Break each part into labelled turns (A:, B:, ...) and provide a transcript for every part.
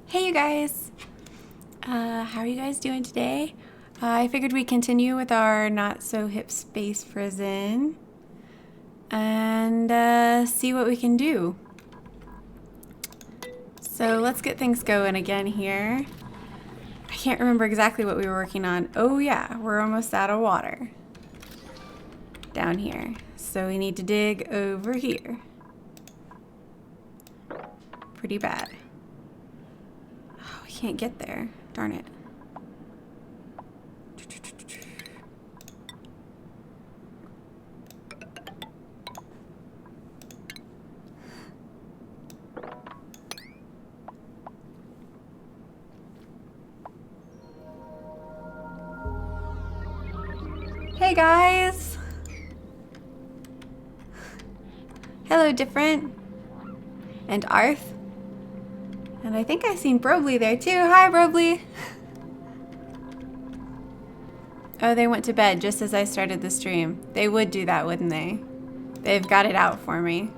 A: Hey you guys! How are you guys doing today? I figured we'd continue with our not so hip space prison and see what we can do. So let's get things going again here. I can't remember exactly what we were working on. Oh yeah, we're almost out of water down here. So we need to dig over here. Pretty bad. Oh, we can't get there. Darn it. Hey guys! Hello, Different. And Arth. And I think I seen Brobly there too. Hi, Brobly! Oh, they went to bed just as I started the stream. They would do that, wouldn't they? They've got it out for me.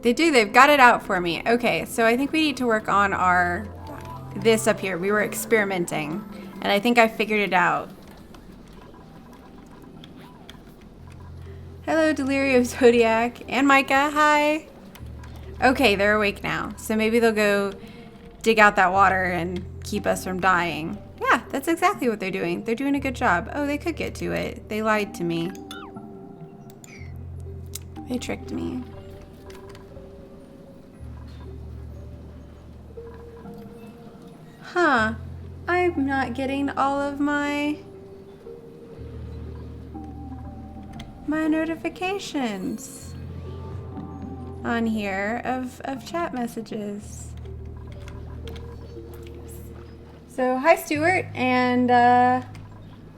A: They do, they've got it out for me. Okay, so I think we need to work on this up here. We were experimenting, and I think I figured it out. Hello, Delirium Zodiac, and Micah, hi. Okay, they're awake now, so maybe they'll go dig out that water and keep us from dying. Yeah, that's exactly what they're doing. They're doing a good job. Oh, they could get to it. They lied to me. They tricked me. Huh. I'm not getting all of my notifications on here of chat messages. So, hi Stuart, and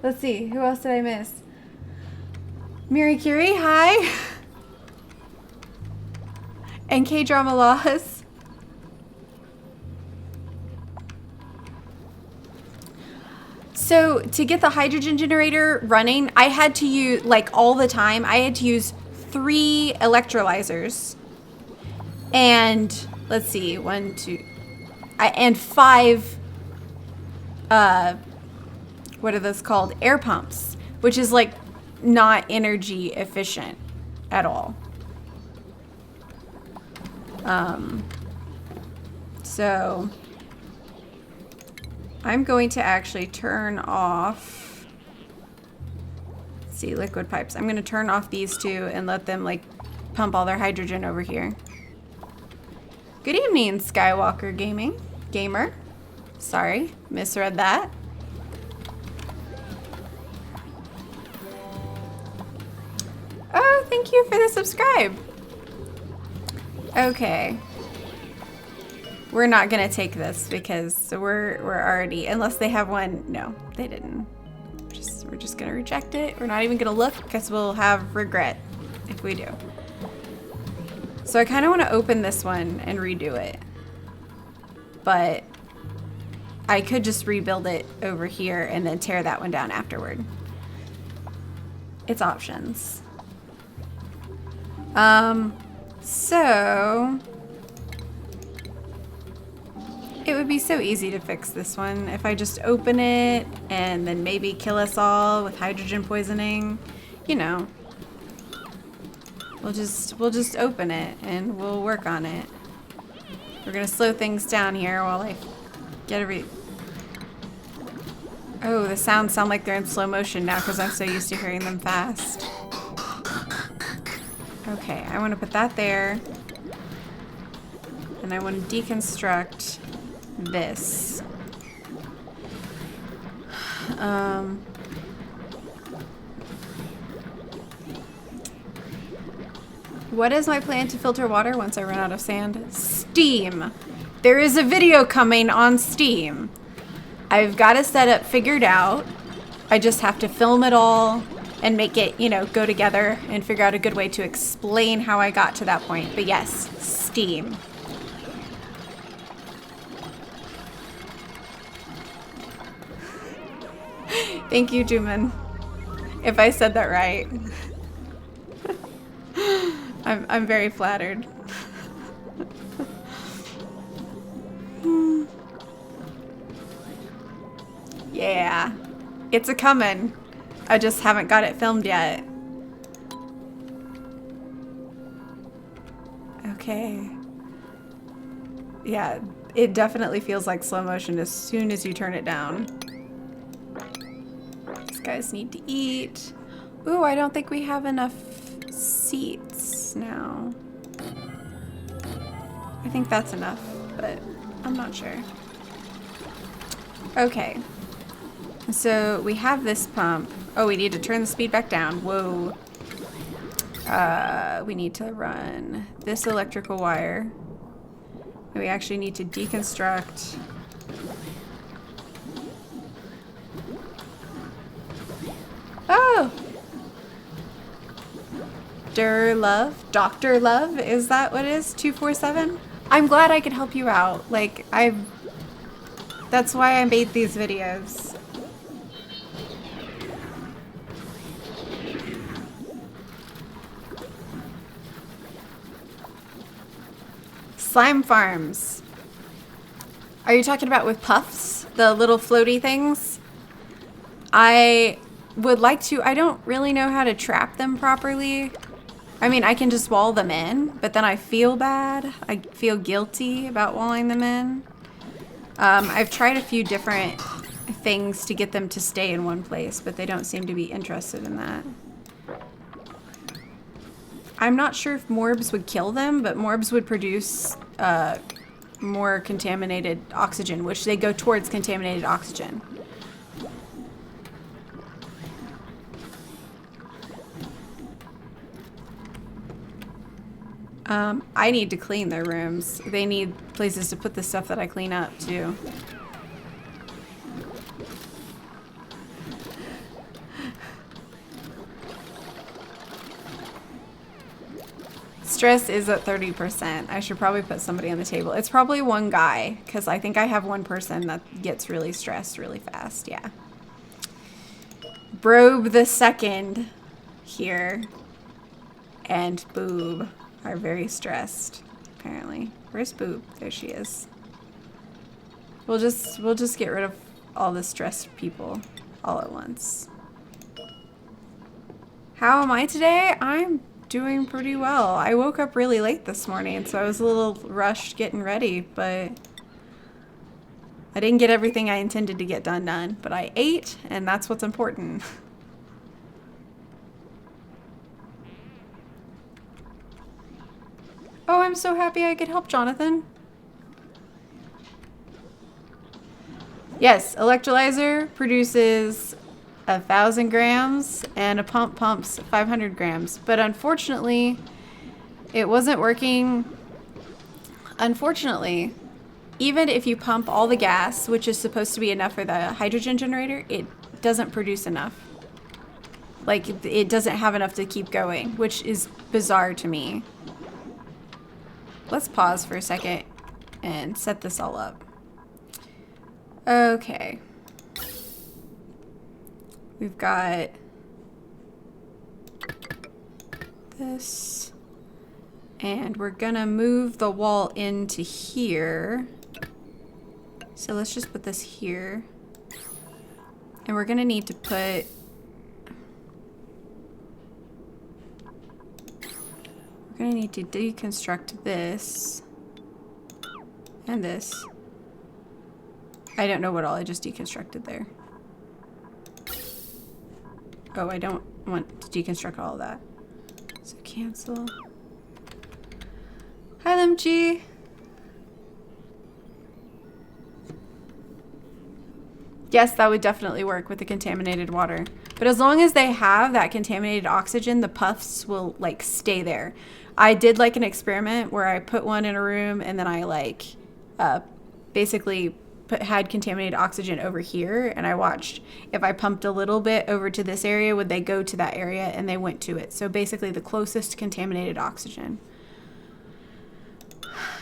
A: let's see, who else did I miss? Miri Curie, hi. And K-Drama Laws. So to get the hydrogen generator running, I had to use, like all the time, I had to use 3 electrolyzers. And let's see, 1, 2, and 5, what are those called? Air pumps, which is like not energy efficient at all. So I'm going to actually turn off, let's see, liquid pipes. I'm going to turn off these 2 and let them like pump all their hydrogen over here. Good evening, Skywalker Gamer. Sorry, misread that. Oh, thank you for the subscribe. Okay. We're not gonna take this because we're already, unless they have one. No, they didn't. We're just gonna reject it. We're not even gonna look because we'll have regret if we do. So I kind of want to open this one and redo it, but I could just rebuild it over here and then tear that one down afterward. It's options. So it would be so easy to fix this one if I just open it and then maybe kill us all with hydrogen poisoning. You know, we'll just open it and we'll work on it. We're gonna slow things down here while I get Oh, the sounds sound like they're in slow motion now because I'm so used to hearing them fast. Okay, I want to put that there. And I want to deconstruct this. What is my plan to filter water once I run out of sand? Steam. There is a video coming on Steam. I've got a setup figured out. I just have to film it all and make it, you know, go together and figure out a good way to explain how I got to that point. But yes, Steam. Thank you, Juman. If I said that right. I'm very flattered. Yeah. It's a comin'. I just haven't got it filmed yet. Okay. Yeah, it definitely feels like slow motion as soon as you turn it down. These guys need to eat. Ooh, I don't think we have enough seats now. I think that's enough, but I'm not sure. Okay. So we have this pump. Oh, we need to turn the speed back down. Whoa. We need to run this electrical wire. We actually need to deconstruct. Oh! Dr. Love, is that what it is? 247? I'm glad I could help you out. Like, that's why I made these videos. Slime farms. Are you talking about with puffs? The little floaty things? I would like to. I don't really know how to trap them properly. I mean, I can just wall them in, but then I feel bad. I feel guilty about walling them in. I've tried a few different things to get them to stay in one place, but they don't seem to be interested in that. I'm not sure if morbs would kill them, but morbs would produce more contaminated oxygen, which they go towards contaminated oxygen. I need to clean their rooms. They need places to put the stuff that I clean up, too. Stress is at 30%. I should probably put somebody on the table. It's probably one guy, because I think I have one person that gets really stressed really fast. Yeah. Brobe the second here and Boob are very stressed, apparently. Where's Boob? There she is. We'll just get rid of all the stressed people all at once. How am I today? I'm doing pretty well. I woke up really late this morning, so I was a little rushed getting ready, but I didn't get everything I intended to get done, but I ate, and that's what's important. Oh, I'm so happy I could help Jonathan. Yes, electrolyzer produces 1,000 grams and a pump pumps 500 grams. But unfortunately, it wasn't working. Unfortunately, even if you pump all the gas, which is supposed to be enough for the hydrogen generator, it doesn't produce enough. Like, it doesn't have enough to keep going, which is bizarre to me. Let's pause for a second and set this all up. Okay. We've got this, and we're gonna move the wall into here. So let's just put this here. And we're gonna need to put deconstruct this and this. I don't know what all I just deconstructed there. Oh, I don't want to deconstruct all of that. So cancel. Hi, Limchi. Yes, that would definitely work with the contaminated water. But as long as they have that contaminated oxygen, the puffs will, like, stay there. I did, like, an experiment where I put one in a room and then I, like, basically had contaminated oxygen over here, and I watched if I pumped a little bit over to this area, would they go to that area, and they went to it. So basically the closest contaminated oxygen.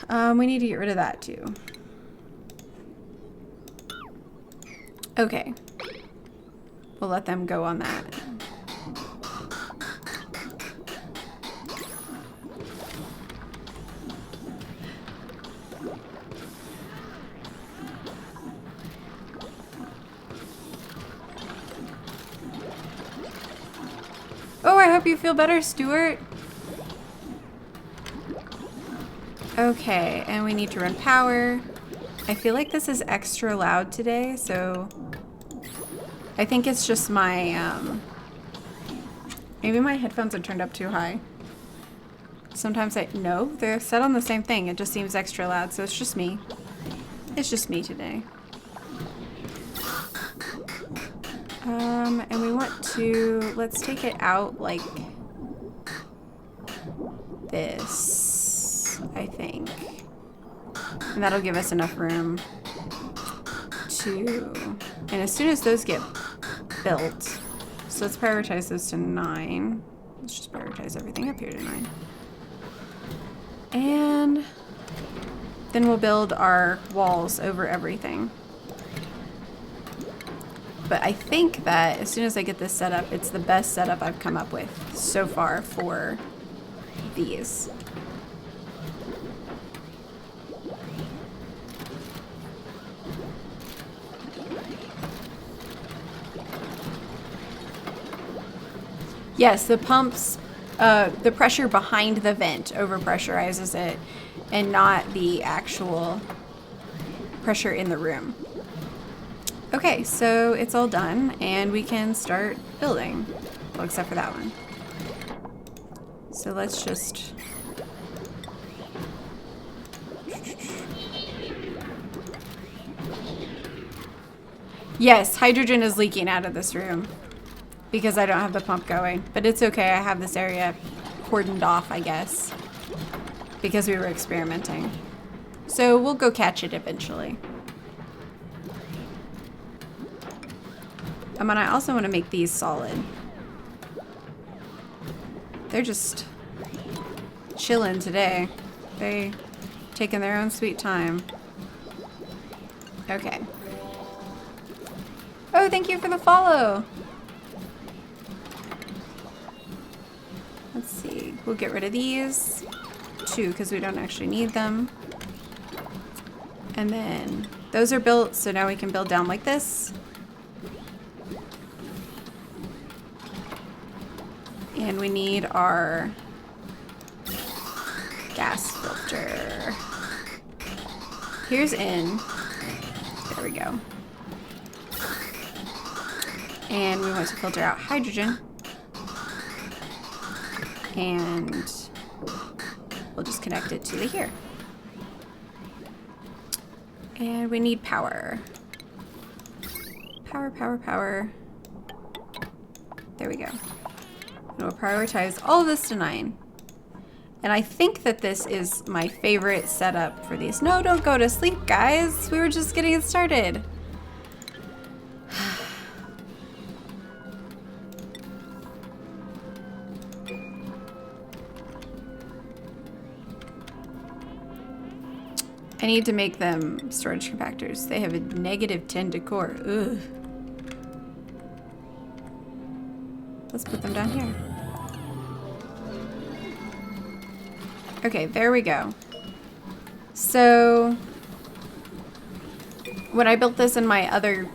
A: We need to get rid of that too. Okay. We'll let them go on that. Oh, I hope you feel better, Stuart. Okay, and we need to run power. I feel like this is extra loud today, so I think it's just my, maybe my headphones are turned up too high. Sometimes no, they're set on the same thing. It just seems extra loud, so it's just me. It's just me today. And we want to, let's take it out like this, I think. And that'll give us enough room to, and as soon as those get built, so let's prioritize those to 9. Let's just prioritize everything up here to 9. And then we'll build our walls over everything. But I think that as soon as I get this set up, it's the best setup I've come up with so far for these. Yes, the pumps, the pressure behind the vent overpressurizes it and not the actual pressure in the room. Okay, so it's all done and we can start building. Well, except for that one. So let's just... Yes, hydrogen is leaking out of this room because I don't have the pump going. But it's okay, I have this area cordoned off, I guess, because we were experimenting. So we'll go catch it eventually. And I also want to make these solid. They're just chilling today. They taking their own sweet time. Okay. Oh, thank you for the follow. Let's see. We'll get rid of these 2 because we don't actually need them. And then those are built, so now we can build down like this. And we need our gas filter. Here's in. There we go. And we want to filter out hydrogen. And we'll just connect it to the here. And we need power. Power, power, power. There we go. And we'll prioritize all of this to 9. And I think that this is my favorite setup for these. No, don't go to sleep, guys. We were just getting it started. I need to make them storage compactors. They have a -10 to core. Ugh. Let's put them down here. Okay, there we go. So when I built this in my other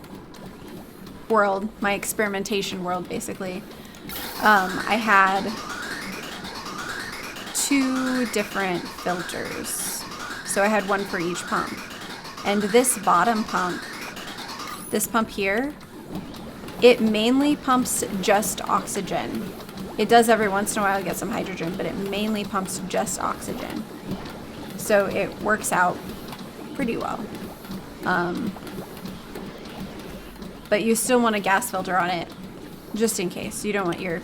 A: world, my experimentation world basically, I had 2 different filters. So I had one for each pump. And this bottom pump, this pump here, it mainly pumps just oxygen. It does every once in a while get some hydrogen, but it mainly pumps just oxygen. So it works out pretty well. But you still want a gas filter on it, just in case. You don't want your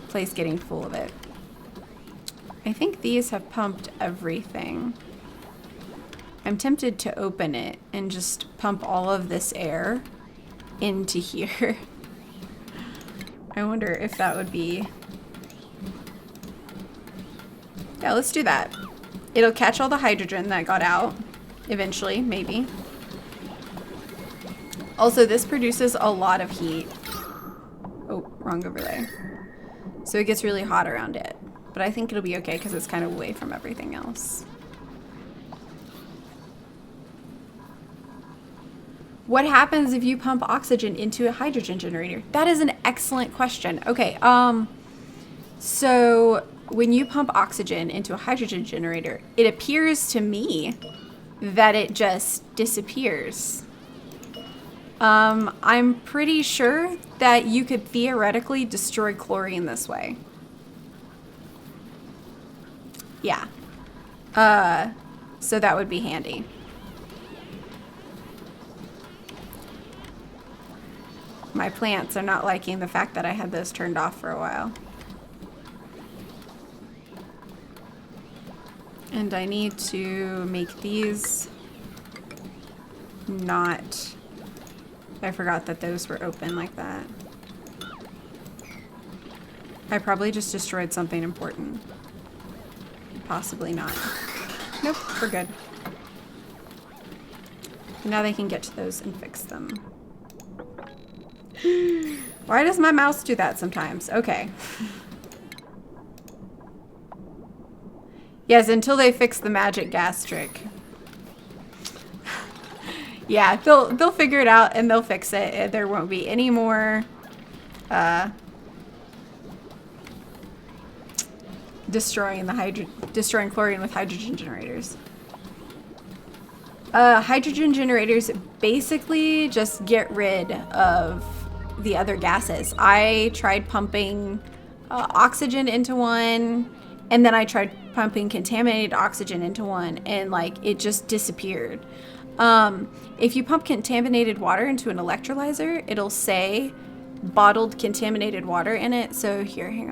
A: place getting full of it. I think these have pumped everything. I'm tempted to open it and just pump all of this air into here. I wonder if that would be... Yeah, let's do that. It'll catch all the hydrogen that got out eventually, maybe. Also, this produces a lot of heat. wrong overlay. So it gets really hot around it. But I think it'll be okay because it's kind of away from everything else. What happens if you pump oxygen into a hydrogen generator? That is an excellent question. Okay, so when you pump oxygen into a hydrogen generator, it appears to me that it just disappears. I'm pretty sure that you could theoretically destroy chlorine this way. Yeah. So that would be handy. My plants are not liking the fact that I had those turned off for a while. And I need to make these not... I forgot that those were open like that. I probably just destroyed something important. Possibly not. Nope, we're good. Now they can get to those and fix them. Why does my mouse do that sometimes? Okay. Yes, until they fix the magic gas trick. Yeah, they'll figure it out and they'll fix it. There won't be any more destroying chlorine with hydrogen generators. Hydrogen generators basically just get rid of the other gases. I tried pumping oxygen into one, and then I tried pumping contaminated oxygen into one, and like it just disappeared. If you pump contaminated water into an electrolyzer, it'll say bottled contaminated water in it. So here, hang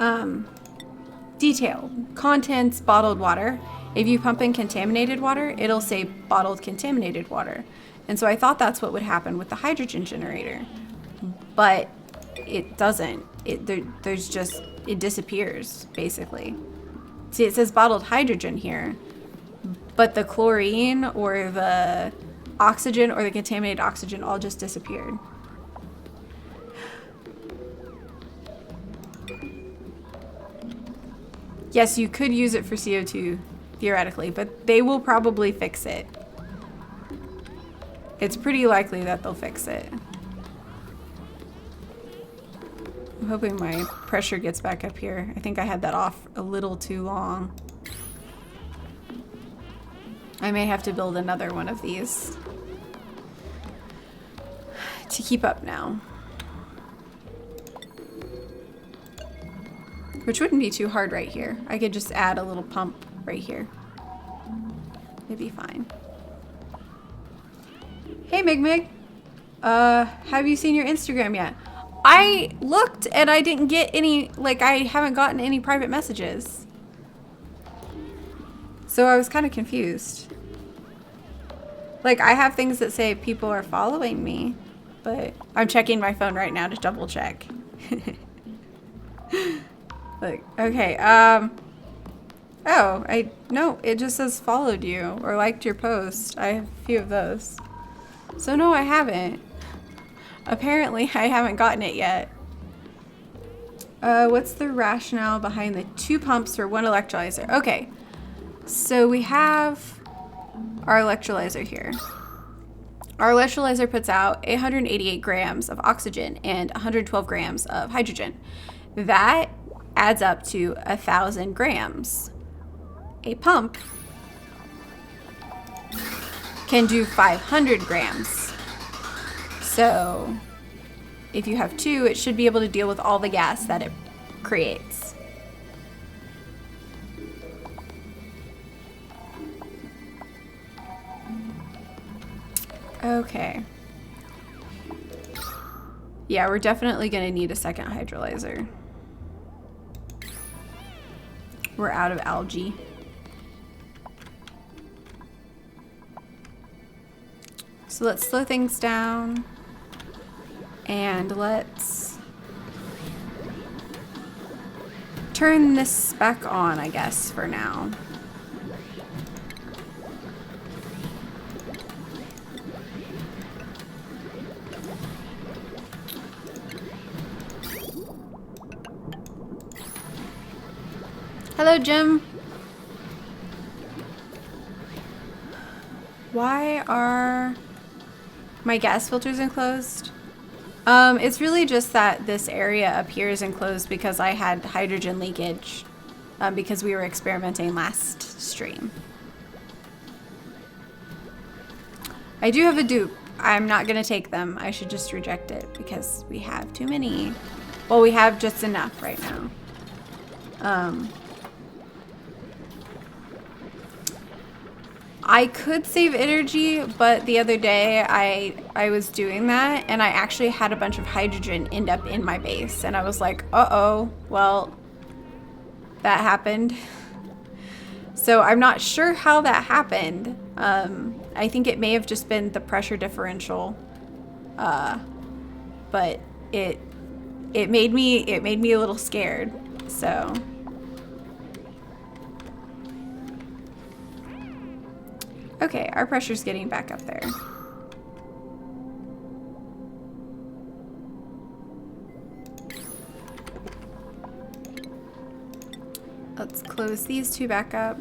A: on. Detailed contents bottled water. If you pump in contaminated water, it'll say bottled contaminated water. And so I thought that's what would happen with the hydrogen generator, but it doesn't. It disappears basically. See, it says bottled hydrogen here, but the chlorine or the oxygen or the contaminated oxygen all just disappeared. Yes, you could use it for CO2 theoretically, but they will probably fix it. It's pretty likely that they'll fix it. I'm hoping my pressure gets back up here. I think I had that off a little too long. I may have to build another one of these to keep up now. Which wouldn't be too hard right here. I could just add a little pump right here. It'd be fine. Hey Mig. Have you seen your Instagram yet? I looked and I didn't get any, like I haven't gotten any private messages. So I was kind of confused. Like I have things that say people are following me, but I'm checking my phone right now to double check. Like, okay, oh, no, it just says followed you or liked your post. I have a few of those. So no, I haven't. Apparently, I haven't gotten it yet. What's the rationale behind the 2 pumps for 1 electrolyzer? Okay, so we have our electrolyzer here. Our electrolyzer puts out 888 grams of oxygen and 112 grams of hydrogen. That adds up to 1,000 grams. A pump can do 500 grams. So if you have 2, it should be able to deal with all the gas that it creates. Okay. Yeah, we're definitely going to need a second hydrolyzer. We're out of algae. So let's slow things down. And let's turn this back on, I guess, for now. Hello, Jim. Why are my gas filters enclosed? It's really just that this area appears enclosed because I had hydrogen leakage because we were experimenting last stream. I do have a dupe. I'm not going to take them. I should just reject it because we have too many. Well, we have just enough right now. I could save energy, but the other day I was doing that and I actually had a bunch of hydrogen end up in my base and I was like, uh-oh, well, that happened. So I'm not sure how that happened. I think it may have just been the pressure differential, but it made me a little scared. So okay, our pressure's getting back up there. Let's close these two back up.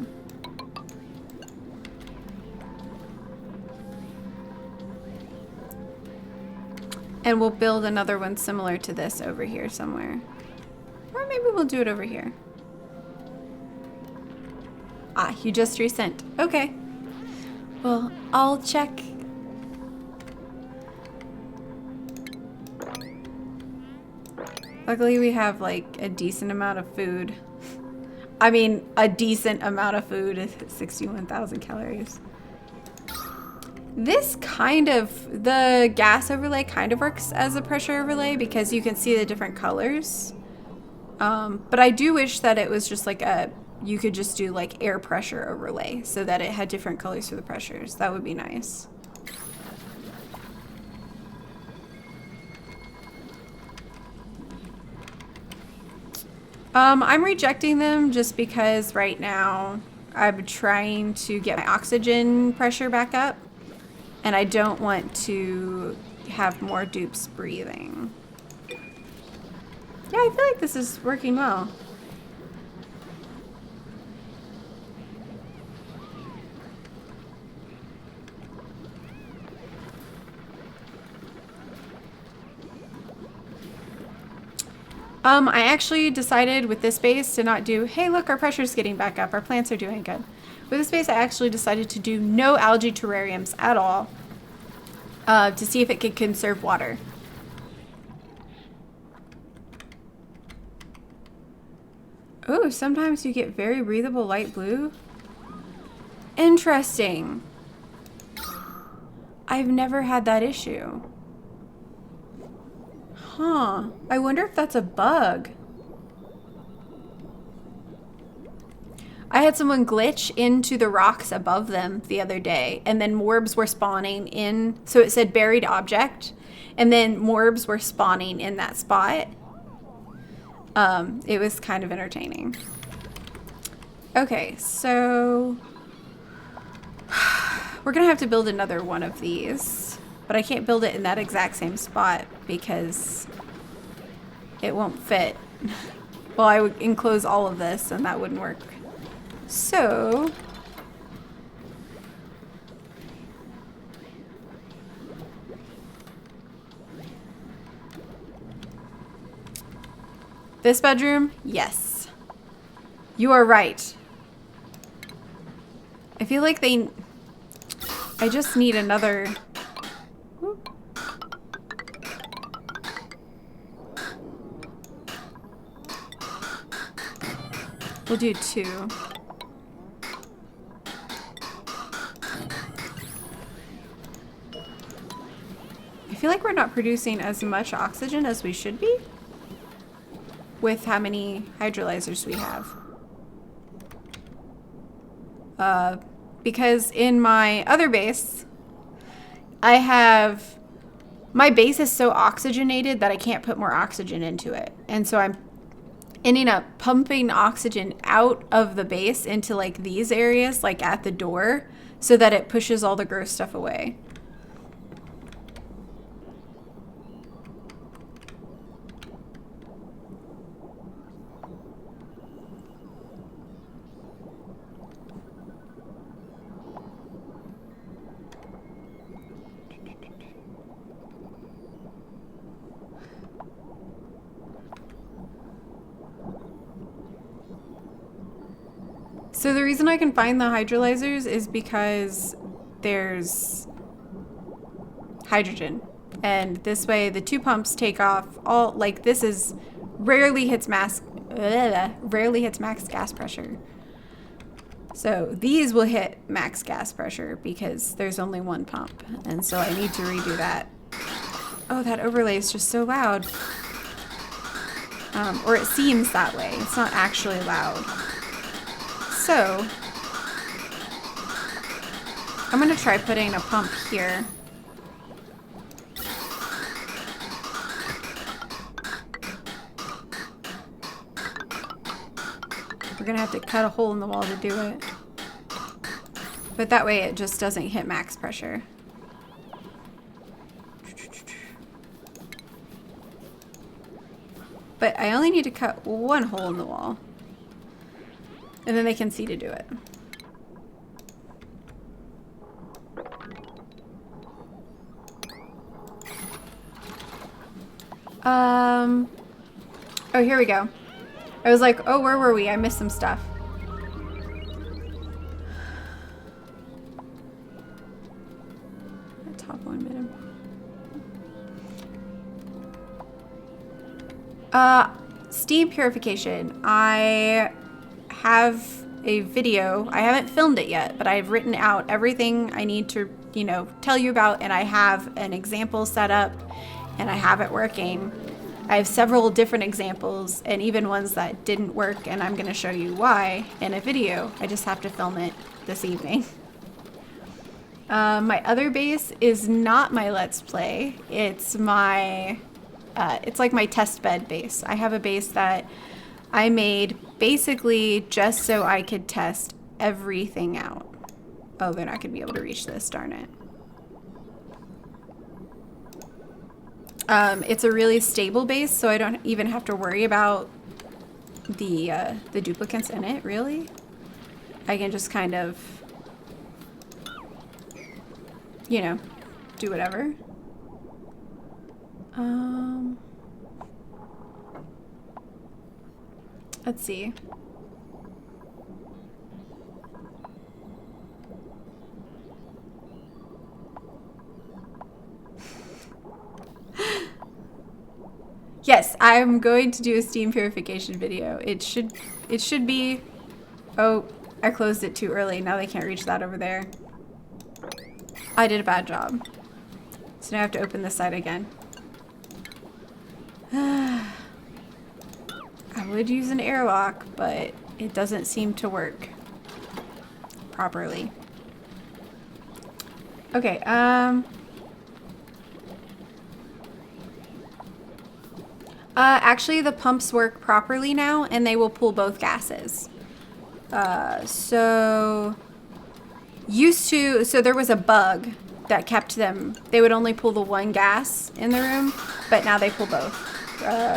A: And we'll build another one similar to this over here somewhere. Or maybe we'll do it over here. Ah, you just resent. Okay. Well, I'll check. Luckily we have like a decent amount of food. I mean, a decent amount of food is 61,000 calories. This kind of, the gas overlay kind of works as a pressure overlay because you can see the different colors. But I do wish that it was just like you could just do like air pressure overlay so that it had different colors for the pressures. That would be nice. I'm rejecting them just because right now I'm trying to get my oxygen pressure back up. And I don't want to have more dupes breathing. Yeah, I feel like this is working well. I actually decided with this base to not do, hey look, our pressure's getting back up, our plants are doing good. With this base I actually decided to do no algae terrariums at all to see if it could conserve water. Oh, sometimes you get very breathable light blue. Interesting. I've never had that issue. Huh. I wonder if that's a bug. I had someone glitch into the rocks above them the other day, and then morbs were spawning in. So it said buried object, and then morbs were spawning in that spot. It was kind of entertaining. Okay, so we're gonna have to build another one of these, but I can't build it in that exact same spot because it won't fit. Well, I would enclose all of this and that wouldn't work. So this bedroom, yes. You are right. I feel like I just need another. Whoop. We'll do 2. I feel like we're not producing as much oxygen as we should be with how many hydrolyzers we have. Because in my other base, my base is so oxygenated that I can't put more oxygen into it. And so I'm ending up pumping oxygen out of the base into like these areas, like at the door, so that it pushes all the gross stuff away. So the reason I can find the hydrolyzers is because there's hydrogen. And this way the 2 pumps take off all, like this is rarely hits max gas pressure. So these will hit max gas pressure because there's only 1 pump. And so I need to redo that. Oh, that overlay is just so loud. Or it seems that way. It's not actually loud. So I'm gonna try putting a pump here. We're gonna have to cut a hole in the wall to do it. But that way it just doesn't hit max pressure. But I only need to cut 1 hole in the wall. And then they can see to do it. Oh, here we go. I was like, oh, where were we? I missed some stuff. The top 1 minute. Steam purification. I have a video. I haven't filmed it yet, but I've written out everything I need to, you know, tell you about, and I have an example set up, and I have it working. I have several different examples, and even ones that didn't work, and I'm going to show you why in a video. I just have to film it this evening. My other base is not my Let's Play. It's my... it's like my test bed base. I have a base that I made basically just so I could test everything out. Oh, they're not going to be able to reach this, darn it. It's a really stable base, so I don't even have to worry about the duplicates in it, really. I can just kind of, you know, do whatever. Let's see. Yes, I'm going to do a steam purification video. It should be... Oh, I closed it too early. Now they can't reach that over there. I did a bad job. So now I have to open this side again. I would use an airlock, but it doesn't seem to work properly. Okay, actually the pumps work properly now, and they will pull both gases. So there was a bug that kept them, they would only pull the 1 gas in the room, but now they pull both.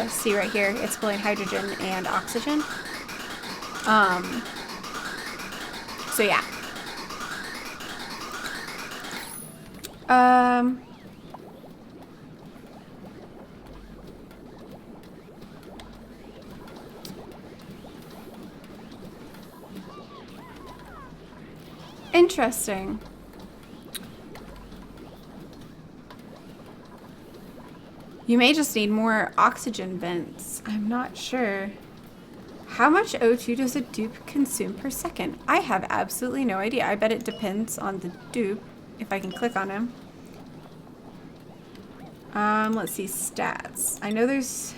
A: See right here, it's pulling hydrogen and oxygen. So yeah. Interesting. You may just need more oxygen vents. I'm not sure. How much O2 does a dupe consume per second? I have absolutely no idea. I bet it depends on the dupe, if I can click on him. Let's see, stats. I know there's...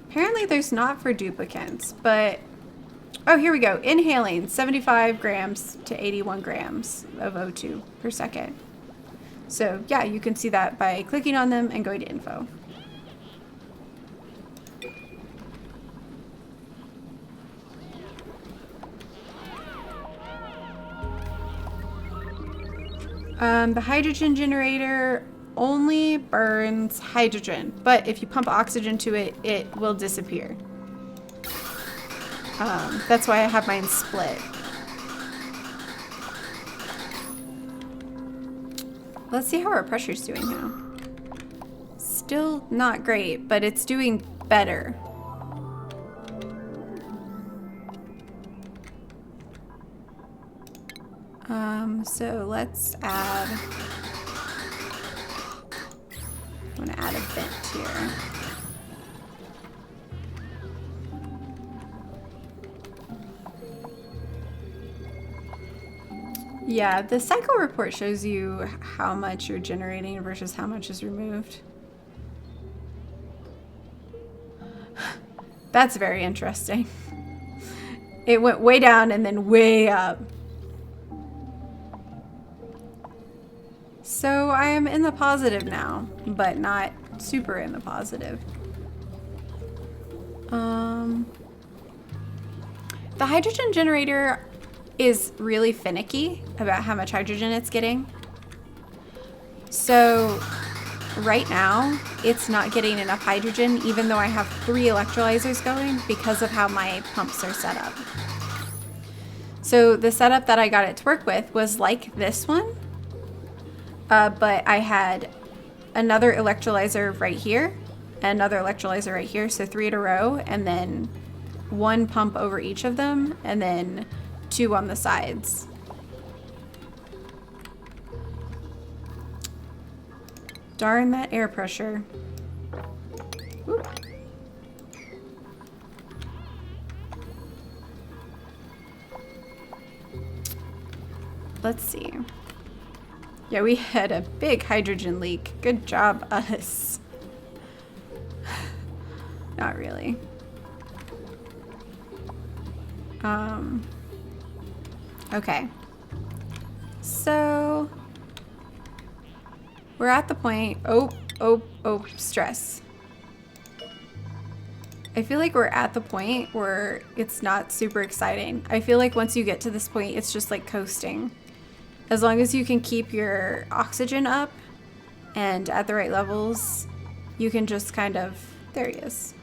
A: Apparently there's not for duplicants, but... Oh, here we go. Inhaling 75 grams to 81 grams of O2 per second. So yeah, you can see that by clicking on them and going to info. The hydrogen generator only burns hydrogen, but if you pump oxygen to it, it will disappear. That's why I have mine split. Let's see how our pressure's doing now. Still not great, but it's doing better. So let's add, I'm gonna add a vent here. Yeah, the cycle report shows you how much you're generating versus how much is removed. That's very interesting. It went way down and then way up. So I am in the positive now, but not super in the positive. The hydrogen generator is really finicky about how much hydrogen it's getting. So right now, it's not getting enough hydrogen, even though I have 3 electrolyzers going because of how my pumps are set up. So the setup that I got it to work with was like this one, but I had another electrolyzer right here, another electrolyzer right here, so 3 in a row, and then 1 pump over each of them, and then 2 on the sides. Darn that air pressure. Oop. Let's see. Yeah, we had a big hydrogen leak. Good job, us. Not really. Okay. So we're at the point, stress. I feel like we're at the point where it's not super exciting. I feel like once you get to this point, it's just like coasting. As long as you can keep your oxygen up and at the right levels, you can just kind of, there he is.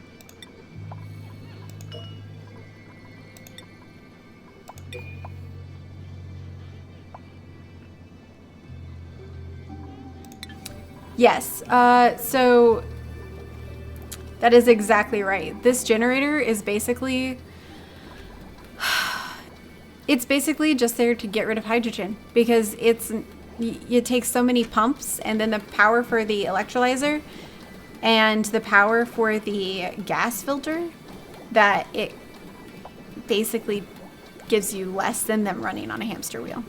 A: Yes, so that is exactly right. This generator is basically, it's basically just there to get rid of hydrogen because it takes so many pumps and then the power for the electrolyzer and the power for the gas filter that it basically gives you less than them running on a hamster wheel.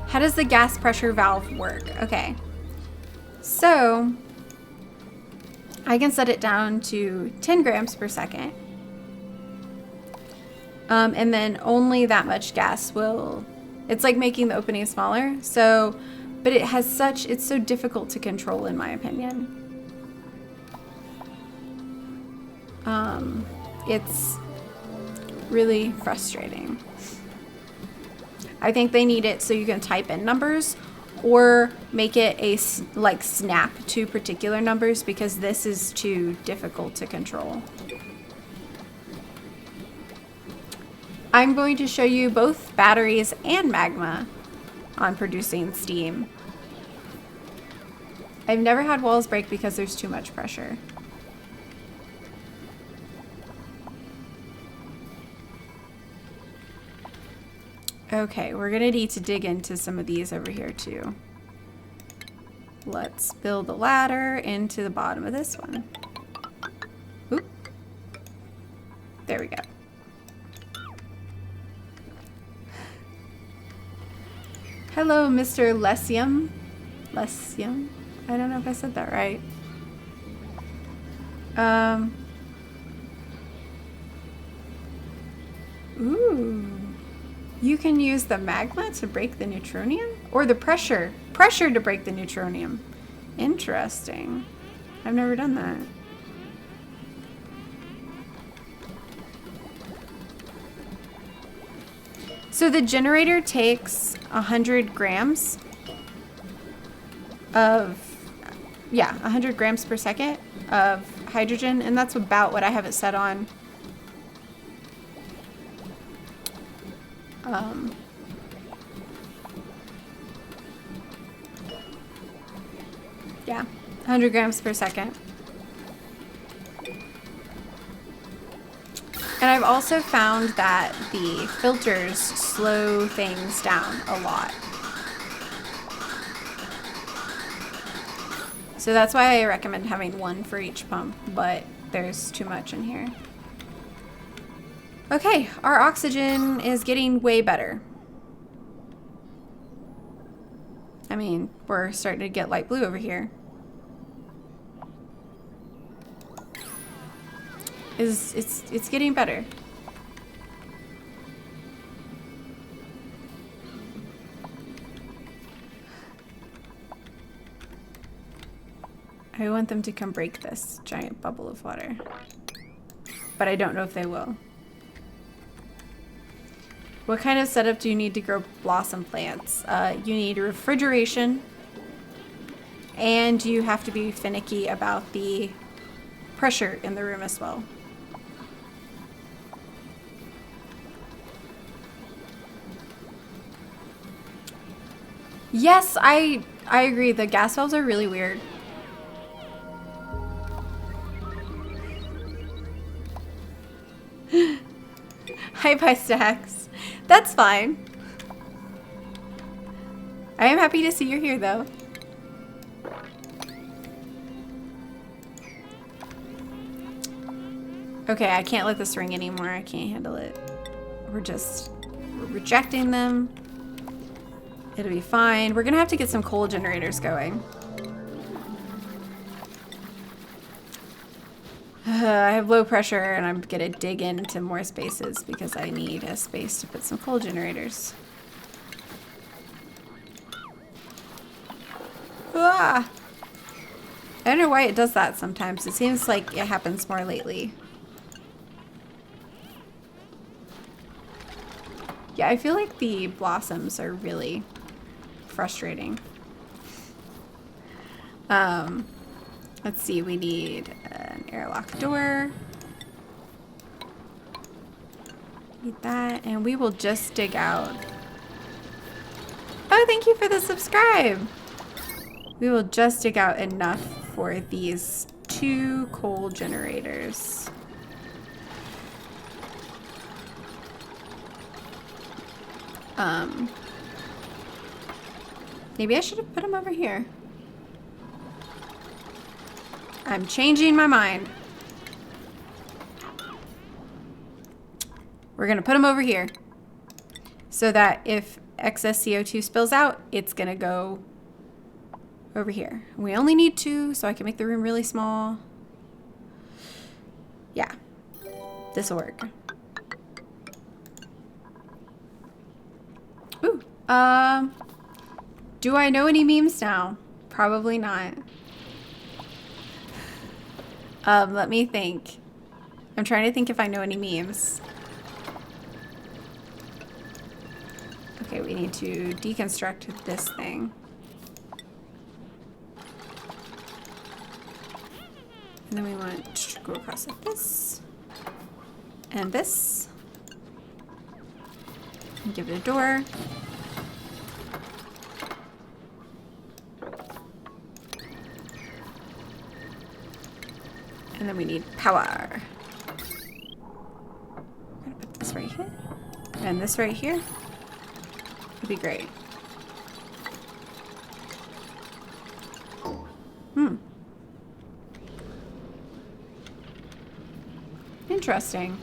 A: How does the gas pressure valve work? Okay, so I can set it down to 10 grams per second. And then only that much gas will, it's like making the opening smaller. So, but it's so difficult to control in my opinion. It's really frustrating. I think they need it so you can type in numbers or make it like snap to particular numbers because this is too difficult to control. I'm going to show you both batteries and magma on producing steam. I've never had walls break because there's too much pressure. Okay, we're gonna need to dig into some of these over here too. Let's build a ladder into the bottom of this one. Oop. There we go. Hello, Mr. Lesium. Lesium? I don't know if I said that right. Ooh. You can use the magma to break the neutronium? Or the pressure to break the neutronium. Interesting. I've never done that. So the generator takes 100 grams of, 100 grams per second of hydrogen, and that's about what I have it set on. Yeah, 100 grams per second. And I've also found that the filters slow things down a lot. So that's why I recommend having one for each pump, but there's too much in here. Okay, our oxygen is getting way better. I mean, we're starting to get light blue over here. It's getting better. I want them to come break this giant bubble of water, but I don't know if they will. What kind of setup do you need to grow blossom plants? You need refrigeration, and you have to be finicky about the pressure in the room as well. Yes, I agree. The gas valves are really weird. Hi, bye, Stacks. That's fine. I am happy to see you're here, though. Okay, I can't let this ring anymore. I can't handle it. We're rejecting them. It'll be fine. We're gonna have to get some coal generators going. I have low pressure and I'm gonna dig into more spaces because I need a space to put some coal generators. Ah! I don't know why it does that sometimes. It seems like it happens more lately. Yeah, I feel like the blossoms are really frustrating. Let's see, we need an airlock door. Need that, and we will just dig out. Oh, thank you for the subscribe. We will just dig out enough for these 2 coal generators. Maybe I should have put them over here. I'm changing my mind. We're gonna put them over here so that if excess CO2 spills out, it's gonna go over here. We only need 2, so I can make the room really small. Yeah, this will work. Ooh, do I know any memes now? Probably not. Let me think. I'm trying to think if I know any memes. Okay, we need to deconstruct this thing. And then we want to go across like this. And this. And give it a door. And then we need power. I'm gonna put this right here. And this right here. Would be great. Interesting.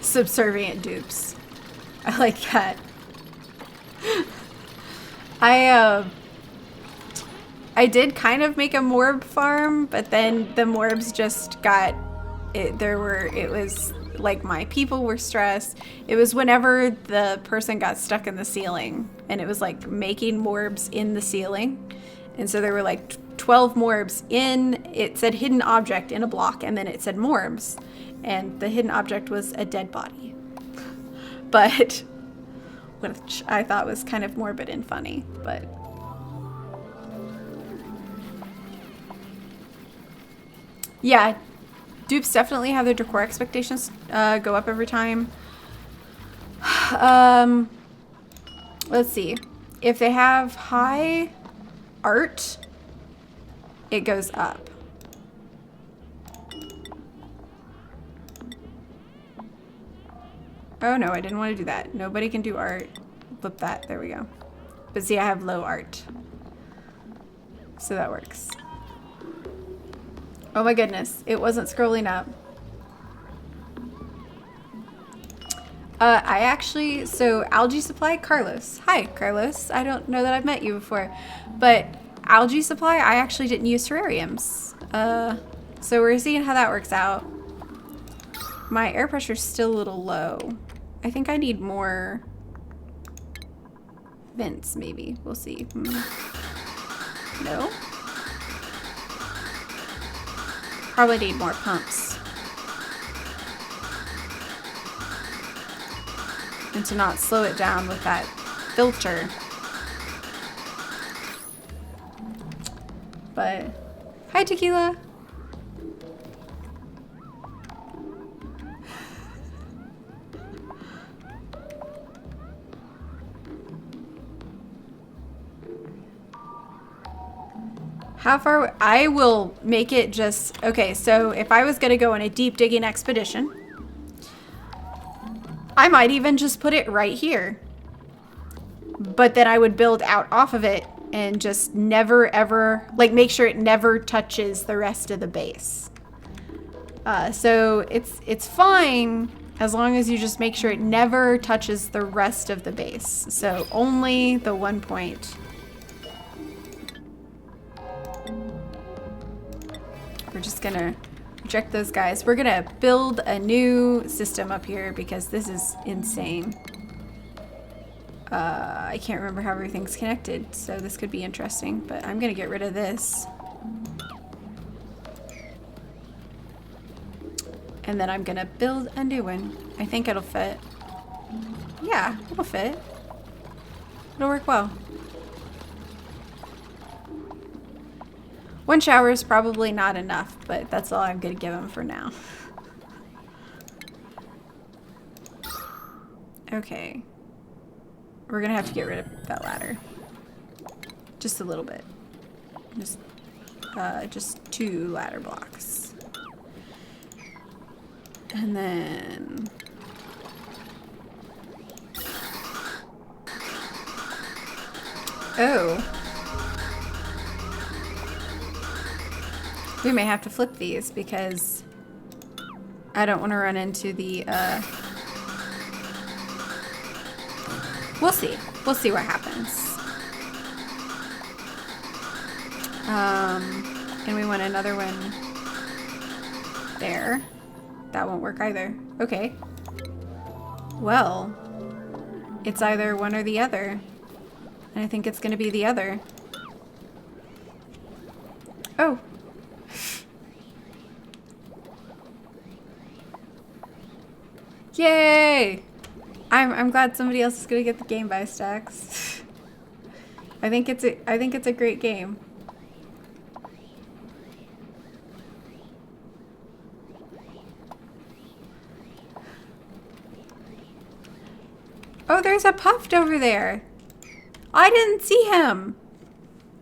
A: Subservient dupes. I like that. I did kind of make a morb farm, but then the morbs just got it. It was like my people were stressed. It was whenever the person got stuck in the ceiling, and it was like making morbs in the ceiling. And so there were like 12 morbs in, it said hidden object in a block, and then it said morbs. And the hidden object was a dead body. But, which I thought was kind of morbid and funny, but. Yeah, dupes definitely have their decor expectations go up every time. Let's see. If they have high art, it goes up. Oh no, I didn't want to do that. Nobody can do art. Flip that. There we go. But see, I have low art. So that works. Oh my goodness. It wasn't scrolling up. I actually, so Algae Supply, Carlos. Hi, Carlos. I don't know that I've met you before. But Algae Supply, I actually didn't use terrariums. So we're seeing how that works out. My air pressure's still a little low. I think I need more vents, maybe. We'll see. No? Probably need more pumps. And to not slow it down with that filter. But, hi Tequila. How far? I will make it just, okay, so if I was going to go on a deep digging expedition, I might even just put it right here. But then I would build out off of it and just never ever, like make sure it never touches the rest of the base. So it's fine as long as you just make sure it never touches the rest of the base. So only the 1 point. We're just gonna reject those guys. We're gonna build a new system up here because this is insane. I can't remember how everything's connected, so this could be interesting, but I'm gonna get rid of this. And then I'm gonna build a new one. I think it'll fit. Yeah, it'll fit. It'll work well. One shower is probably not enough, but that's all I'm gonna give him for now. Okay. We're gonna have to get rid of that ladder. Just a little bit. Just 2 ladder blocks. And then... Oh. We may have to flip these because I don't want to run into the, we'll see. We'll see what happens. And we want another one there. That won't work either. Okay. Well, it's either one or the other. And I think it's going to be the other. Oh. Yay! I'm glad somebody else is gonna get the game by stacks. I think it's a great game. Oh, there's a Puffed over there. I didn't see him.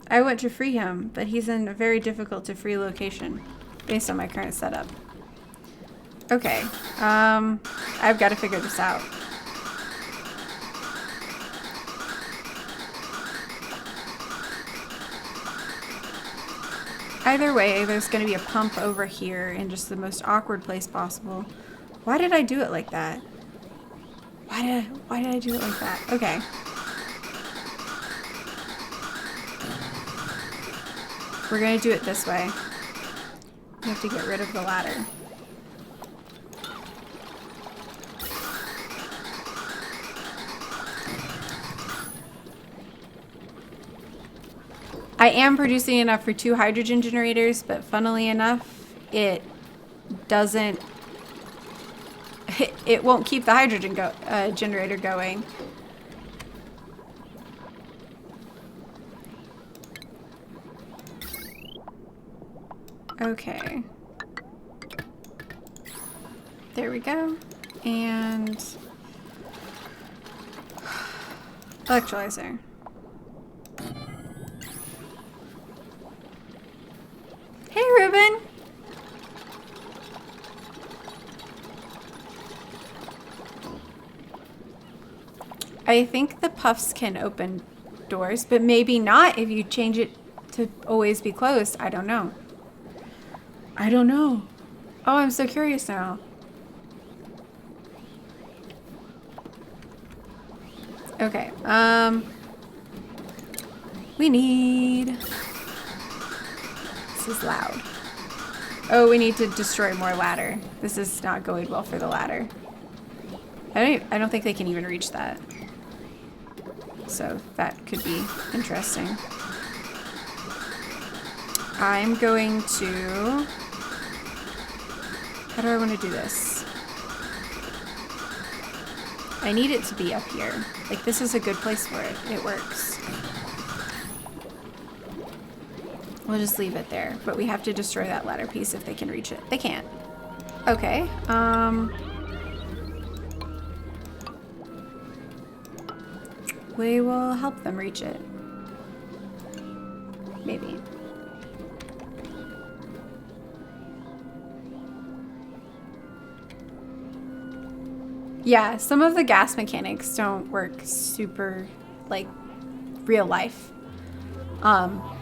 A: I went to free him, but he's in a very difficult to free location based on my current setup. Okay, I've got to figure this out. Either way, there's going to be a pump over here in just the most awkward place possible. Why did I do it like that? Why did I do it like that? Okay. We're going to do it this way. We have to get rid of the ladder. I am producing enough for 2 hydrogen generators, but funnily enough, it doesn't... It won't keep the hydrogen generator going. Okay. There we go. And electrolyzer. Hey, Ruben. I think the puffs can open doors, but maybe not if you change it to always be closed. I don't know. I don't know. Oh, I'm so curious now. Okay, we need... This is loud. Oh, we need to destroy more ladder. This is not going well for the ladder. I don't think they can even reach that. So that could be interesting. I'm going to... How do I want to do this? I need it to be up here. Like, this is a good place for it. It works. We'll just leave it there. But we have to destroy that ladder piece if they can reach it. They can't. Okay. We will help them reach it. Maybe. Yeah, some of the gas mechanics don't work super, like, real life.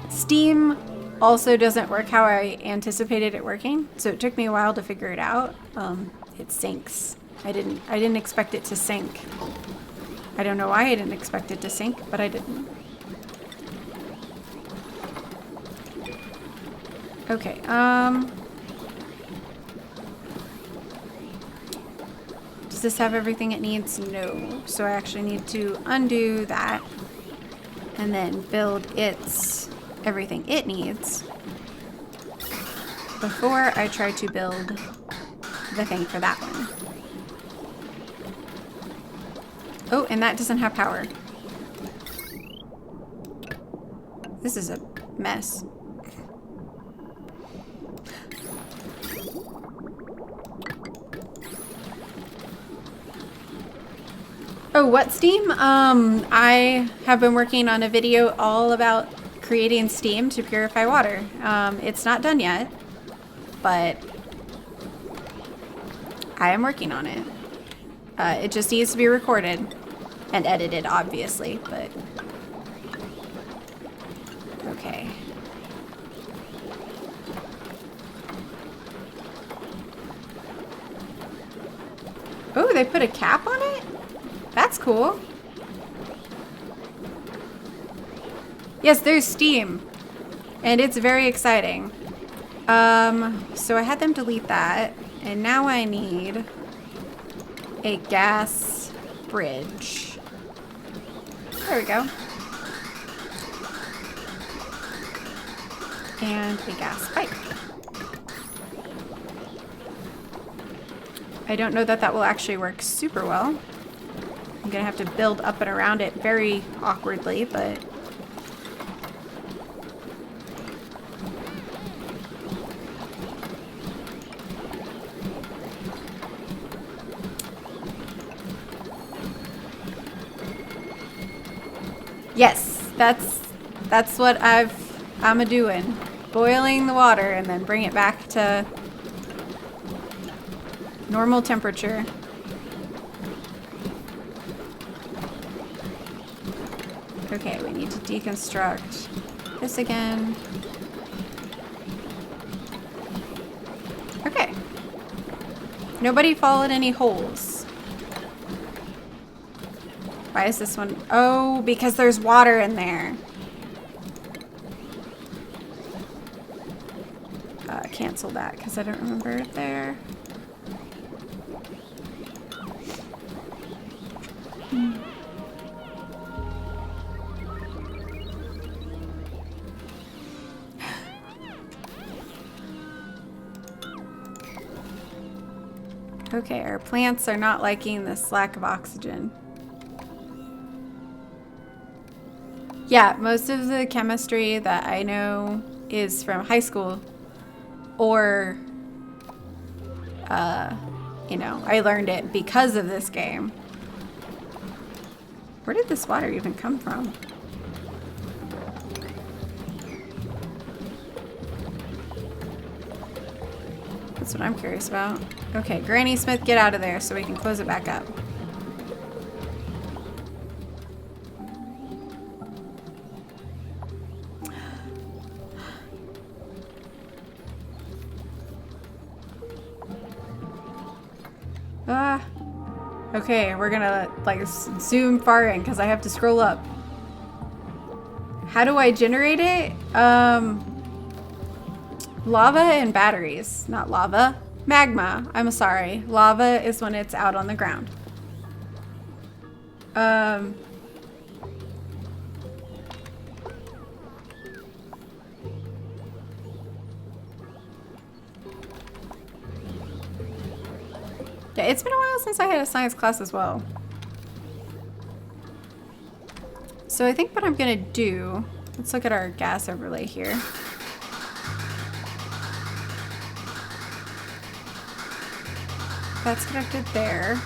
A: Steam also doesn't work how I anticipated it working, so it took me a while to figure it out. It sinks. I didn't expect it to sink. I don't know why I didn't expect it to sink, but I didn't. Okay, does this have everything it needs? No. So I actually need to undo that and then build everything it needs before I try to build the thing for that one. Oh, and that doesn't have power. This is a mess. Oh, what steam? I have been working on a video all about creating steam to purify water. It's not done yet, but I am working on it. It just needs to be recorded and edited, obviously, but okay. Oh, they put a cap on it? That's cool. Yes, there's steam, and it's very exciting. So I had them delete that, and now I need a gas bridge. There we go. And a gas pipe. I don't know that that will actually work super well. I'm gonna have to build up and around it very awkwardly, but yes, that's what I'm a doing. Boiling the water and then bring it back to normal temperature. Okay, we need to deconstruct this again. Okay. Nobody followed any holes. Why is this one? Oh, because there's water in there. Cancel that because I don't remember it there. Okay, our plants are not liking this lack of oxygen. Yeah, most of the chemistry that I know is from high school or you know, I learned it because of this game. Where did this water even come from? That's what I'm curious about. Okay, Granny Smith, get out of there so we can close it back up. Okay, we're gonna like zoom far in because I have to scroll up. How do I generate it? Lava and batteries. Not lava. Magma. I'm sorry. Lava is when it's out on the ground. Yeah, it's been a while since I had a science class as well. So I think what I'm gonna do, let's look at our gas overlay here. That's connected there.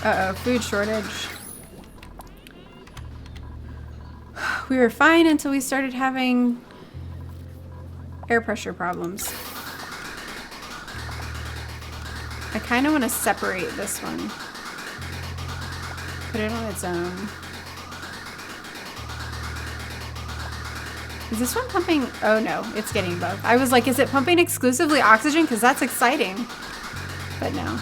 A: Uh-oh, food shortage. We were fine until we started having air pressure problems. I kind of want to separate this one. Put it on its own. Is this one pumping? Oh no, it's getting both. I was like, is it pumping exclusively oxygen? Because that's exciting. But no.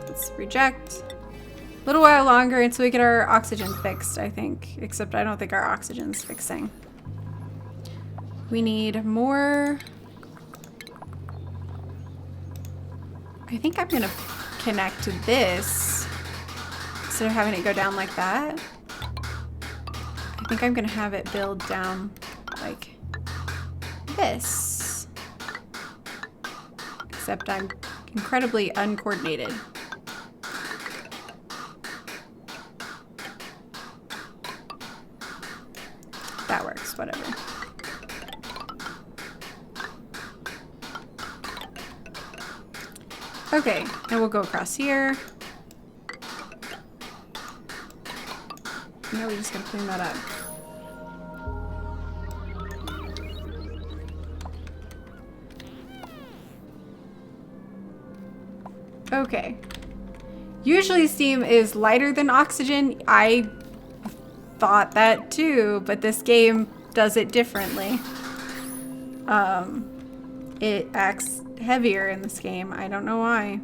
A: Let's reject. A little while longer until we get our oxygen fixed, I think. Except I don't think our oxygen's fixing. We need more. I think I'm gonna connect to this instead of having it go down like that. I think I'm gonna have it build down like this. Except I'm incredibly uncoordinated. That works, whatever. Okay, and we'll go across here. Now we just gotta clean that up. Okay. Usually steam is lighter than oxygen. I thought that too, but this game does it differently. It acts heavier in this game. I don't know why.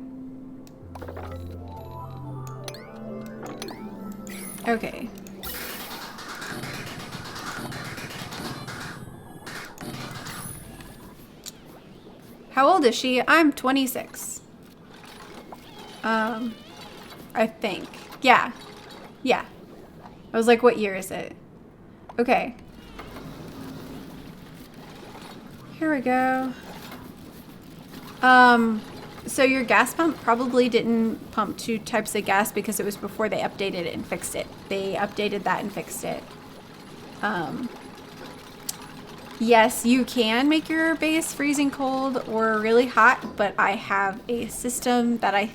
A: Okay. How old is she? I'm 26. I think. Yeah. Yeah. I was like, what year is it? Okay. Here we go. So your gas pump probably didn't pump 2 types of gas because it was before they updated it and fixed it. They updated that and fixed it. Yes, you can make your base freezing cold or really hot, but I have a system that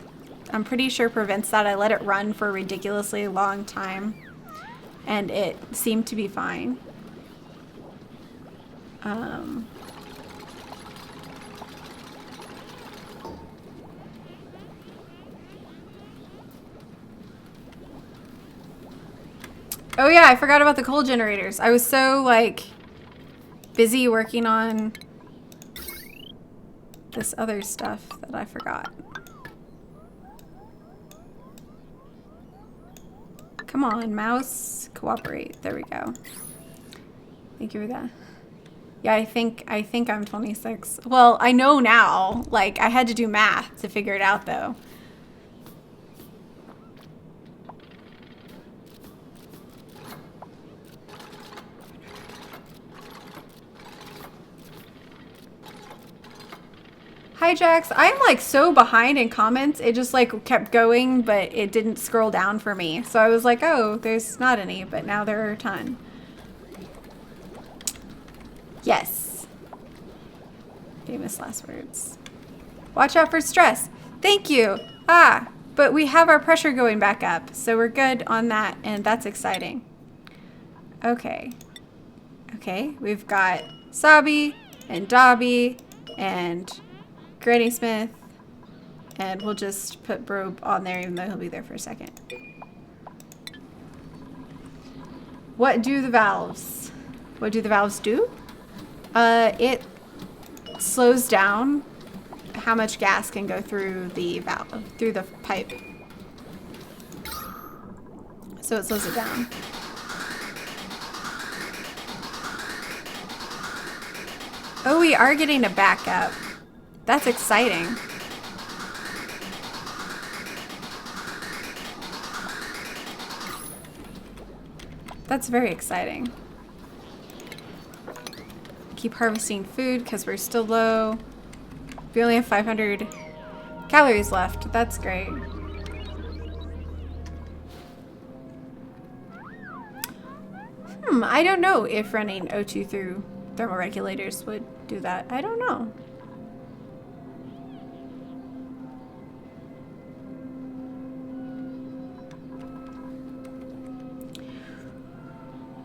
A: I'm pretty sure prevents that. I let it run for a ridiculously long time, and it seemed to be fine. Oh yeah, I forgot about the coal generators. I was so like busy working on this other stuff that I forgot. Come on, mouse, cooperate. There we go. Thank you for that. Yeah, I think I'm 26. Well, I know now. Like, I had to do math to figure it out though. Hi, Jax. I'm like so behind in comments. It just like kept going, but it didn't scroll down for me. So I was like, oh, there's not any, but now there are a ton. Yes. Famous last words. Watch out for stress. Thank you. Ah, but we have our pressure going back up, so we're good on that, and that's exciting. Okay. Okay, we've got Sabi and Dobby and Granny Smith, and we'll just put Brobe on there even though he'll be there for a second. What do the valves? What do the valves do? It slows down how much gas can go through the valve, through the pipe. So it slows it down. Oh, we are getting a backup. That's exciting. That's very exciting. Keep harvesting food because we're still low. We only have 500 calories left. That's great. I don't know if running O2 through thermoregulators would do that. I don't know.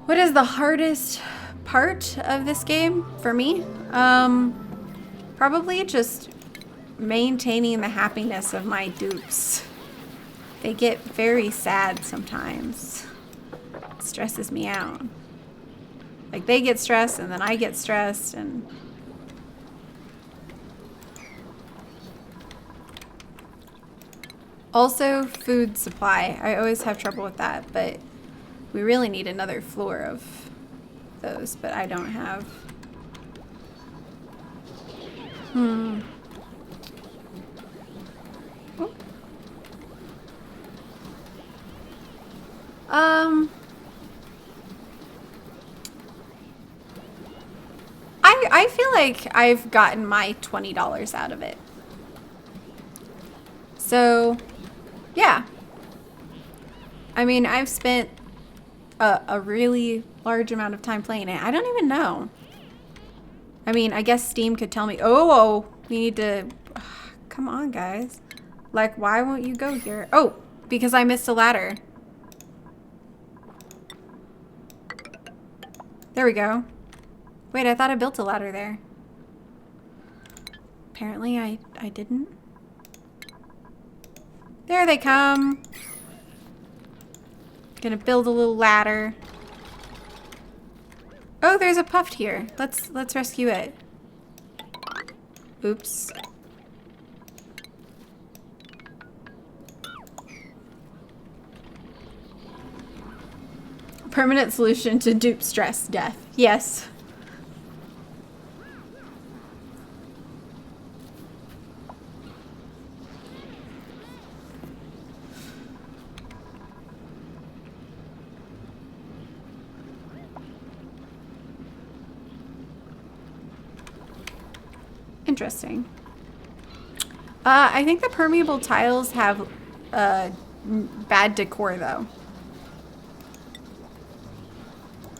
A: What is the hardest part of this game for me? Probably just maintaining the happiness of my dupes. They get very sad sometimes. It stresses me out. Like they get stressed and then I get stressed and also food supply. I always have trouble with that, but we really need another floor of those, but I don't have. Oh. I feel like I've gotten my $20 out of it. So, yeah. I mean, I've spent a really large amount of time playing it. I don't even know. I mean, I guess Steam could tell me, oh, we need to... come on, guys. Like, why won't you go here? Oh, because I missed a ladder. There we go. Wait, I thought I built a ladder there. Apparently, I didn't. There they come. Gonna build a little ladder. Oh, there's a puffed here. Let's rescue it. Oops. Permanent solution to dupe stress, death. Yes. Interesting. I think the permeable tiles have bad decor, though.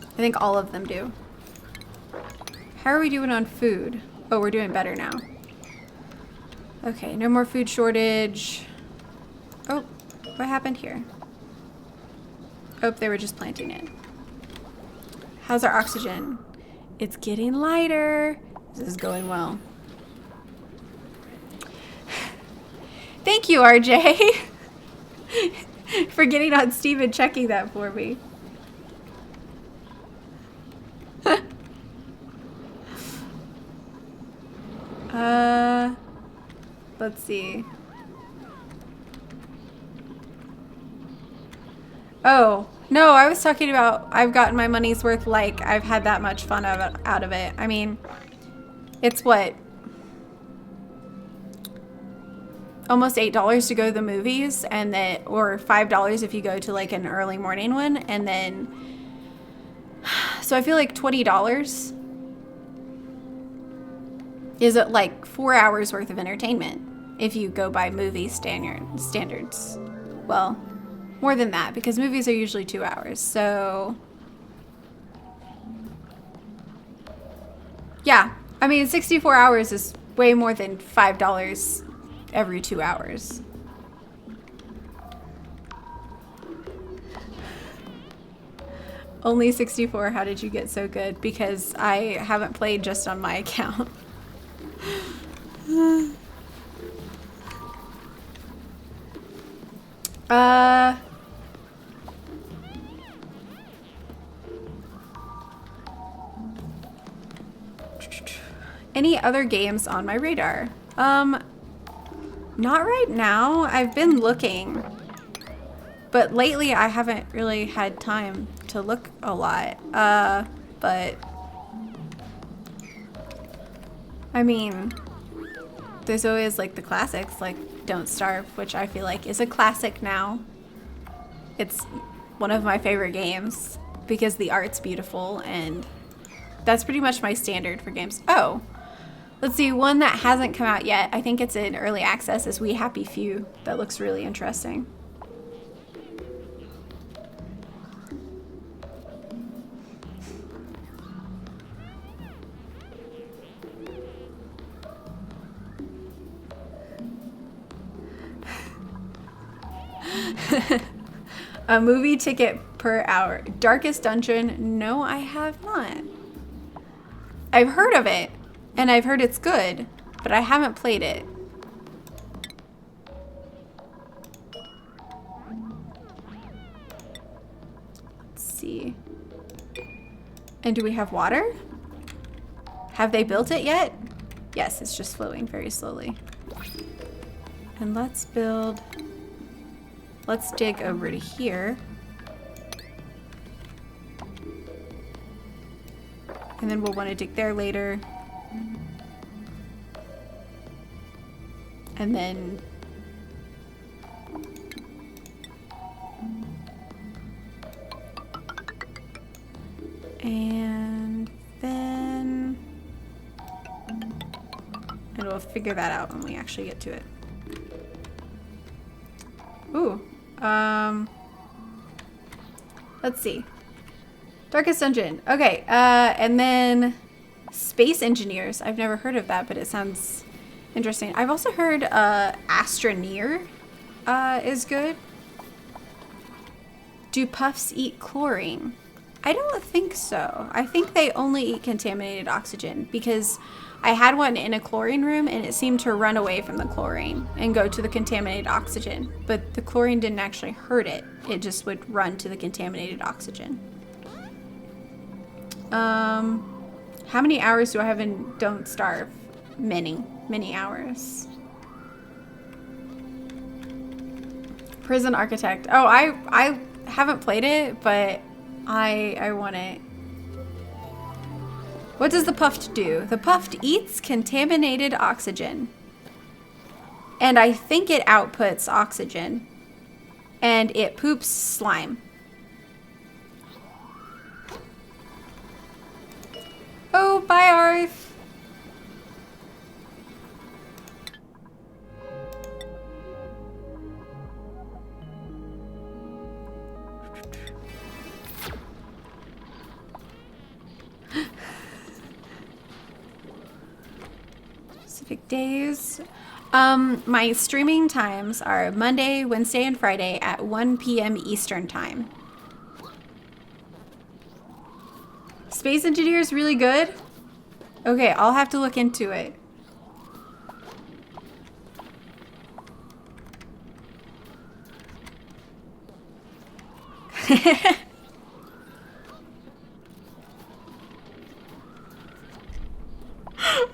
A: I think all of them do. How are we doing on food? Oh, we're doing better now. Okay, no more food shortage. Oh, what happened here? Oh, they were just planting it. How's our oxygen? It's getting lighter. This is going well. Thank you, RJ, for getting on Steam and checking that for me. Let's see. Oh, no, I was talking about I've gotten my money's worth, like I've had that much fun out of it. I mean, it's what? Almost $8 to go to the movies, and then, or $5 if you go to like an early morning one, and then, so I feel like $20. is like 4 hours worth of entertainment if you go by movie standards. Well, more than that, because movies are usually 2 hours. So yeah, I mean, 64 hours is way more than $5 every 2 hours. Only 64. How did you get so good? Because I haven't played just on my account. Any other games on my radar? Not right now. I've been looking. But lately I haven't really had time to look a lot. But I mean, there's always like the classics, like Don't Starve, which I feel like is a classic now. It's one of my favorite games because the art's beautiful, and that's pretty much my standard for games. Oh, let's see, one that hasn't come out yet. I think it's in early access, is We Happy Few. That looks really interesting. A movie ticket per hour. Darkest Dungeon? No, I have not. I've heard of it, and I've heard it's good, but I haven't played it. Let's see. And do we have water? Have they built it yet? Yes, it's just flowing very slowly. And let's build... Let's dig over to here. And then we'll want to dig there later. And then... And then... And we'll figure that out when we actually get to it. Ooh. Let's see. Darkest Dungeon. Okay, and then Space Engineers. I've never heard of that, but it sounds interesting. I've also heard Astroneer is good. Do puffs eat chlorine? I don't think so. I think they only eat contaminated oxygen, because I had one in a chlorine room and it seemed to run away from the chlorine and go to the contaminated oxygen. But the chlorine didn't actually hurt it. It just would run to the contaminated oxygen. How many hours do I have in Don't Starve? Many hours. Prison Architect. Oh, I haven't played it, but I want it. What does the puffed do? The puffed eats contaminated oxygen. And I think it outputs oxygen. And it poops slime. Oh, bye, Arth. Specific days. My streaming times are Monday, Wednesday, and Friday at 1 p.m. Eastern time. Space Engineer is really good? Okay, I'll have to look into it.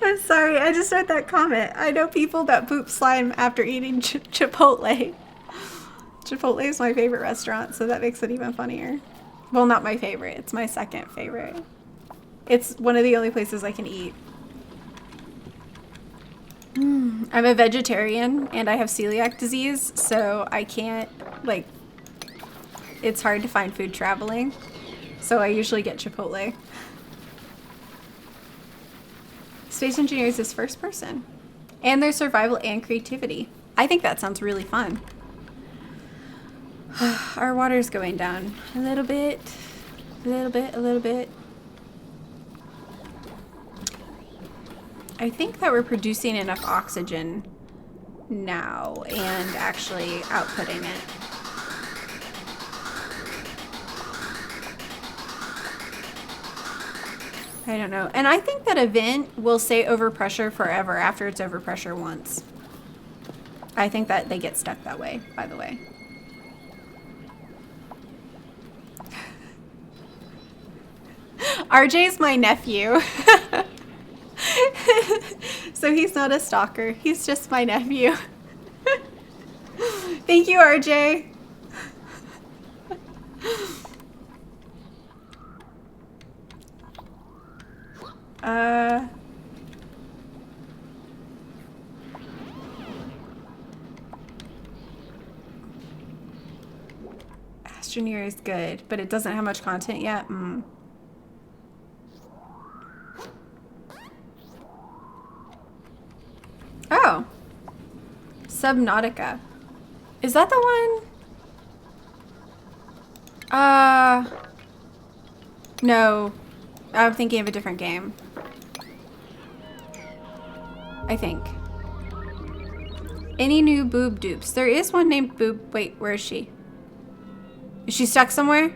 A: I'm sorry, I just read that comment. I know people that poop slime after eating Chipotle. Chipotle is my favorite restaurant, so that makes it even funnier. Well, not my favorite. It's my second favorite. It's one of the only places I can eat. I'm a vegetarian and I have celiac disease, so I can't, like, it's hard to find food traveling. So I usually get Chipotle. Space Engineers is first person. And there's survival and creativity. I think that sounds really fun. Our water's going down a little bit. A little bit, a little bit. I think that we're producing enough oxygen now and actually outputting it. I don't know. And I think that a vent will stay overpressure forever after it's overpressure once. I think that they get stuck that way, by the way. RJ's my nephew. So he's not a stalker. He's just my nephew. Thank you, RJ. Astroneer is good, but it doesn't have much content yet. Oh. Subnautica. Is that the one? No. I'm thinking of a different game. I think. Any new boob dupes? There is one named Boob. Wait, where is she? Is she stuck somewhere?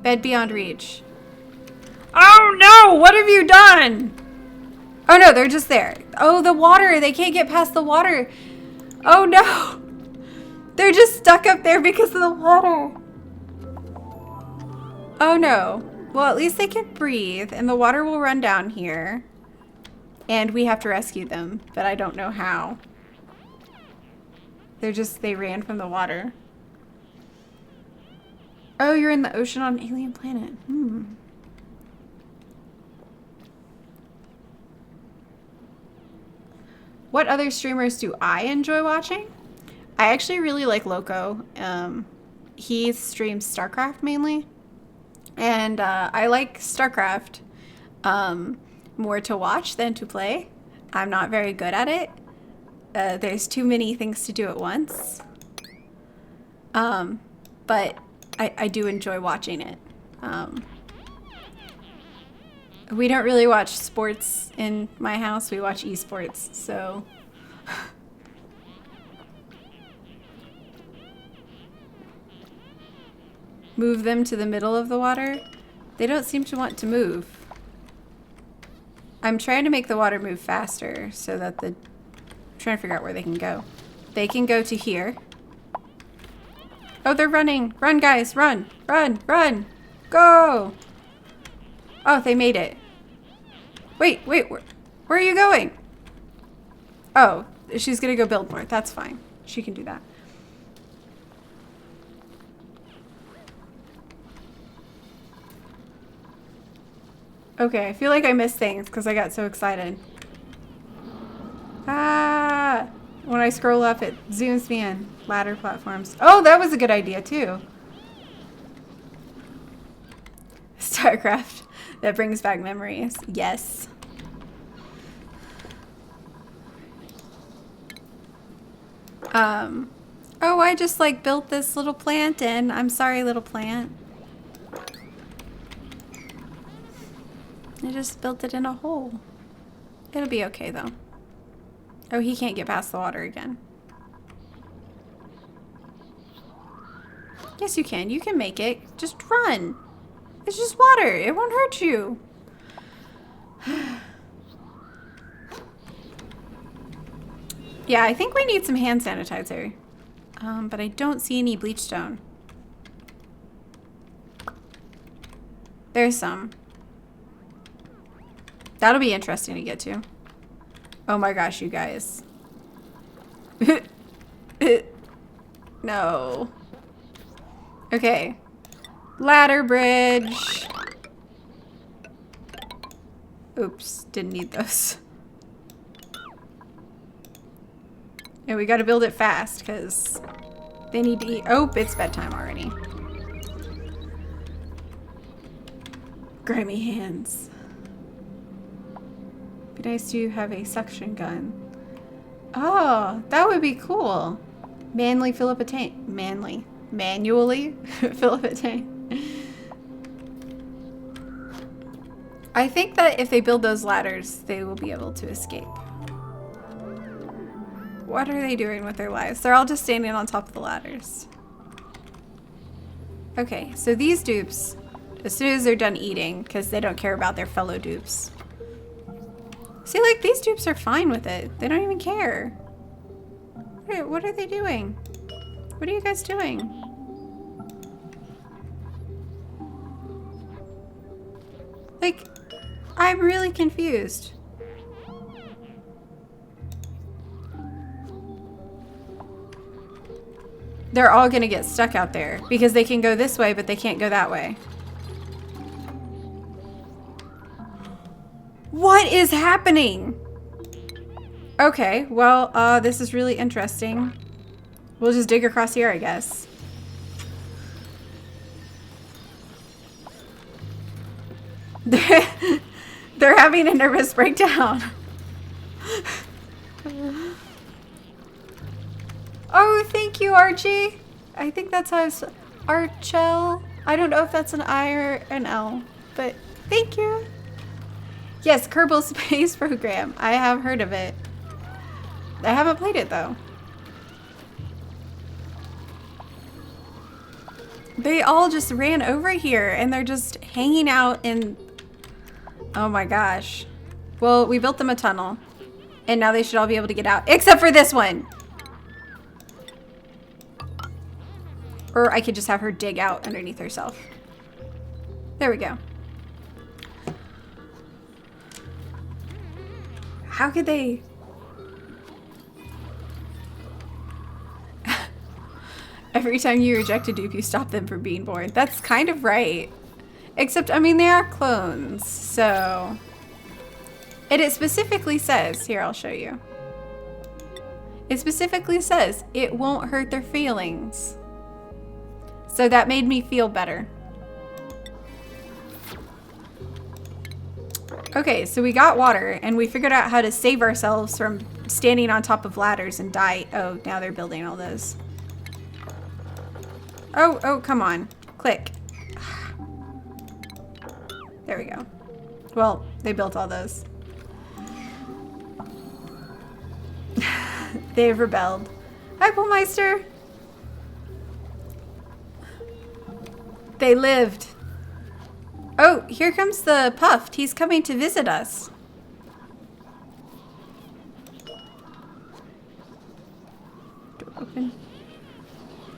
A: Bed beyond reach. Oh no! What have you done? Oh no, they're just there. Oh, the water. They can't get past the water. Oh no. They're just stuck up there because of the water. Oh no. Well, at least they can breathe and the water will run down here. And we have to rescue them, but I don't know how. They ran from the water. Oh, you're in the ocean on an alien planet. What other streamers do I enjoy watching? I actually really like Loco. He streams StarCraft mainly. And I like StarCraft more to watch than to play. I'm not very good at it. There's too many things to do at once. But I do enjoy watching it. We don't really watch sports in my house. We watch esports, so. Move them to the middle of the water. They don't seem to want to move. I'm trying to make the water move faster so that I'm trying to figure out where they can go. They can go to here. Oh, they're running. Run, guys. Run. Run. Run. Go. Oh, they made it. Wait. Where are you going? Oh, she's going to go build more. That's fine. She can do that. Okay, I feel like I missed things because I got so excited. Ah! When I scroll up, it zooms me in. Ladder platforms. Oh, that was a good idea, too. StarCraft. That brings back memories. Yes. Oh, I just, like, built this little plant in. I'm sorry, little plant. I just built it in a hole. It'll be okay, though. Oh, he can't get past the water again. Yes, you can. You can make it. Just run. It's just water. It won't hurt you. Yeah, I think we need some hand sanitizer. But I don't see any bleach stone. There's some. That'll be interesting to get to. Oh my gosh, you guys. No. Okay. Ladder bridge. Oops, didn't need those. And we gotta build it fast because they need to eat. Oh, it's bedtime already. Grimy hands. Be nice to have a suction gun. Oh, that would be cool. Manually fill up a tank. Manually fill up a tank. I think that if they build those ladders, they will be able to escape. What are they doing with their lives? They're all just standing on top of the ladders. Okay, so these dupes, as soon as they're done eating, because they don't care about their fellow dupes. See, like, these dupes are fine with it. They don't even care. What are they doing? What are you guys doing? Like, I'm really confused. They're all gonna get stuck out there because they can go this way, but they can't go that way. What is happening? Okay, well, this is really interesting. We'll just dig across here, I guess. They're having a nervous breakdown. Oh, thank you, Archie. I think that's how it's Archel. I don't know if that's an I or an L, but thank you. Yes, Kerbal Space Program. I have heard of it. I haven't played it, though. They all just ran over here, and they're just hanging out in... Oh my gosh. Well, we built them a tunnel, and now they should all be able to get out, except for this one. Or I could just have her dig out underneath herself. There we go. How could they... Every time you reject a dupe, you stop them from being born. That's kind of right. Except, I mean, they are clones, so... And it specifically says... Here, I'll show you. It specifically says it won't hurt their feelings. So that made me feel better. Okay, so we got water, and we figured out how to save ourselves from standing on top of ladders and die. Oh, now they're building all those. Oh, come on. Click. There we go. Well, they built all those. They've rebelled. Hi, Bullmeister. They lived. Oh, here comes the Puffed. He's coming to visit us. Door open.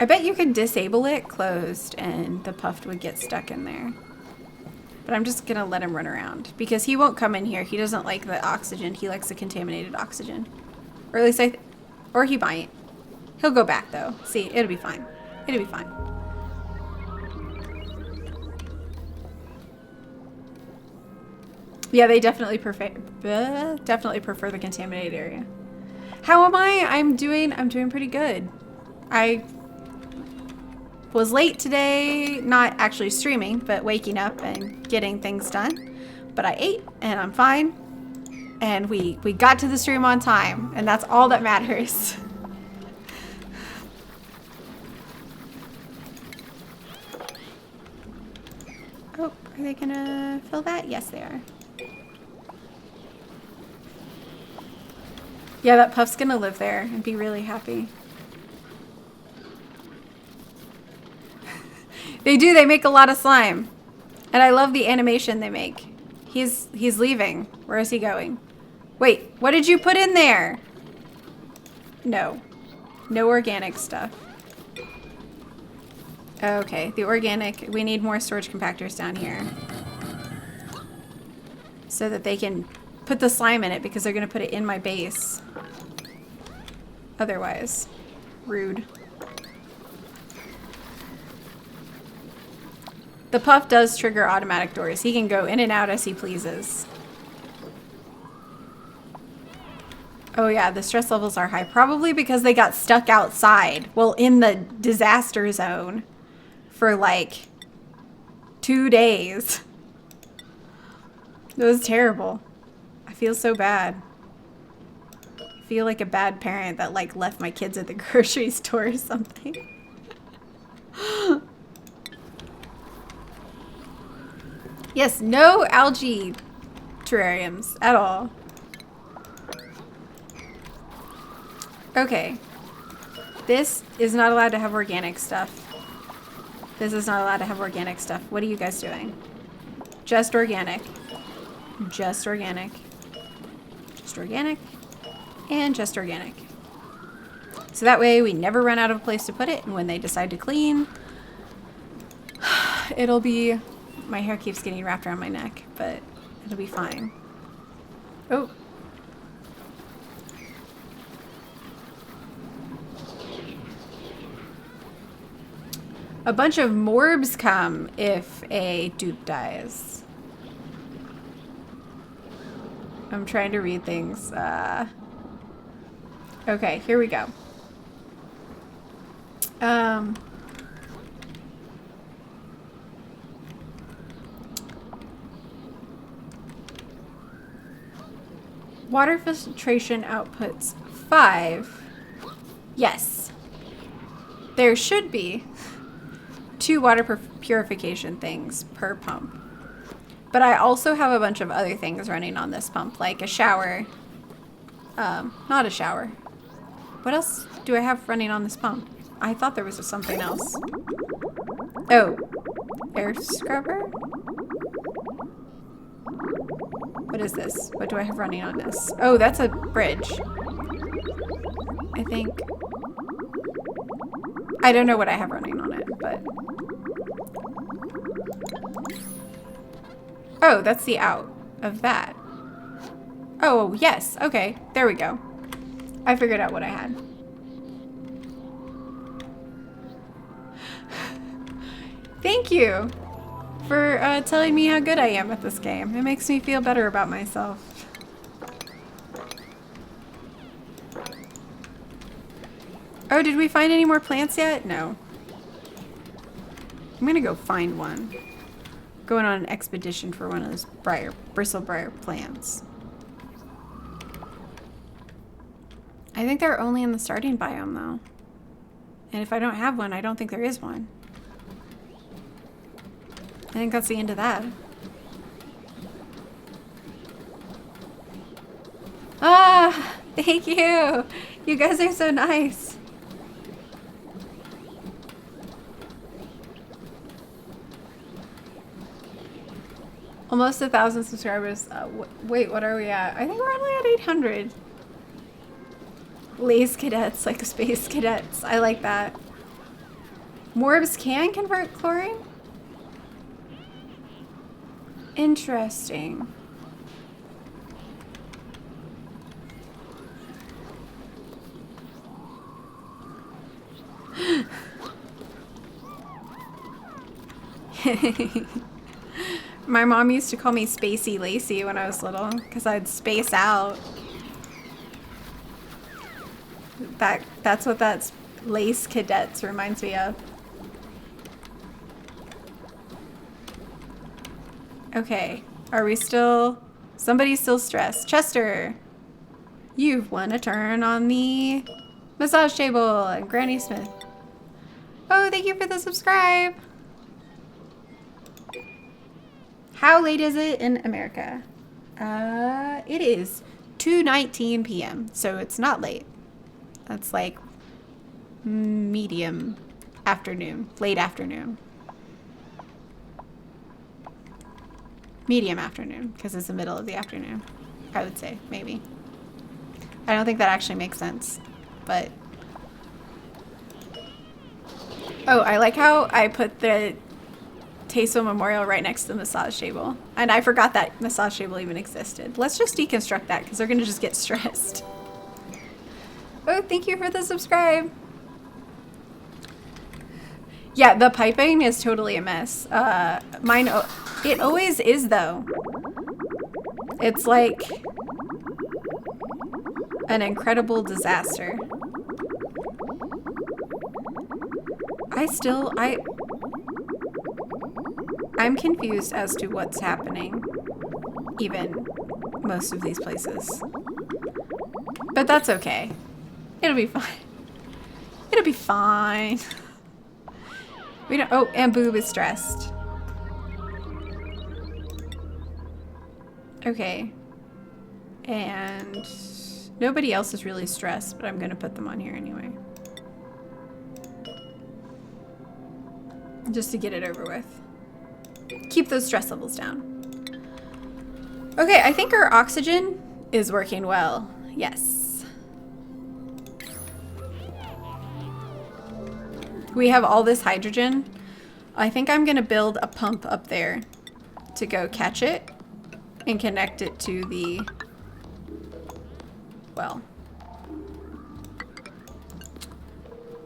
A: I bet you could disable it closed and the Puffed would get stuck in there. But I'm just gonna let him run around because he won't come in here. He doesn't like the oxygen. He likes the contaminated oxygen. Or at least or he might. He'll go back though. See, it'll be fine. It'll be fine. Yeah, they definitely prefer the contaminated area. How am I? I'm doing pretty good. I was late today, not actually streaming, but waking up and getting things done. But I ate and I'm fine. And we got to the stream on time, and that's all that matters. Oh, are they gonna fill that? Yes, they are. Yeah, that Puff's gonna live there and be really happy. They do, they make a lot of slime. And I love the animation they make. He's leaving. Where is he going? Wait, what did you put in there? No. No organic stuff. Okay, the organic, we need more storage compactors down here. So that they can put the slime in it because they're gonna put it in my base. Otherwise, rude. The Puff does trigger automatic doors. He can go in and out as he pleases. Oh yeah, the stress levels are high. Probably because they got stuck outside. Well, in the disaster zone for like 2 days. It was terrible. I feel so bad. I feel like a bad parent that like left my kids at the grocery store or something. Yes, no algae terrariums at all. Okay. This is not allowed to have organic stuff. This is not allowed to have organic stuff. What are you guys doing? Just organic. Just organic. Just organic. And just organic. So that way we never run out of a place to put it, and when they decide to clean, it'll be... My hair keeps getting wrapped around my neck, but it'll be fine. Oh. A bunch of morbs come if a dupe dies. I'm trying to read things. Okay, here we go. Water filtration outputs 5. Yes. There should be 2 water purification things per pump. But I also have a bunch of other things running on this pump, like a shower. Not a shower. What else do I have running on this pump? I thought there was something else. Oh, air scrubber? What is this? What do I have running on this? Oh, that's a bridge. I think. I don't know what I have running on it, but. Oh, that's the out of that. Oh, yes. Okay, there we go. I figured out what I had. Thank you for telling me how good I am at this game. It makes me feel better about myself. Oh, did we find any more plants yet? No. I'm gonna go find one. Going on an expedition for one of those bristlebriar plants. I think they're only in the starting biome though. And if I don't have one, I don't think there is one. I think that's the end of that. Ah, thank you. You guys are so nice. Almost 1,000 subscribers. Wait, what are we at? I think we're only at 800. Lace cadets, like space cadets. I like that. Morbs can convert chlorine? Interesting. My mom used to call me Spacey Lacy when I was little because I'd space out. That's what that lace cadets reminds me of. Okay, are we still... Somebody's still stressed. Chester, you've won a turn on the massage table. And Granny Smith. Oh, thank you for the subscribe. How late is it in America? It is 2:19 p.m. So it's not late. That's like medium afternoon, late afternoon. Medium afternoon, because it's the middle of the afternoon, I would say, maybe. I don't think that actually makes sense, but... Oh, I like how I put the Taso Memorial right next to the massage table. And I forgot that massage table even existed. Let's just deconstruct that, because they're going to just get stressed. Oh, thank you for the subscribe. Yeah, the piping is totally a mess. Mine, it always is though. It's like an incredible disaster. I'm confused as to what's happening even most of these places. But that's okay. It'll be fine. It'll be fine. We don't. Oh, and Boob is stressed. Okay. And nobody else is really stressed, but I'm gonna put them on here anyway. Just to get it over with. Keep those stress levels down. Okay, I think our oxygen is working well. Yes. We have all this hydrogen. I think I'm gonna build a pump up there to go catch it and connect it to the well.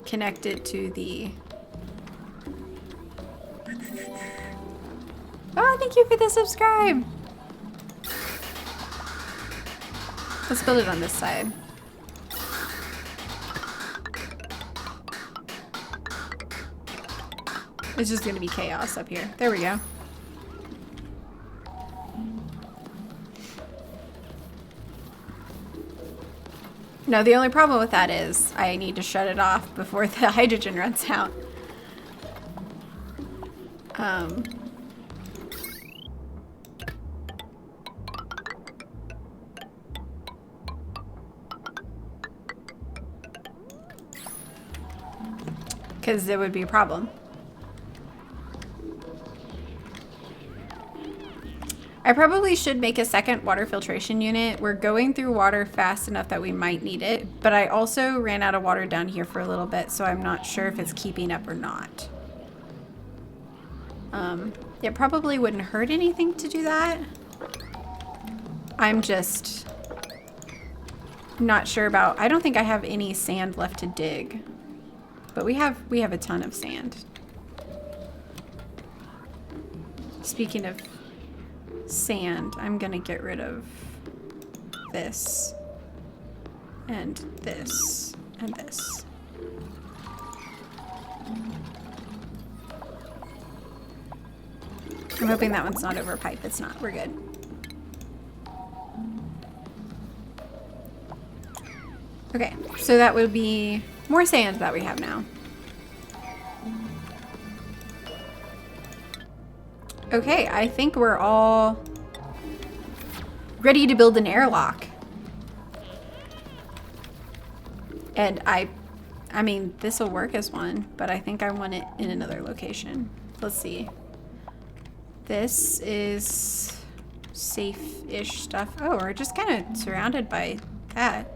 A: Connect it to the oh, thank you for the subscribe. Let's build it on this side. It's just gonna be chaos up here. There we go. No, the only problem with that is I need to shut it off before the hydrogen runs out. Because it would be a problem. I probably should make a second water filtration unit. We're going through water fast enough that we might need it, but I also ran out of water down here for a little bit, so I'm not sure if it's keeping up or not. It probably wouldn't hurt anything to do that. I'm just not sure about, I don't think I have any sand left to dig, but we have a ton of sand. Speaking of sand, I'm gonna get rid of this and this and this. I'm hoping that one's not over pipe. It's not. We're good. Okay, so that would be more sand that we have now. Okay, I think we're all ready to build an airlock. And I mean, this will work as one, but I think I want it in another location. Let's see. This is safe-ish stuff. Oh, we're just kind of surrounded by that.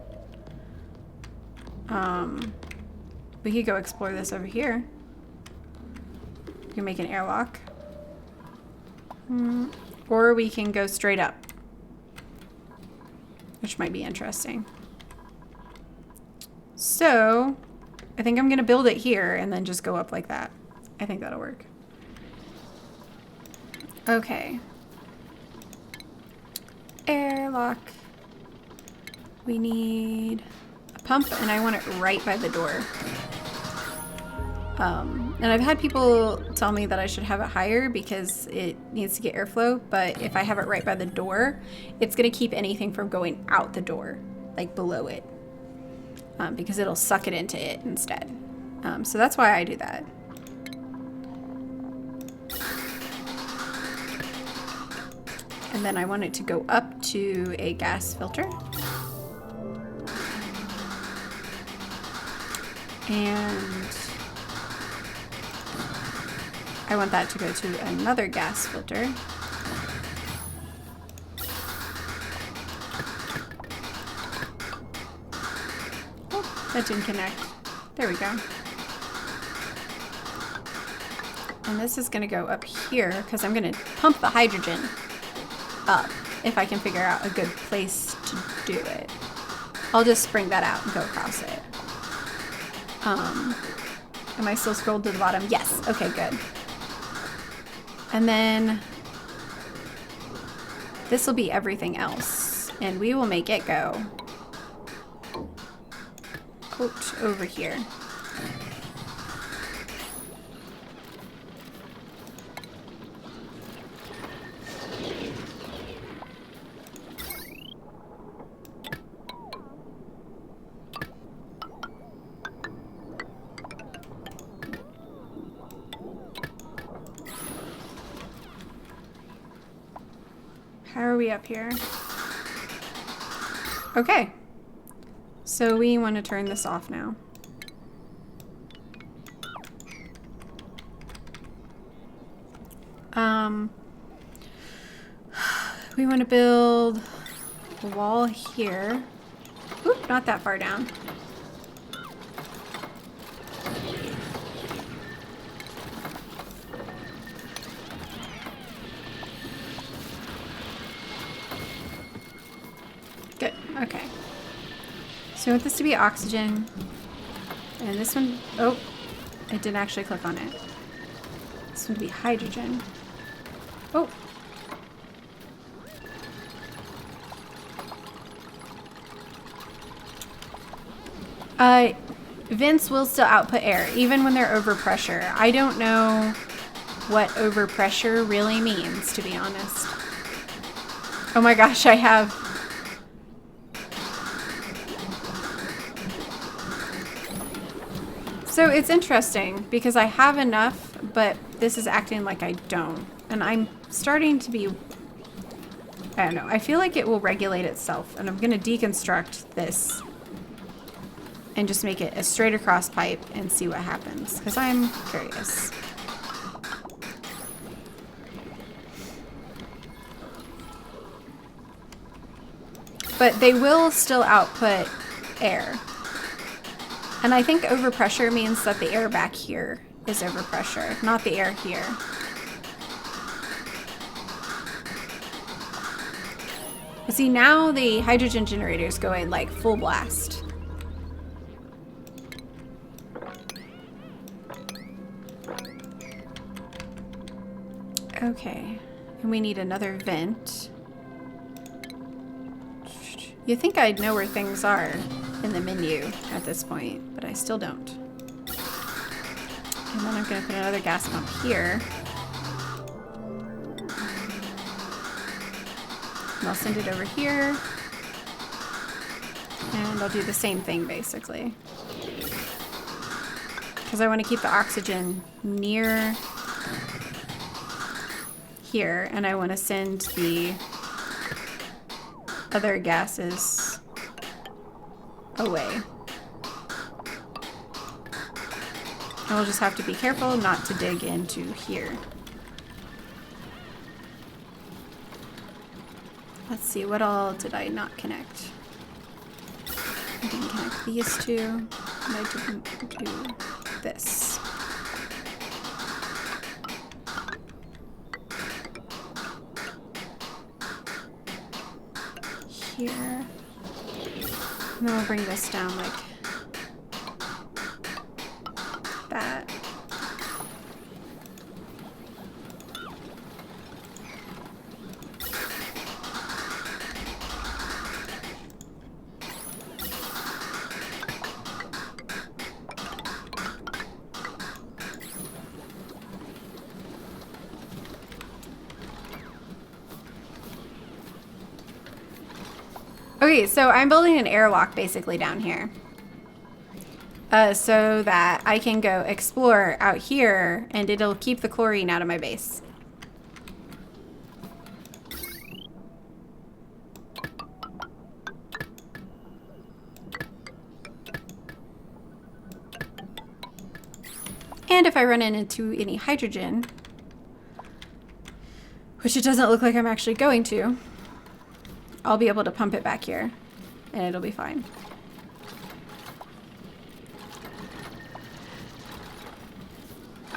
A: We could go explore this over here. We can make an airlock. Or we can go straight up, which might be interesting. So, I think I'm gonna build it here and then just go up like that. I think that'll work. Okay. Airlock. We need a pump, and I want it right by the door. And I've had people tell me that I should have it higher because it needs to get airflow, but if I have it right by the door, it's gonna keep anything from going out the door, like below it, because it'll suck it into it instead. So that's why I do that. And then I want it to go up to a gas filter. And I want that to go to another gas filter. Oh, that didn't connect. There we go. And this is gonna go up here because I'm gonna pump the hydrogen up if I can figure out a good place to do it. I'll just spring that out and go across it. Am I still scrolled to the bottom? Yes. Okay, good. And then this will be everything else, and we will make it go out over here. How are we up here? Okay. So we want to turn this off now. We want to build a wall here. Oop, not that far down. Good, okay. So we want this to be oxygen. And this one, oh, it didn't actually click on it. This would be hydrogen. Oh. Vents will still output air, even when they're overpressure. I don't know what overpressure really means, to be honest. Oh my gosh, I have... So it's interesting, because I have enough, but this is acting like I don't. And I'm starting to be... I don't know. I feel like it will regulate itself, and I'm going to deconstruct this and just make it a straight across pipe and see what happens, because I'm curious. But they will still output air. And I think overpressure means that the air back here is overpressure, not the air here. See, now the hydrogen generator is going like full blast. Okay, and we need another vent. You think I'd know where things are in the menu at this point, but I still don't. And then I'm going to put another gas pump here. And I'll send it over here. And I'll do the same thing, basically. Because I want to keep the oxygen near here, and I want to send the other gases away. And we'll just have to be careful not to dig into here. Let's see, what all did I not connect? I didn't connect these two, and I didn't do this. Here. And then we'll bring this down like that. Okay, so I'm building an airlock basically down here. So that I can go explore out here and it'll keep the chlorine out of my base. And if I run into any hydrogen, which it doesn't look like I'm actually going to, I'll be able to pump it back here, and it'll be fine.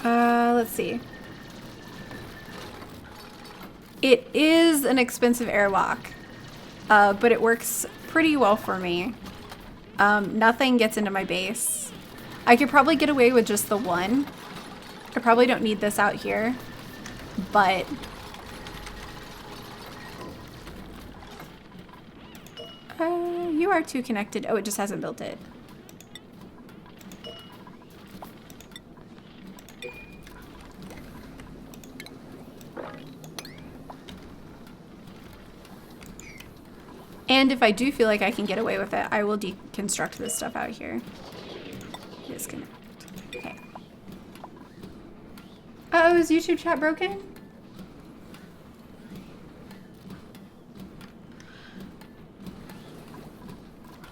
A: Let's see. It is an expensive airlock, but it works pretty well for me. Nothing gets into my base. I could probably get away with just the one. I probably don't need this out here, but... you are too connected. Oh, it just hasn't built it. And if I do feel like I can get away with it, I will deconstruct this stuff out here. Disconnect. Okay. Uh-oh, is YouTube chat broken?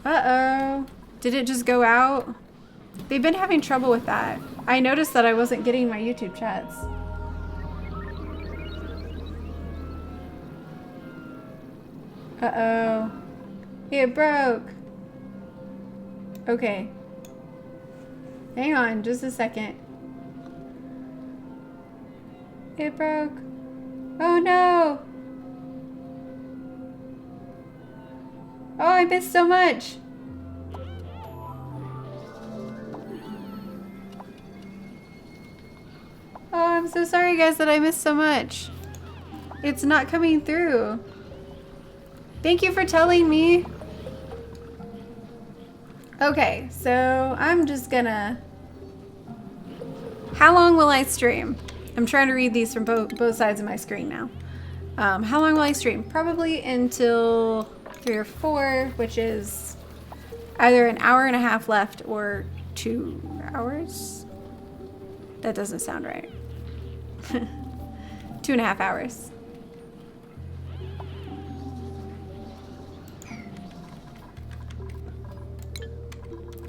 A: Uh-oh. Did it just go out? They've been having trouble with that. I noticed that I wasn't getting my YouTube chats. Uh-oh. It broke. Okay. Hang on just a second. It broke. Oh no! Oh, I missed so much! Oh, I'm so sorry guys that I missed so much. It's not coming through. Thank you for telling me. Okay, so I'm just gonna... How long will I stream? I'm trying to read these from both sides of my screen now. How long will I stream? Probably until 3 or 4, which is either an hour and a half left or 2 hours. That doesn't sound right. 2.5 hours.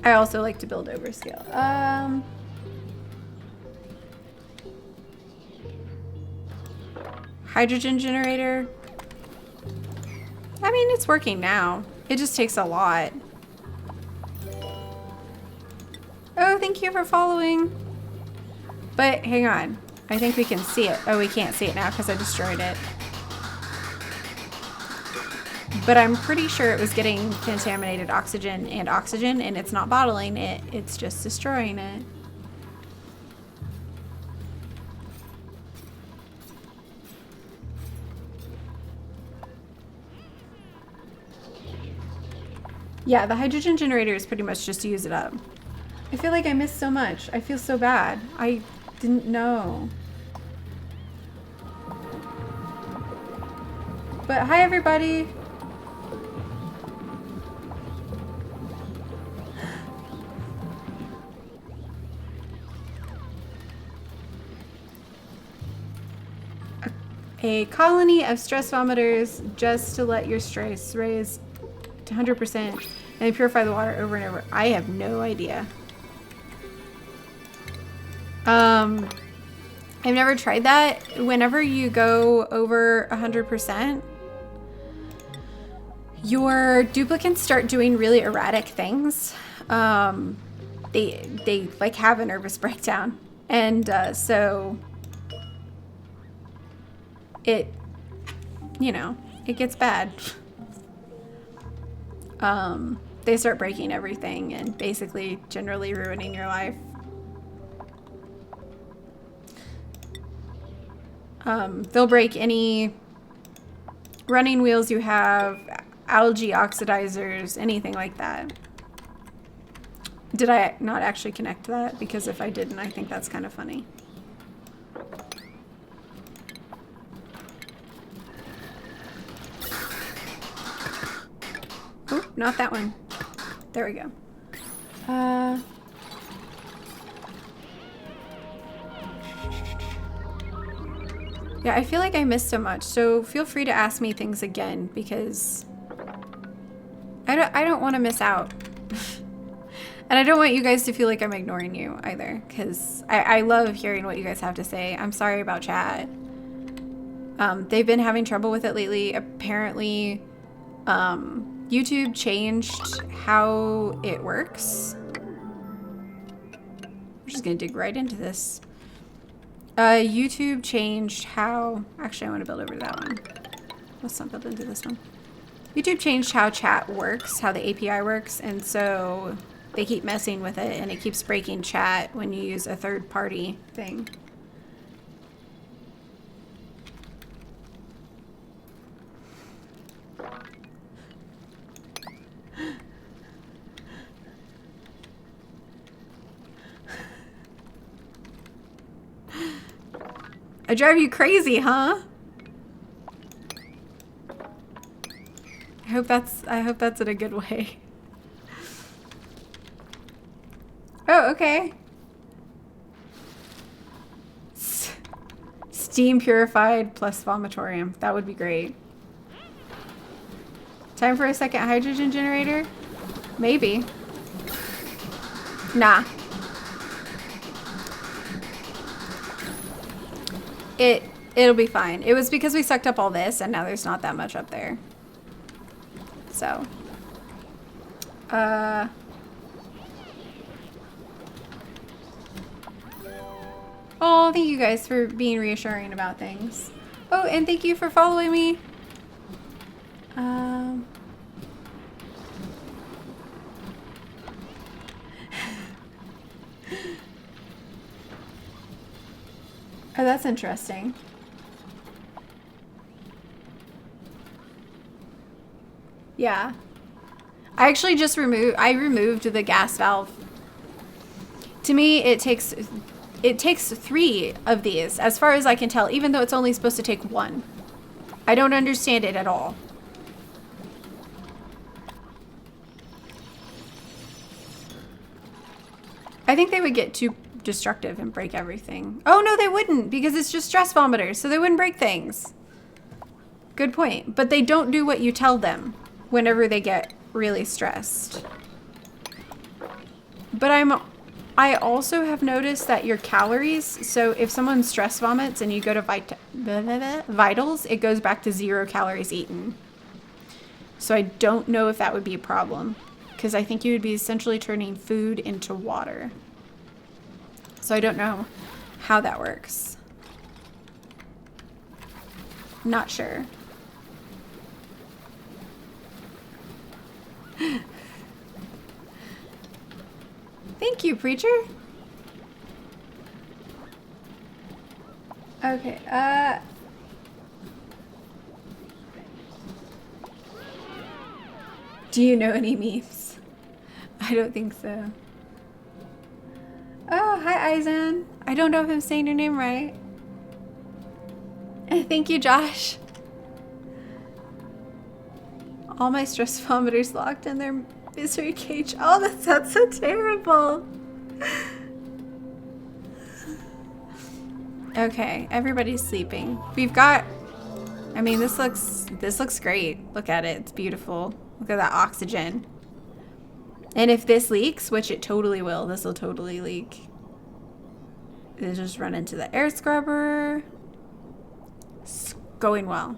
A: I also like to build over scale. Hydrogen generator. I mean, it's working now. It just takes a lot. Oh, thank you for following. But hang on. I think we can see it. Oh, we can't see it now because I destroyed it. But I'm pretty sure it was getting contaminated oxygen, and it's not bottling it. It's just destroying it. Yeah, the hydrogen generator is pretty much just to use it up. I feel like I missed so much. I feel so bad. I didn't know. But hi, everybody. A colony of stress vomiters just to let your stress raise to 100% and purify the water over and over. I have no idea. I've never tried that. Whenever you go over 100%, your duplicates start doing really erratic things. They like have a nervous breakdown, and so it, you know, it gets bad. They start breaking everything and basically generally ruining your life. They'll break any running wheels you have, algae oxidizers, anything like that. Did I not actually connect that? Because if I didn't, I think that's kind of funny. Oh, not that one. There we go. Yeah, I feel like I missed so much, so feel free to ask me things again because I don't want to miss out. And I don't want you guys to feel like I'm ignoring you either, because I love hearing what you guys have to say. I'm sorry about chat. They've been having trouble with it lately. Apparently, YouTube changed how it works. I'm just gonna dig right into this. YouTube changed how... Actually, I want to build over to that one. Let's not build into this one. YouTube changed how chat works, how the API works, and so they keep messing with it, and it keeps breaking chat when you use a third-party thing. I drive you crazy, huh? I hope that's in a good way. Oh, okay. Steam purified plus vomitorium. That would be great. Time for a second hydrogen generator. Maybe. Nah. It'll be fine. It was because we sucked up all this and now there's not that much up there. So. Oh, thank you guys for being reassuring about things. Oh, and thank you for following me. Oh, that's interesting. Yeah. I actually just removed the gas valve. To me, it takes 3 of these, as far as I can tell, even though it's only supposed to take 1. I don't understand it at all. I think they would get too destructive and break everything. Oh, no, they wouldn't, because it's just stress vomiters, so they wouldn't break things. Good point. But they don't do what you tell them whenever they get really stressed. But I also have noticed that your calories, so if someone stress vomits and you go to vitals, it goes back to 0 calories eaten. So I don't know if that would be a problem, because I think you would be essentially turning food into water. So I don't know how that works. Not sure. Thank you, preacher. Okay, do you know any memes? I don't think so. Oh, hi, Eisen. I don't know if I'm saying your name right. Thank you, Josh. All my stress vomiters locked in their misery cage. Oh, that sounds so terrible. Okay, everybody's sleeping. We've got, I mean, this looks great. Look at it. It's beautiful. Look at that oxygen. And if this leaks, which it totally will, this will totally leak. It'll just run into the air scrubber. It's going well.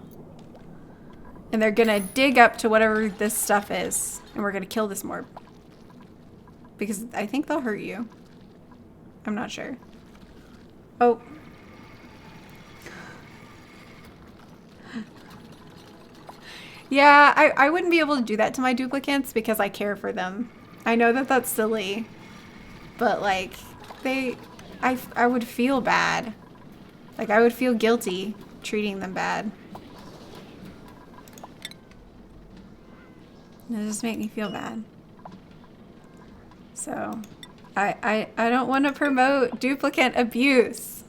A: And they're gonna dig up to whatever this stuff is. And we're gonna kill this morb. Because I think they'll hurt you. I'm not sure. Oh. Yeah, I wouldn't be able to do that to my duplicates because I care for them. I know that that's silly. But like, I would feel bad. Like, I would feel guilty treating them bad. It just make me feel bad. So, I don't want to promote duplicate abuse.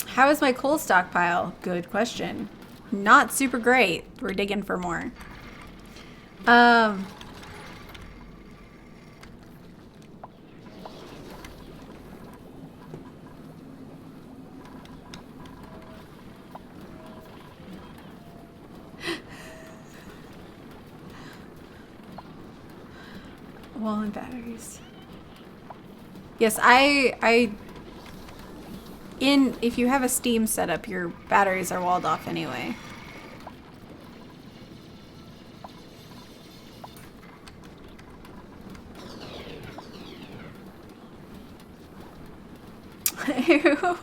A: How is my coal stockpile? Good question. Not super great. We're digging for more. Wall and batteries. Yes, if you have a Steam setup, your batteries are walled off anyway. Ew.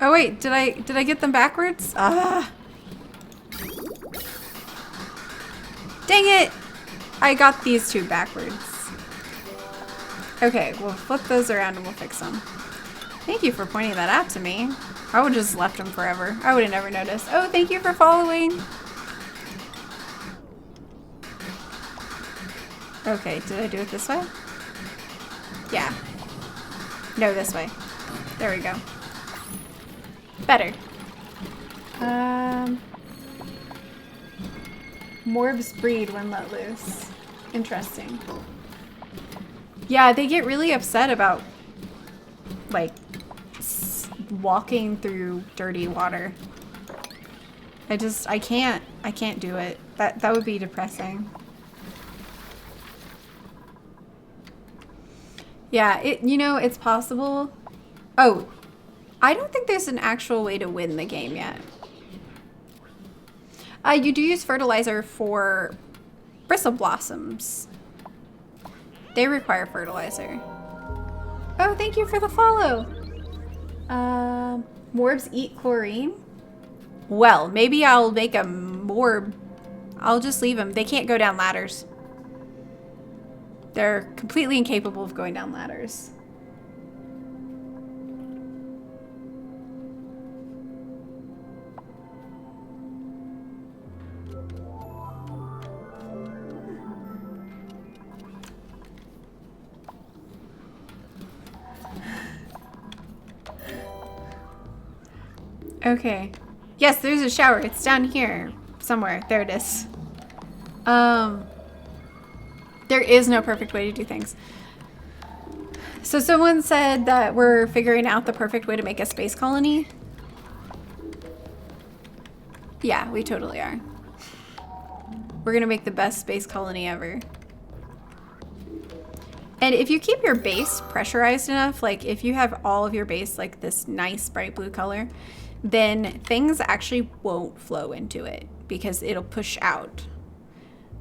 A: Oh wait, did I get them backwards? Ah. Dang it! I got these 2 backwards. Okay, we'll flip those around and we'll fix them. Thank you for pointing that out to me. I would have just left them forever. I would have never noticed. Oh, thank you for following. Okay, did I do it this way? Yeah. No, this way. There we go. Better. Morbs breed when let loose. Interesting. Yeah, they get really upset about, like, walking through dirty water. I can't do it. That would be depressing. Yeah, you know, it's possible. Oh, I don't think there's an actual way to win the game yet. You do use fertilizer for bristle blossoms. They require fertilizer. Oh, thank you for the follow. Morbs eat chlorine. Well, maybe I'll make a morb. I'll just leave them. They can't go down ladders. They're completely incapable of going down ladders. Okay. Yes, there's a shower. It's down here somewhere. There it is. There is no perfect way to do things. So someone said that we're figuring out the perfect way to make a space colony. Yeah, we totally are. We're gonna make the best space colony ever. And if you keep your base pressurized enough, like if you have all of your base like this nice bright blue color, then things actually won't flow into it because it'll push out.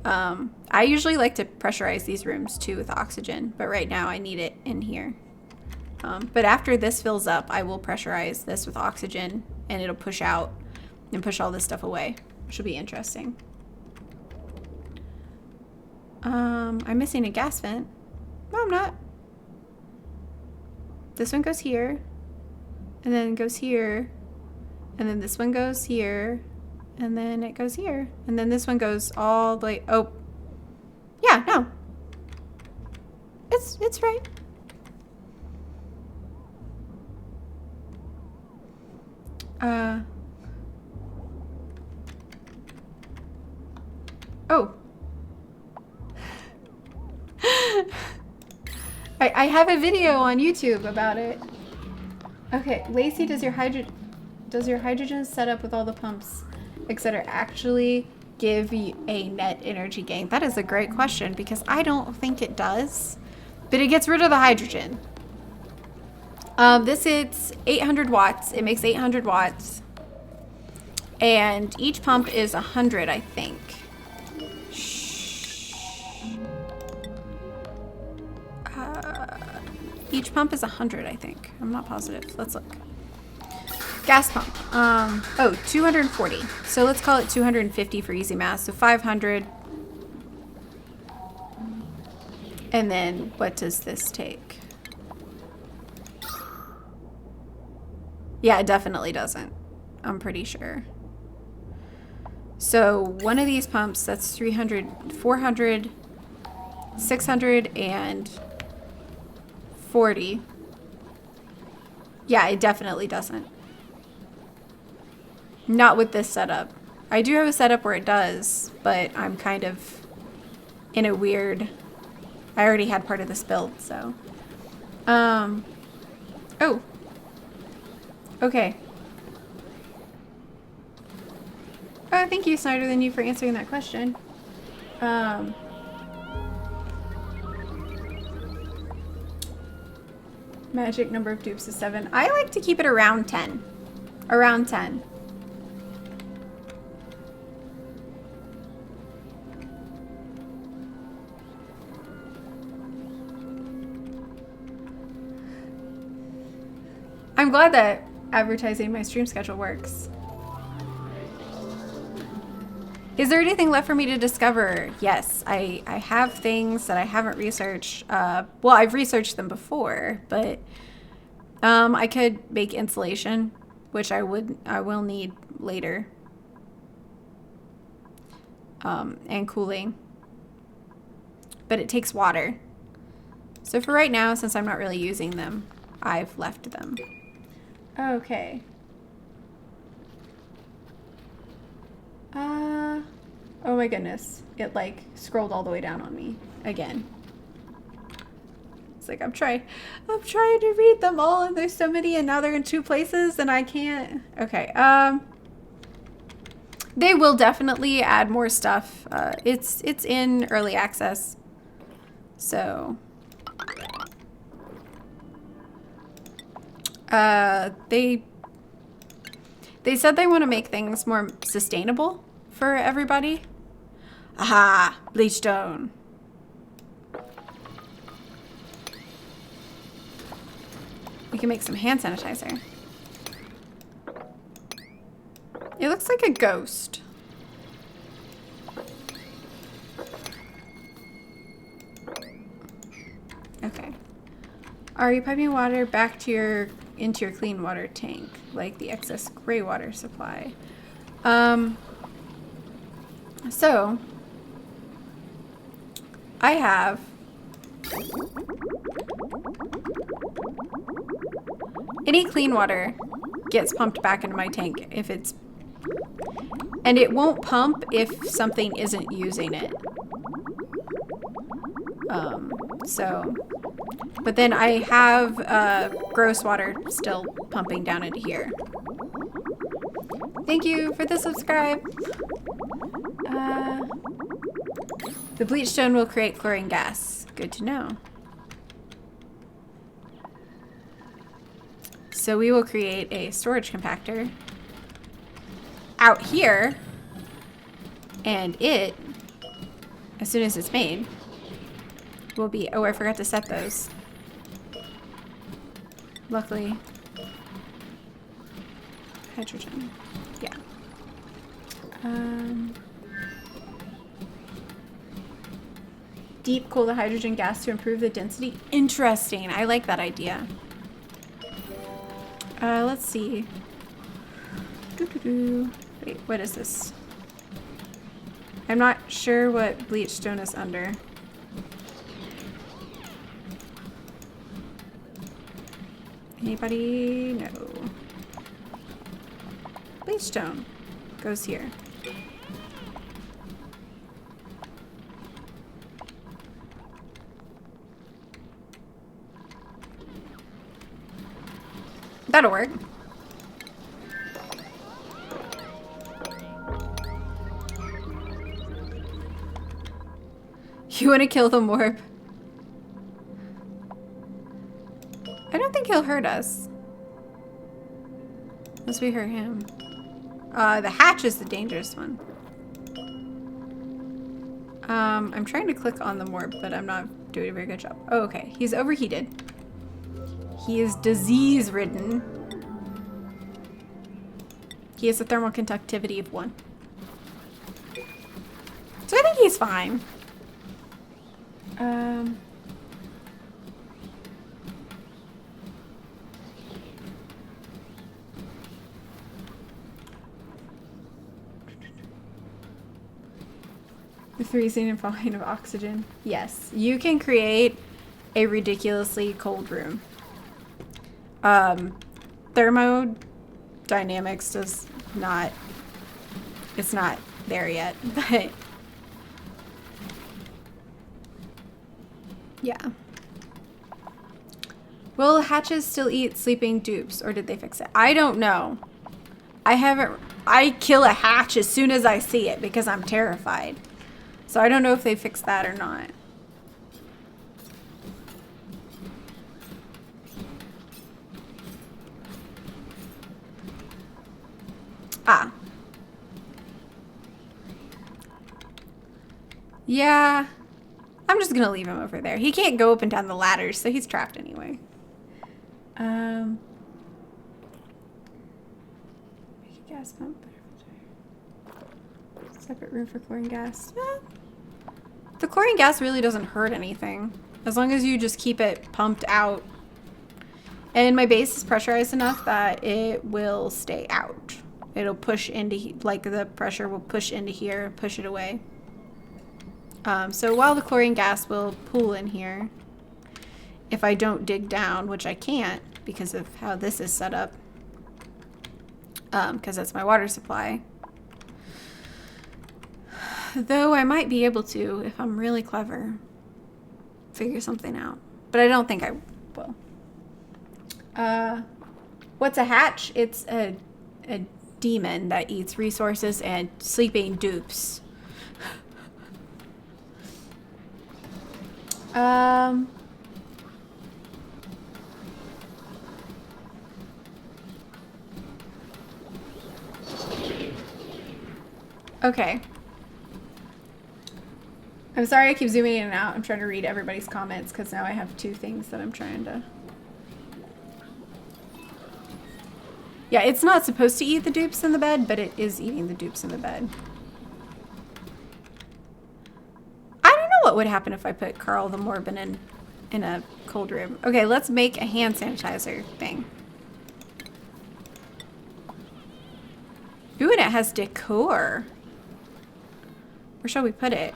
A: I usually like to pressurize these rooms too with oxygen, but right now I need it in here. But after this fills up, I will pressurize this with oxygen and it'll push out and push all this stuff away, which will be interesting. I'm missing a gas vent. No, I'm not. This one goes here, and then goes here, and then this one goes here, and then it goes here, and then this one goes all the way. Oh, yeah, no, it's right. Oh. I have a video on YouTube about it. Okay, Lacy, does your hydrogen setup with all the pumps, etc., actually give you a net energy gain? That is a great question because I don't think it does, but it gets rid of the hydrogen. This is 800 watts. It makes 800 watts, and each pump is 100, I think. Each pump is 100, I think. I'm not positive. Let's look. Gas pump. Oh, 240. So let's call it 250 for easy math. So 500. And then what does this take? Yeah, it definitely doesn't. I'm pretty sure. So one of these pumps, that's 300, 400, 600, and 40. Yeah, it definitely doesn't. Not with this setup. I do have a setup where it does, but I'm kind of in a weird... I already had part of this build, so... Oh. Okay. Oh, thank you, Snyder Than You, for answering that question. Magic number of dupes is 7. I like to keep it around 10. Around 10. I'm glad that advertising my stream schedule works. Is there anything left for me to discover? Yes, I have things that I haven't researched. Well, I've researched them before, but I could make insulation, which I will need later. And cooling. But it takes water. So for right now, since I'm not really using them, I've left them. Okay. Oh my goodness. It like scrolled all the way down on me again. It's like I'm trying to read them all and there's so many and now they're in 2 places and I can't. Okay. They will definitely add more stuff. It's in early access, so they said they want to make things more sustainable for everybody. Aha, bleach stone. We can make some hand sanitizer. It looks like a ghost. Okay. Are you piping water back to into your clean water tank, like the excess gray water supply? So I have any clean water gets pumped back into my tank if it's, and it won't pump if something isn't using it. But then I have gross water still pumping down into here. Thank you for the subscribe. The bleach stone will create chlorine gas. Good to know. So we will create a storage compactor out here, and it, as soon as it's made, will be, oh, I forgot to set those. Luckily. Hydrogen. Yeah. Deep cool the hydrogen gas to improve the density. Interesting. I like that idea. Let's see. Wait, what is this? I'm not sure what bleach stone is under. Anybody? No. Bleach stone goes here. That'll work. You want to kill the morb? I don't think he'll hurt us. Unless we hurt him. The hatch is the dangerous one. I'm trying to click on the morb, but I'm not doing a very good job. Oh, okay. He's overheated. He is disease-ridden. He has a thermal conductivity of 1. So I think he's fine. The freezing and falling of oxygen. Yes, you can create a ridiculously cold room. Thermodynamics does not, it's not there yet, but yeah. Will hatches still eat sleeping dupes, or did they fix it? I don't know. I kill a hatch as soon as I see it because I'm terrified. So I don't know if they fixed that or not. Ah. Yeah. I'm just gonna leave him over there. He can't go up and down the ladders, so he's trapped anyway. Make a gas pump. Separate room for chlorine gas. The chlorine gas really doesn't hurt anything. As long as you just keep it pumped out. And my base is pressurized enough that it will stay out. It'll push into, like the pressure will push into here, push it away. So while the chlorine gas will pool in here, if I don't dig down, which I can't because of how this is set up, because that's my water supply. Though I might be able to, if I'm really clever, figure something out. But I don't think I will. What's a hatch? It's a demon that eats resources and sleeping dupes. Okay. I'm sorry I keep zooming in and out. I'm trying to read everybody's comments because now I have two things that I'm trying to... Yeah, it's not supposed to eat the dupes in the bed, but it is eating the dupes in the bed. I don't know what would happen if I put Carl the Morbin in a cold room. Okay, let's make a hand sanitizer thing. Ooh, and it has decor. Where shall we put it?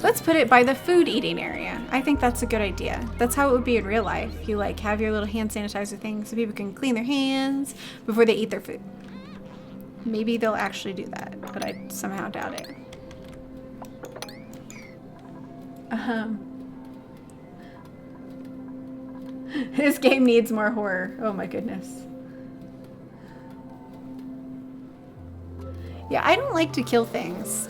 A: Let's put it by the food eating area. I think that's a good idea. That's how it would be in real life. You like have your little hand sanitizer thing so people can clean their hands before they eat their food. Maybe they'll actually do that, but I somehow doubt it. This game needs more horror. Oh my goodness. Yeah, I don't like to kill things.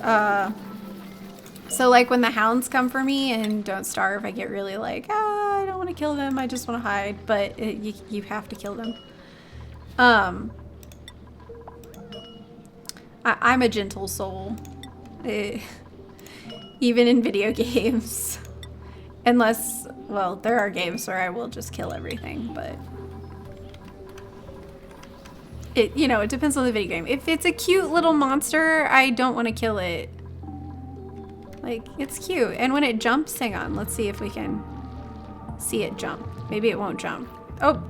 A: So like when the hounds come for me and don't starve, I get really like, I don't want to kill them. I just want to hide. But you have to kill them. I'm a gentle soul. Even in video games. Unless, well, there are games where I will just kill everything, but... you know, it depends on the video game. If it's a cute little monster, I don't want to kill it. Like, it's cute. And when it jumps, hang on, let's see if we can see it jump. Maybe it won't jump. Oh,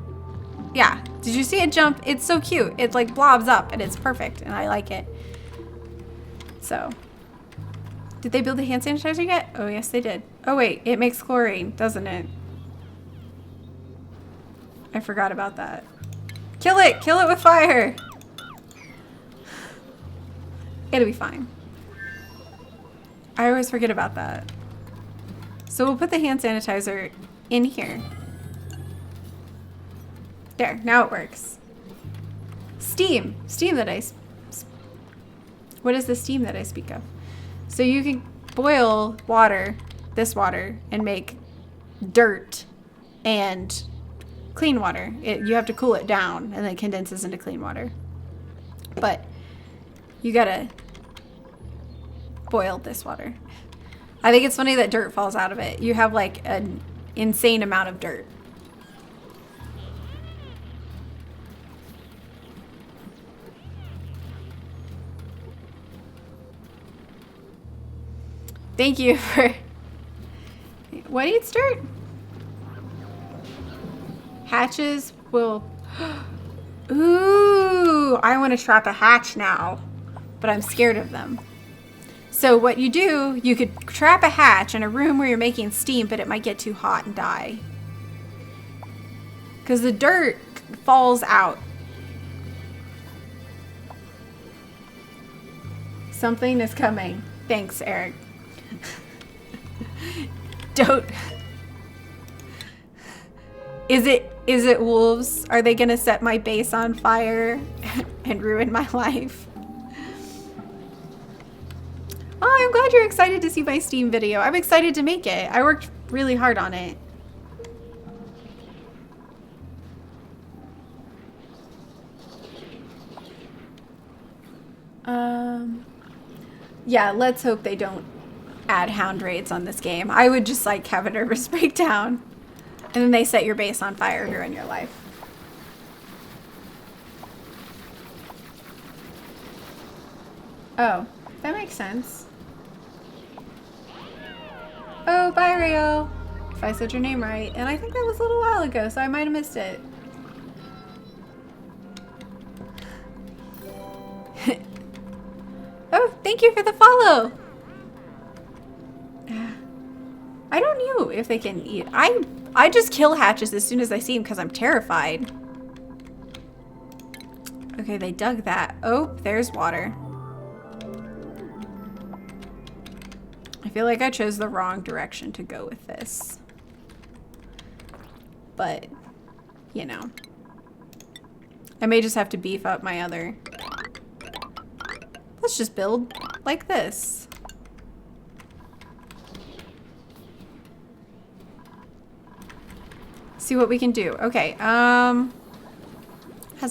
A: yeah. Did you see it jump? It's so cute. It like blobs up and it's perfect and I like it. So, did they build the hand sanitizer yet? Oh, yes, they did. Oh, wait, it makes chlorine, doesn't it? I forgot about that. Kill it! Kill it with fire! It'll be fine. I always forget about that. So we'll put the hand sanitizer in here. There, now it works. Steam! Steam that I... What is the steam that I speak of? So you can boil water, this water, and make dirt and clean water. You have to cool it down and then it condenses into clean water. But you gotta boil this water. I think it's funny that dirt falls out of it. You have like an insane amount of dirt. Thank you for... What eats dirt? Hatches will... Ooh, I want to trap a hatch now, but I'm scared of them. So what you do, you could trap a hatch in a room where you're making steam, but it might get too hot and die. Because the dirt falls out. Something is coming. Thanks, Eric. Don't... Is it wolves? Are they gonna set my base on fire and ruin my life? Oh, I'm glad you're excited to see my Steam video. I'm excited to make it. I worked really hard on it. Yeah, let's hope they don't add hound raids on this game. I would just like have a nervous breakdown. And then they set your base on fire and ruin your life. Oh, that makes sense. Oh, bye, Rio. If I said your name right. And I think that was a little while ago, so I might have missed it. Oh, thank you for the follow. I don't know if they can eat. I just kill hatches as soon as I see them because I'm terrified. Okay, they dug that. Oh, there's water. I feel like I chose the wrong direction to go with this. But, you know. I may just have to beef up my other. Let's just build like this. See what we can do. Okay, how's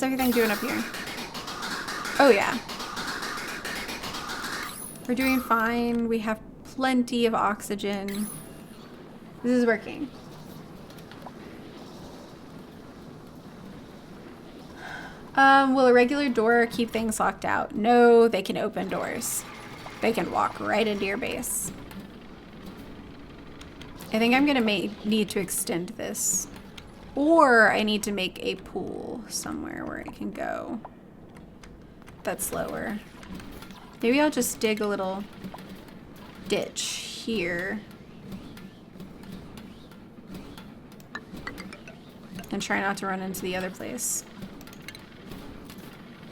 A: everything doing up here? Oh yeah. We're doing fine. We have plenty of oxygen. This is working. Will a regular door keep things locked out? No, they can open doors. They can walk right into your base. I think I'm gonna need to extend this. Or I need to make a pool somewhere where I can go. That's lower. Maybe I'll just dig a little ditch here. And try not to run into the other place.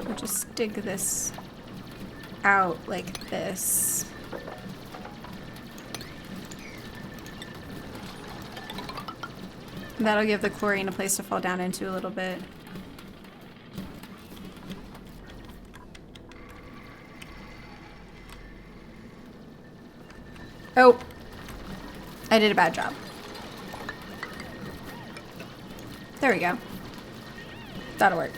A: We'll just dig this out like this. That'll give the chlorine a place to fall down into a little bit. Oh, I did a bad job. There we go. That'll work.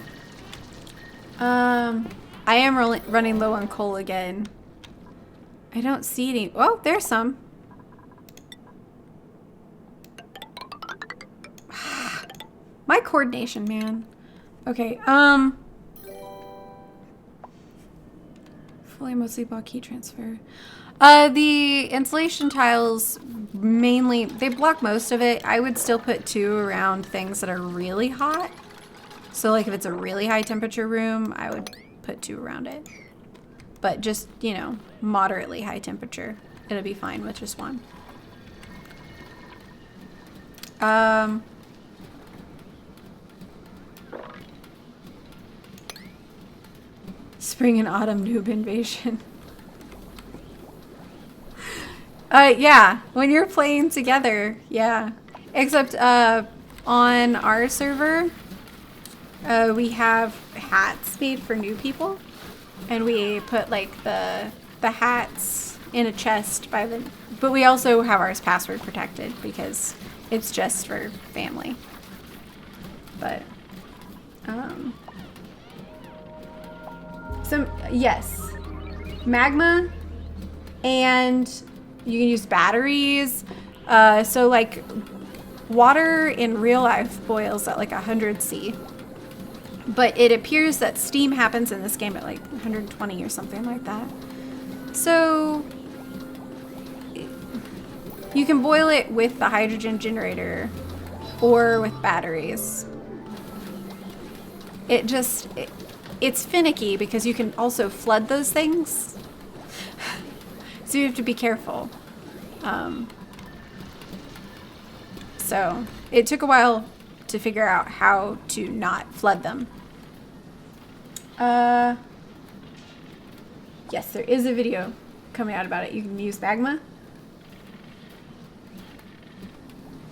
A: I am running low on coal again. I don't see any. Oh, there's some. My coordination, man. Okay, fully mostly block heat transfer. The insulation tiles mainly, they block most of it. I would still put 2 around things that are really hot. So like if it's a really high temperature room, I would put 2 around it. But just, you know, moderately high temperature. It'll be fine with just 1. Spring and autumn noob invasion. Yeah, when you're playing together, yeah. Except, on our server, we have hats made for new people. And we put, like, the hats in a chest by the... But we also have ours password protected because it's just for family. But, yes. Magma, and you can use batteries. So like water in real life boils at like 100 C. But it appears that steam happens in this game at like 120 or something like that. So you can boil it with the hydrogen generator or with batteries. It's finicky because you can also flood those things. So you have to be careful. So it took a while to figure out how to not flood them. Yes, there is a video coming out about it. You can use magma.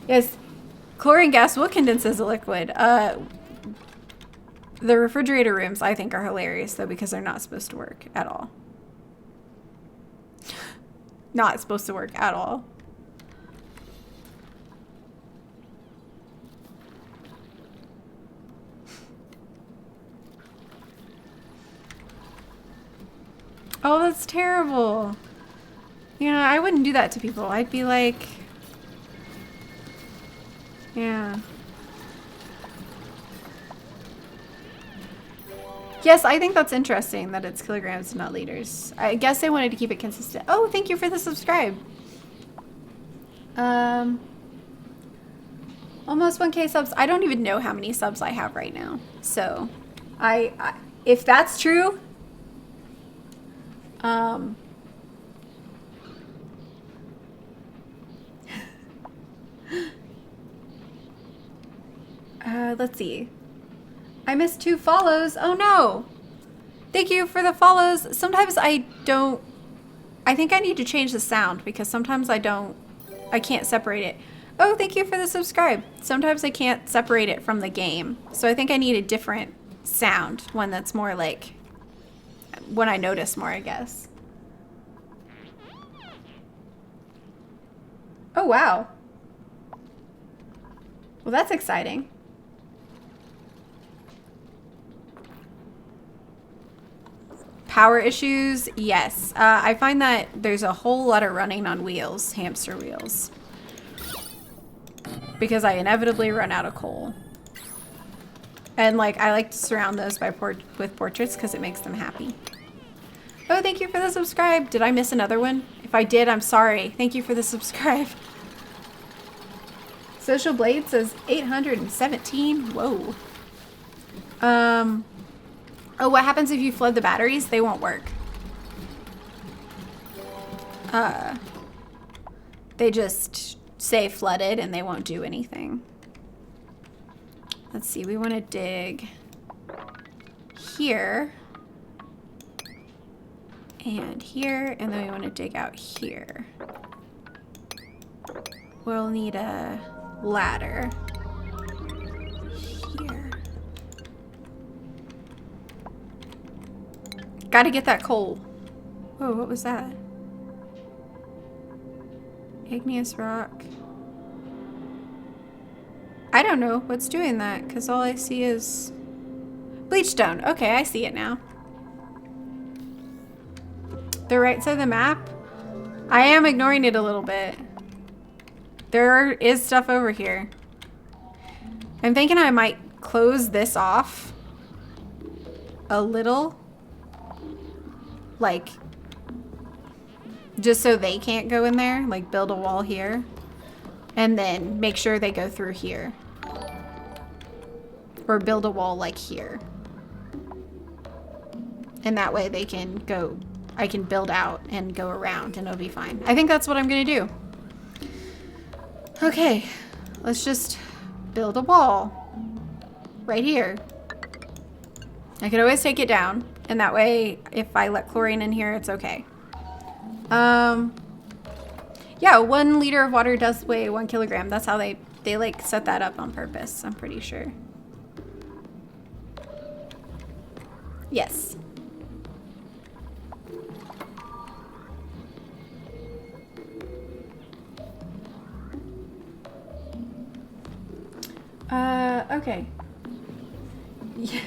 A: Yes, chlorine gas will condense as a liquid. The refrigerator rooms, I think, are hilarious, though, because they're not supposed to work at all. Not supposed to work at all. Oh, that's terrible. Yeah, I wouldn't do that to people. I'd be like... Yeah. Yes, I think that's interesting that it's kilograms and not liters. I guess they wanted to keep it consistent. Oh, thank you for the subscribe. Almost 1K subs. I don't even know how many subs I have right now. So, if that's true, let's see. I missed 2 follows. Oh no. Thank you for the follows. Sometimes I think I need to change the sound because sometimes I can't separate it. Oh, thank you for the subscribe. Sometimes I can't separate it from the game. So I think I need a different sound. One that's more like, one I notice more, I guess. Oh, wow. Well, that's exciting. Power issues, yes. I find that there's a whole lot of running on wheels, hamster wheels. Because I inevitably run out of coal. And like, I like to surround those by with portraits because it makes them happy. Oh, thank you for the subscribe. Did I miss another one? If I did, I'm sorry. Thank you for the subscribe. Social Blade says 817. Whoa. Oh, what happens if you flood the batteries? They won't work. They just say flooded and they won't do anything. Let's see, we want to dig here and here, and then we want to dig out here. We'll need a ladder here. Gotta get that coal. Whoa, what was that? Igneous rock. I don't know what's doing that because all I see is bleachstone. Okay, I see it now. The right side of the map? I am ignoring it a little bit. There is stuff over here. I'm thinking I might close this off a little. Like, just so they can't go in there. Like, build a wall here. And then make sure they go through here. Or build a wall like here. And that way they can go, I can build out and go around and it'll be fine. I think that's what I'm gonna do. Okay, let's just build a wall right here. I could always take it down, and that way if I let chlorine in here, it's okay. Yeah, 1 liter of water does weigh 1 kilogram. That's how they like set that up on purpose, I'm pretty sure. Yes. Okay. Yeah.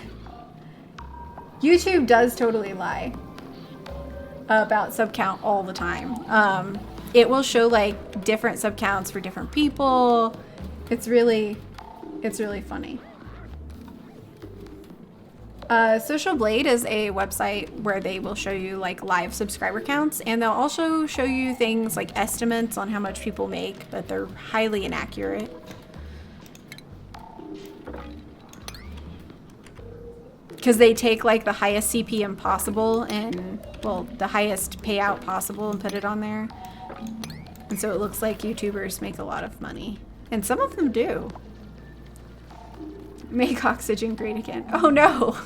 A: YouTube does totally lie about sub count all the time. It will show like different sub counts for different people. It's really funny. Social Blade is a website where they will show you like live subscriber counts, and they'll also show you things like estimates on how much people make, but they're highly inaccurate. Because they take like the highest CPM possible and, well, the highest payout possible and put it on there. And so it looks like YouTubers make a lot of money. And some of them do. Make oxygen great again. Oh no!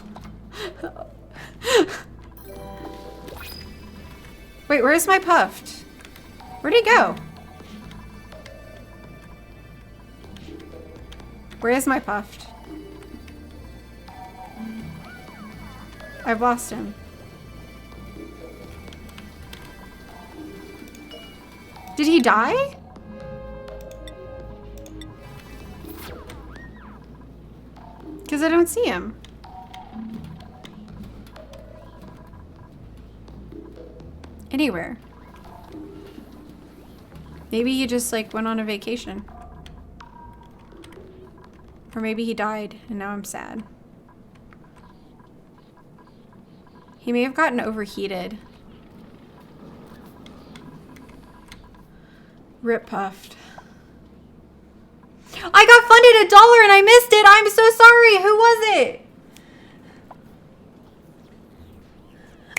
A: Wait, where's my puffed? Where'd he go? Where is my puffed? I've lost him. Did he die? Because I don't see him. Anywhere. Maybe he just like went on a vacation. Or maybe he died and now I'm sad. He may have gotten overheated. Rip puffed. I got funded $1 and I missed it. I'm so sorry. Who was it?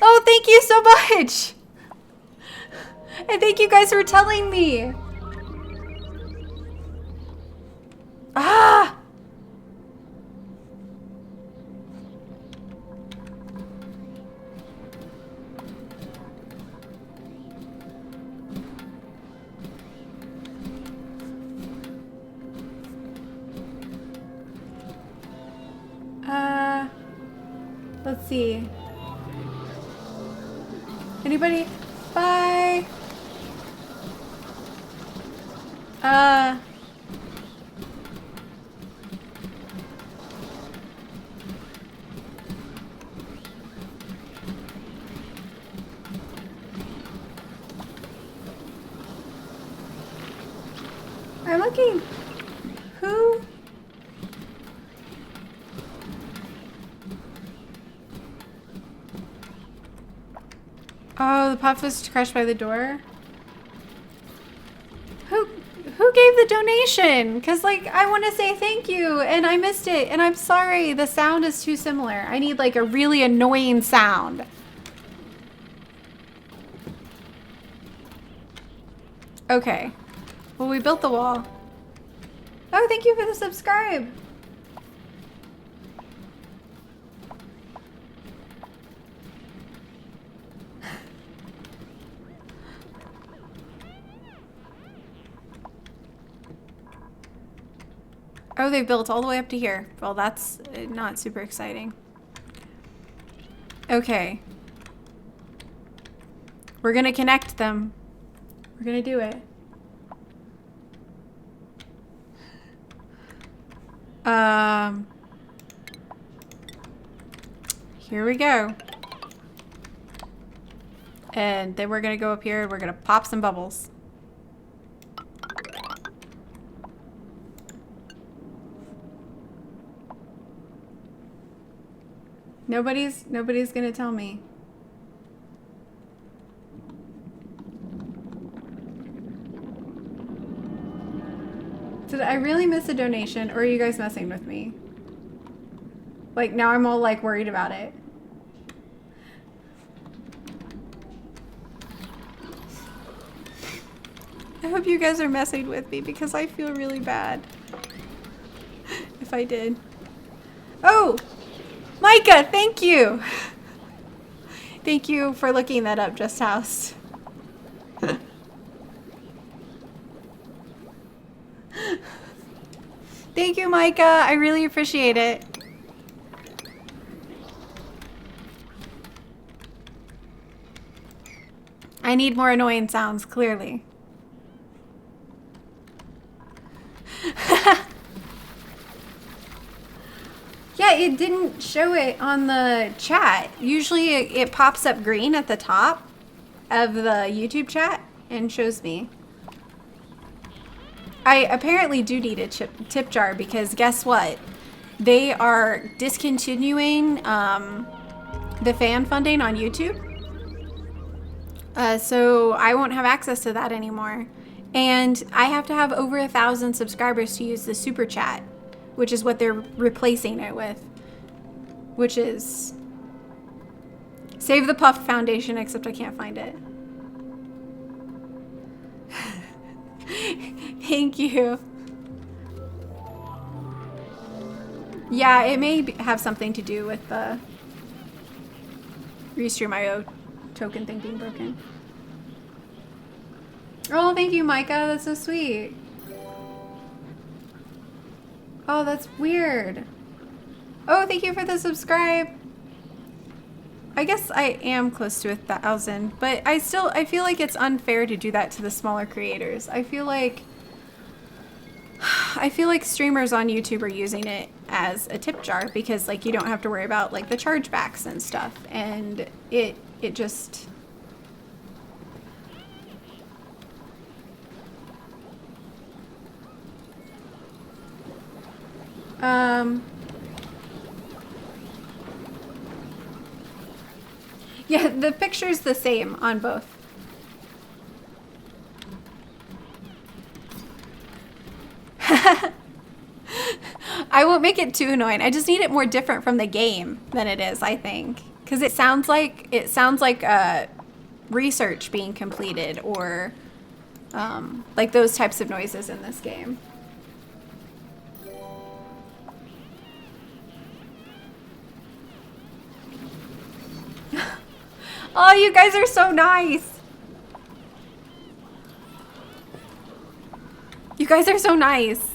A: Oh, thank you so much. And thank you guys for telling me. Ah! Let's see. Anybody? Bye. I'm looking. Who? Oh, the puff was crushed by the door. Who gave the donation? Because, like, I want to say thank you, and I missed it, and I'm sorry. The sound is too similar. I need, like, a really annoying sound. Okay. Well, we built the wall. Oh, thank you for the subscribe. Oh, they built all the way up to here. Well, that's not super exciting. Okay. We're gonna connect them. We're gonna do it. Here we go. And then we're gonna go up here and we're gonna pop some bubbles. Nobody's gonna tell me. Did I really miss a donation, or are you guys messing with me? Like, now I'm all, like, worried about it. I hope you guys are messing with me, because I feel really bad. If I did. Oh! Micah, thank you! Thank you for looking that up, Just House. Thank you, Micah. I really appreciate it. I need more annoying sounds, clearly. Yeah, it didn't show it on the chat. Usually it pops up green at the top of the YouTube chat and shows me. I apparently do need a tip jar because guess what? They are discontinuing the fan funding on YouTube. So I won't have access to that anymore. And I have to have over 1,000 subscribers to use the super chat, which is what they're replacing it with. Which is Save the Puff Foundation, except I can't find it. Thank you. Yeah, it may have something to do with the Restream.io token thing being broken. Oh, thank you, Micah. That's so sweet. Oh, that's weird. Oh, thank you for the subscribe. I guess I am close to 1,000, but I feel like it's unfair to do that to the smaller creators. I feel like streamers on YouTube are using it as a tip jar because, like, you don't have to worry about, like, the chargebacks and stuff, and it just... Yeah, the picture's the same on both. I won't make it too annoying. I just need it more different from the game than it is, I think. Because it sounds like research being completed or like those types of noises in this game. Oh, you guys are so nice. You guys are so nice.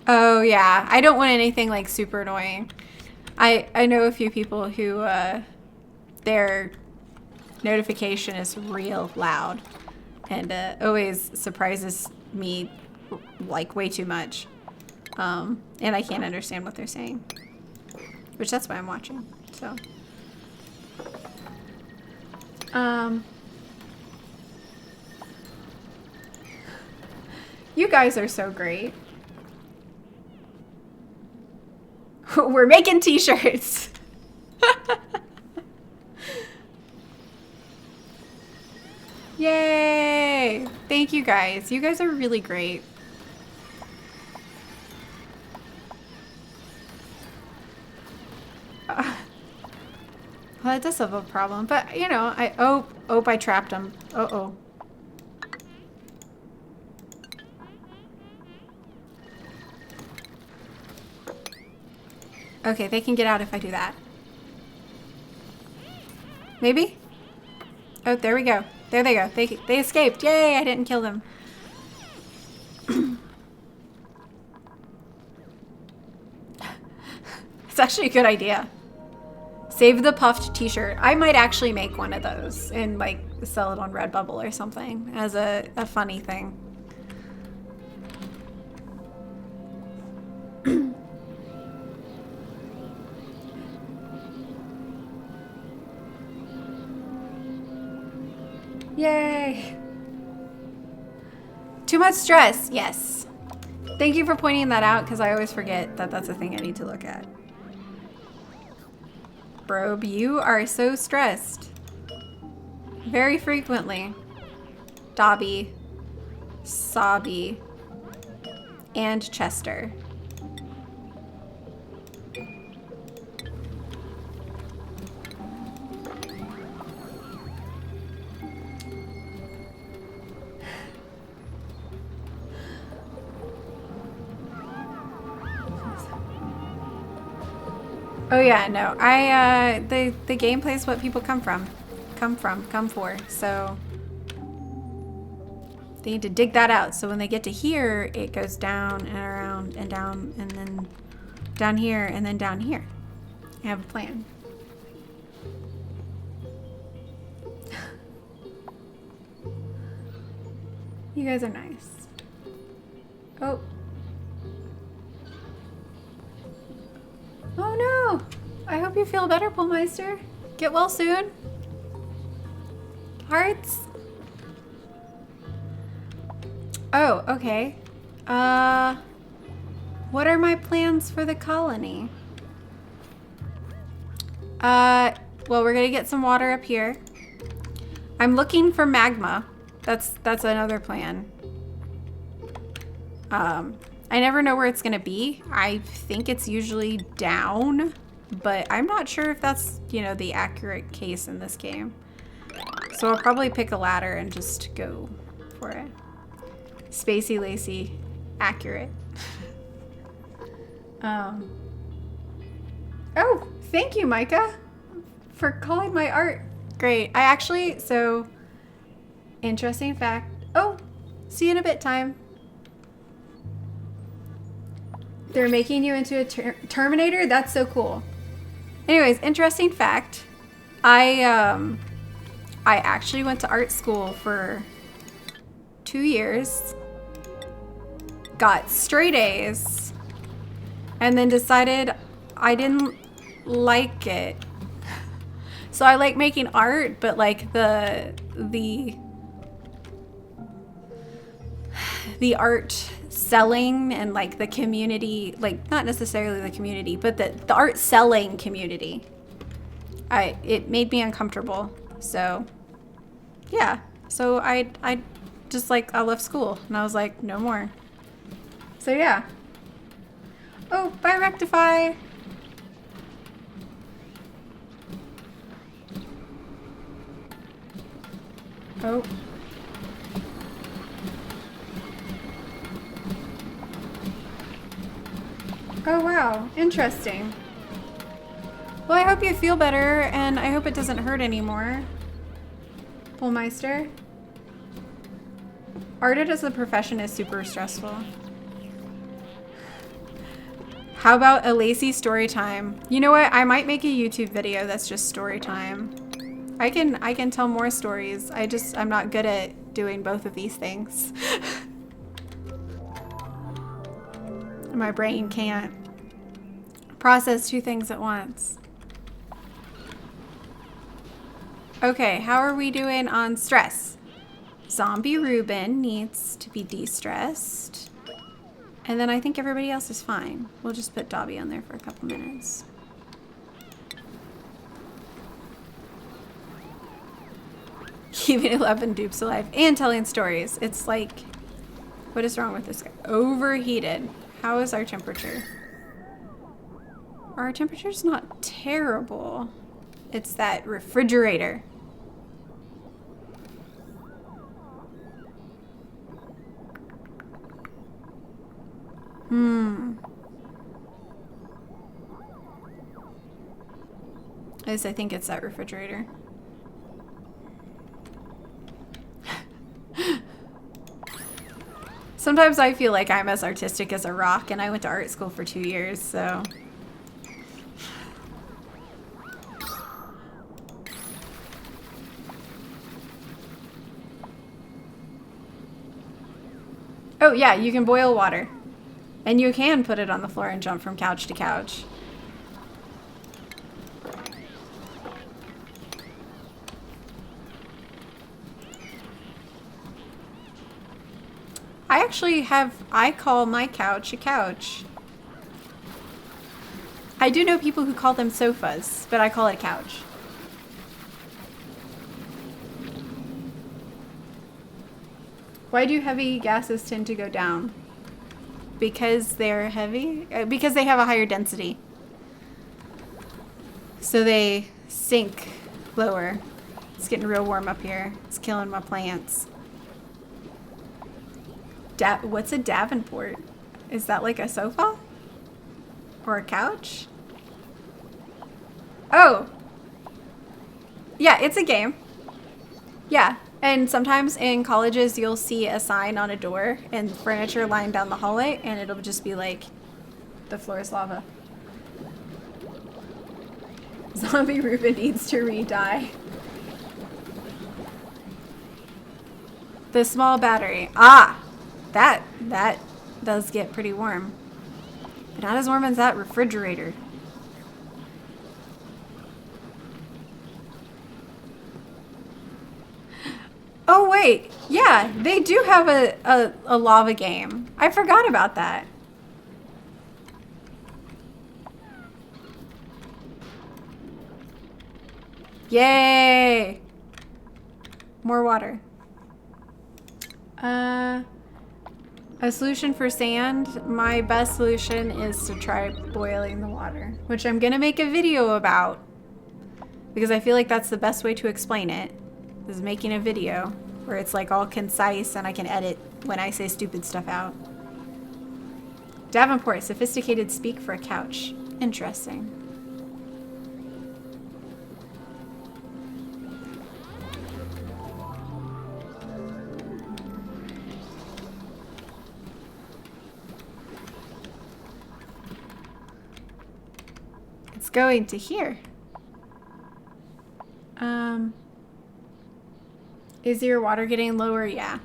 A: Oh yeah, I don't want anything like super annoying. I know a few people who their notification is real loud and always surprises me like way too much. And I can't understand what they're saying, which that's why I'm watching. So you guys are so great. We're making t-shirts. Yay! Thank you guys. You guys are really great. Well, that does have a problem, but you know, I trapped him. Uh-oh. Okay, they can get out if I do that. Maybe? Oh, there we go. There they go. They escaped. Yay, I didn't kill them. It's actually a good idea. Save the puffed t-shirt. I might actually make one of those and like sell it on Redbubble or something as a funny thing. Yay! Too much stress. Yes. Thank you for pointing that out because I always forget that that's a thing I need to look at. Brobe, you are so stressed. Very frequently. Dobby, Sobby, and Chester. Oh yeah, no. The gameplay is what people come for. So they need to dig that out. So when they get to here, it goes down and around and down and then down here and then down here. I have a plan. You guys are nice. Oh. Oh no! I hope you feel better, Poolmeister. Get well soon. Hearts? Oh, okay. What are my plans for the colony? Well, we're gonna get some water up here. I'm looking for magma. That's another plan. I never know where it's gonna be. I think it's usually down, but I'm not sure if that's, you know, the accurate case in this game. So I'll probably pick a ladder and just go for it. Spacey Lacy, accurate. Oh, thank you, Micah, for calling my art great. I actually, so interesting fact. Oh, see you in a bit time. They're making you into a Terminator? That's so cool. Anyways, interesting fact. I actually went to art school for 2 years. Got straight A's. And then decided I didn't like it. So I like making art, but like the art selling and like the community, like not necessarily the community, but the art selling community, it made me uncomfortable. So yeah, so I just like, I left school and I was like, no more. So yeah. Oh, bye Rectify. Oh. Oh wow, interesting. Well, I hope you feel better, and I hope it doesn't hurt anymore. Poolmeister. Art as a profession is super stressful. How about a Lacy story time? You know what? I might make a YouTube video that's just story time. I can tell more stories. I'm not good at doing both of these things. My brain can't process two things at once. Okay, how are we doing on stress? Zombie Ruben needs to be de-stressed. And then I think everybody else is fine. We'll just put Dobby on there for a couple minutes. Keeping 11 dupes alive and telling stories. It's like, what is wrong with this guy? Overheated. How is our temperature? Our temperature's not terrible. It's that refrigerator. At least I think it's that refrigerator. Sometimes I feel like I'm as artistic as a rock, and I went to art school for 2 years, so. Oh yeah, you can boil water. And you can put it on the floor and jump from couch to couch. I call my couch a couch. I do know people who call them sofas, but I call it a couch. Why do heavy gases tend to go down? Because they're heavy? Because they have a higher density. So they sink lower. It's getting real warm up here. It's killing my plants. What's a Davenport? Is that like a sofa? Or a couch? Oh! Yeah, it's a game. Yeah. And sometimes in colleges, you'll see a sign on a door and furniture lying down the hallway, and it'll just be like, the floor is lava. Zombie Ruben needs to re-die. The small battery. Ah! That does get pretty warm. But not as warm as that refrigerator. Oh wait, yeah, they do have a lava game. I forgot about that. Yay! More water. A solution for sand, my best solution is to try boiling the water, which I'm gonna make a video about because I feel like that's the best way to explain it, is making a video where it's like all concise and I can edit when I say stupid stuff out. Davenport, sophisticated speak for a couch. Interesting. It's going to here. Is your water getting lower? Yeah.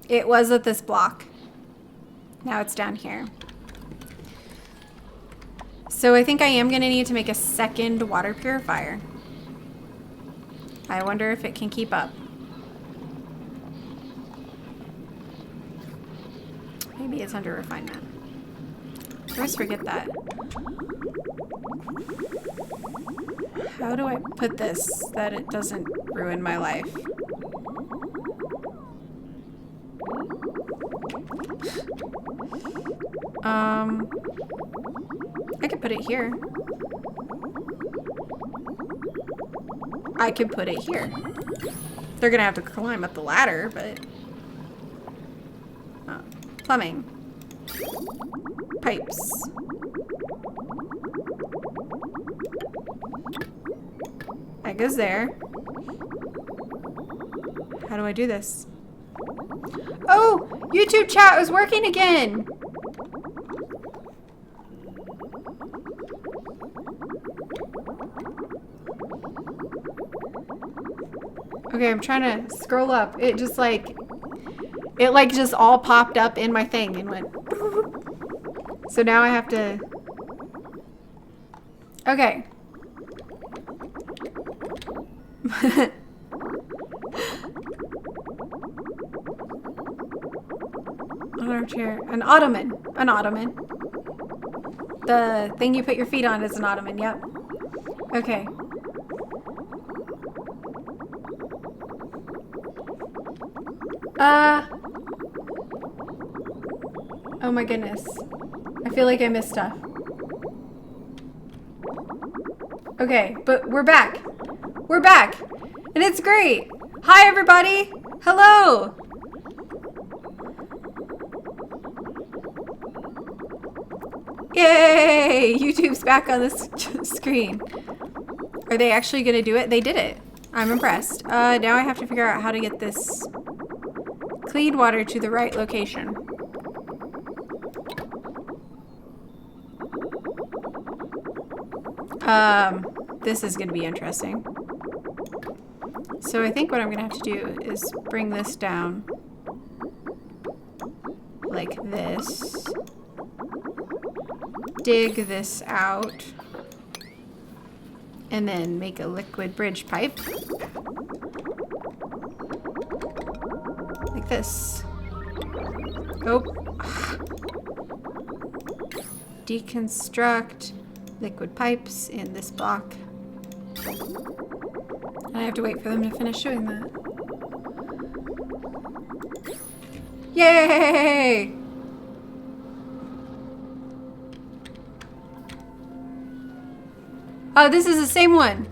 A: It was at this block. Now it's down here. So I think I am going to need to make a second water purifier. I wonder if it can keep up. Maybe it's under refinement. I always forget that. How do I put this that it doesn't ruin my life? I could put it here. I could put it here. They're gonna have to climb up the ladder, but... plumbing. Pipes. That goes there. How do I do this? Oh! YouTube chat was working again! Okay, I'm trying to scroll up. It just like, just all popped up in my thing and went. So now I have to. Okay. An armchair. An ottoman. An ottoman. The thing you put your feet on is an ottoman, yep. Okay. Oh my goodness. I feel like I missed stuff. Okay, but we're back. We're back. And it's great. Hi, everybody. Hello. Yay! YouTube's back on this screen. Are they actually going to do it? They did it. I'm impressed. Now I have to figure out how to get this clean water to the right location. This is going to be interesting. So I think what I'm going to have to do is bring this down like this. Dig this out. And then make a liquid bridge pipe. Like this. Oh. Deconstruct liquid pipes in this block. And I have to wait for them to finish doing that. Yay! Oh, this is the same one.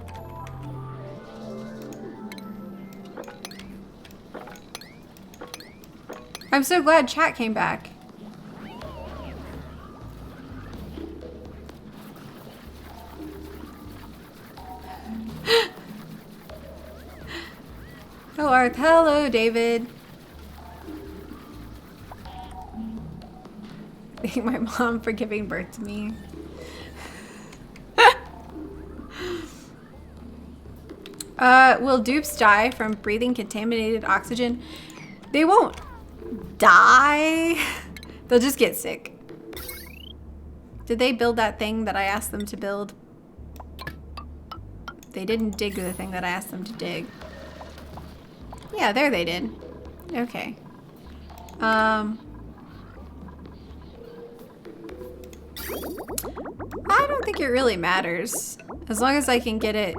A: I'm so glad chat came back. Oh, Arth. Hello, David. Thank my mom for giving birth to me. Will dupes die from breathing contaminated oxygen? They won't die. They'll just get sick. Did they build that thing that I asked them to build? They didn't dig the thing that I asked them to dig. Yeah, there they did. Okay. I don't think it really matters. As long as I can get it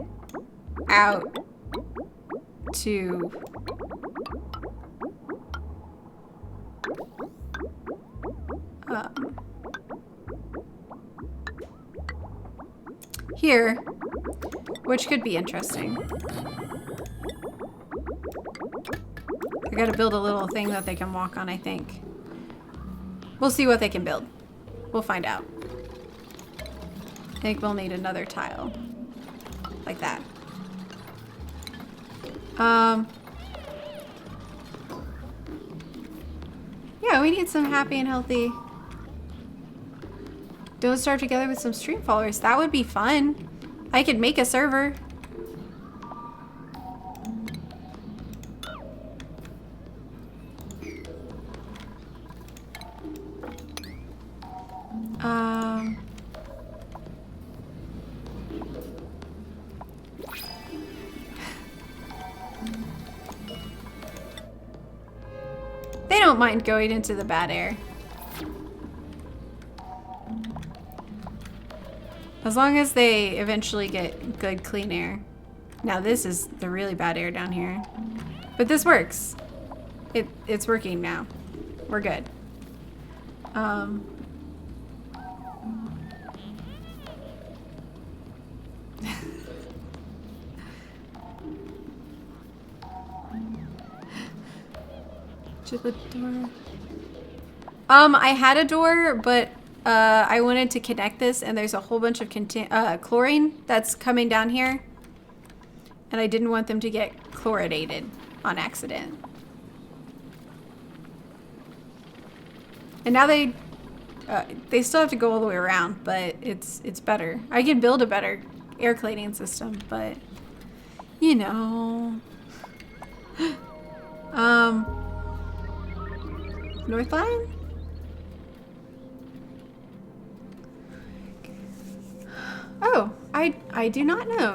A: out to here, which could be interesting. I gotta build a little thing that they can walk on, I think. We'll see what they can build. We'll find out. I think we'll need another tile. Like that. Yeah, we need some happy and healthy. Don't start together with some stream followers. That would be fun. I could make a server. They don't mind going into the bad air. As long as they eventually get good clean air. Now this is the really bad air down here. But this works. It's working now. We're good. To the door. I had a door, but I wanted to connect this, and there's a whole bunch of chlorine that's coming down here, and I didn't want them to get chlorinated on accident. And now they still have to go all the way around, but it's better. I can build a better air cleaning system, but you know. North Lion? Oh, I do not know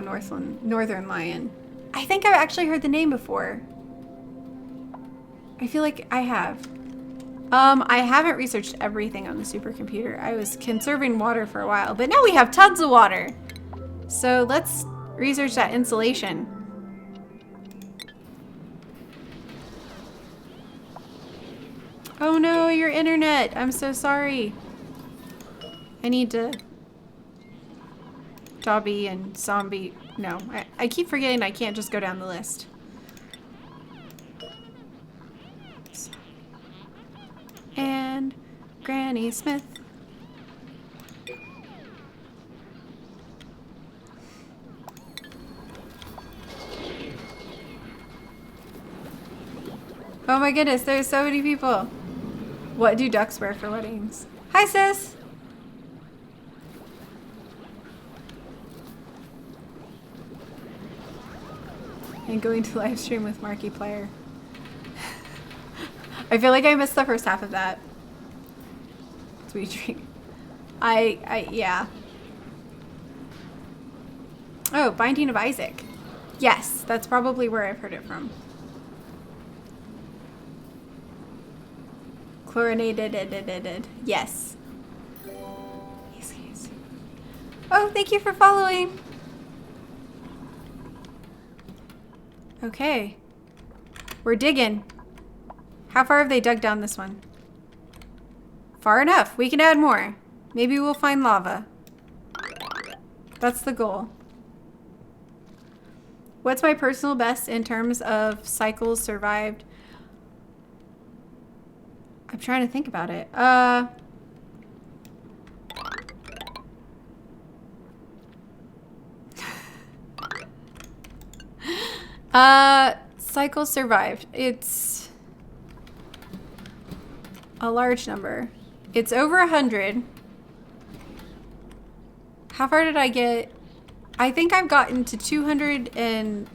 A: Northern Lion. I think I've actually heard the name before. I feel like I have. I haven't researched everything on the supercomputer. I was conserving water for a while, but now we have tons of water. So let's research that insulation. Oh no, your internet. I'm so sorry. I need to... Dobby and Zombie. No, I keep forgetting I can't just go down the list. And Granny Smith. Oh my goodness, there's so many people. What do ducks wear for weddings? Hi, sis. And going to live stream with Markiplier. I feel like I missed the first half of that. Sweet dream. Yeah. Oh, Binding of Isaac. Yes, that's probably where I've heard it from. Chlorinated. Yes. Easy. Oh, thank you for following. Okay. We're digging. How far have they dug down this one? Far enough. We can add more. Maybe we'll find lava. That's the goal. What's my personal best in terms of cycles survived? I'm trying to think about it. Cycles survived. It's a large number. It's over 100. How far did I get? I think I've gotten to 220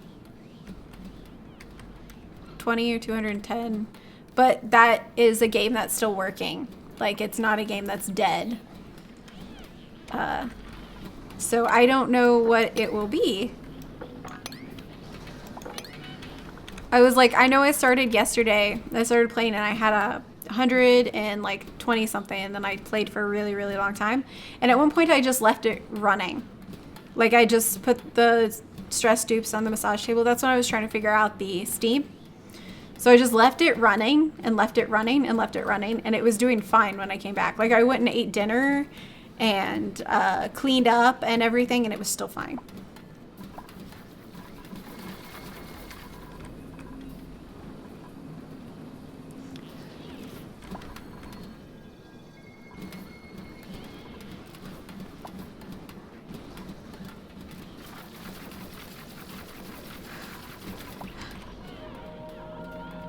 A: or 210, but that is a game that's still working. Like, it's not a game that's dead. So I don't know what it will be. I was like, I know I started yesterday. I started playing and I had a 120 something, and then I played for a really, really long time. And at one point I just left it running. Like, I just put the stress dupes on the massage table. That's when I was trying to figure out the steam. So I just left it running and left it running and left it running, and it was doing fine when I came back. Like, I went and ate dinner and cleaned up and everything, and it was still fine.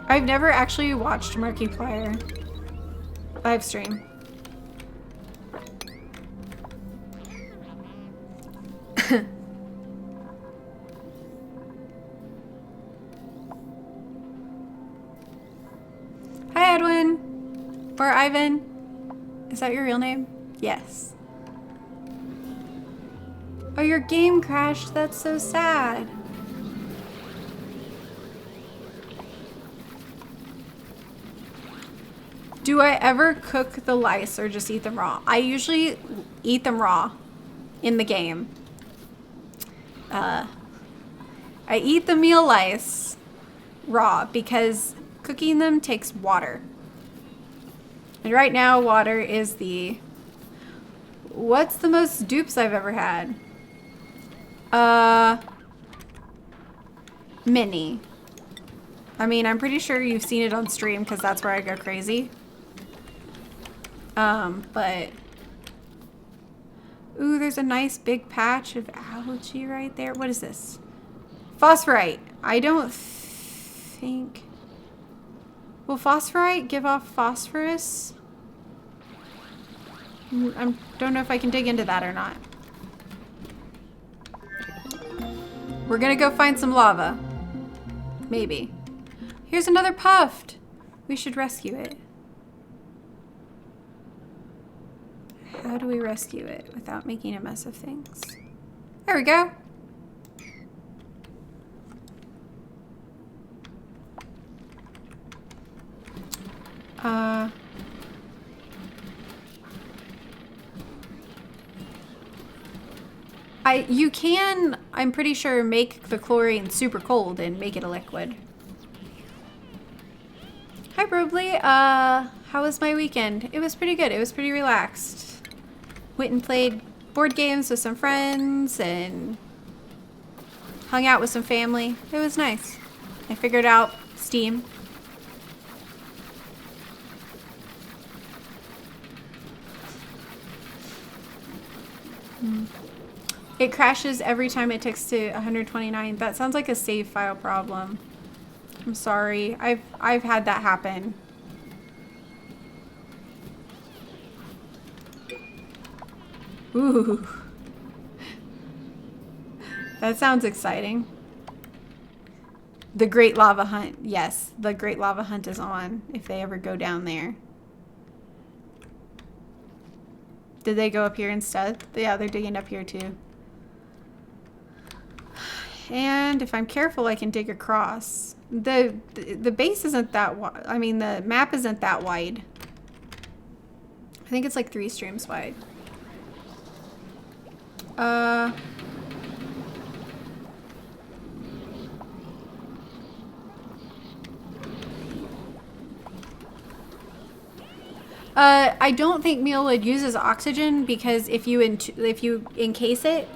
A: I've never actually watched Markiplier live stream. Hi, Edwin. Or Ivan. Is that your real name? Yes. Oh, your game crashed. That's so sad. Do I ever cook the lice or just eat them raw? I usually eat them raw in the game. I eat the meal lice raw because cooking them takes water. And right now, water is the... What's the most dupes I've ever had? Mini. I mean, I'm pretty sure you've seen it on stream because that's where I go crazy. But... Ooh, there's a nice big patch of algae right there. What is this? Phosphorite. I don't think... Will phosphorite give off phosphorus? I don't know if I can dig into that or not. We're gonna go find some lava. Maybe. Here's another puffed. We should rescue it. How do we rescue it without making a mess of things? There we go. You can, I'm pretty sure, make the chlorine super cold and make it a liquid. Hi, Brobley. How was my weekend? It was pretty good. It was pretty relaxed. Went and played board games with some friends and hung out with some family. It was nice. I figured out Steam. It crashes every time it ticks to 129. That sounds like a save file problem. I'm sorry. I've had that happen. Ooh. That sounds exciting. The Great Lava Hunt. Yes, the Great Lava Hunt is on if they ever go down there. Did they go up here instead? Yeah, they're digging up here too. And if I'm careful, I can dig across. The base isn't that wide. I mean, the map isn't that wide. I think it's like 3 streams wide. I don't think mealwood uses oxygen because if you encase it,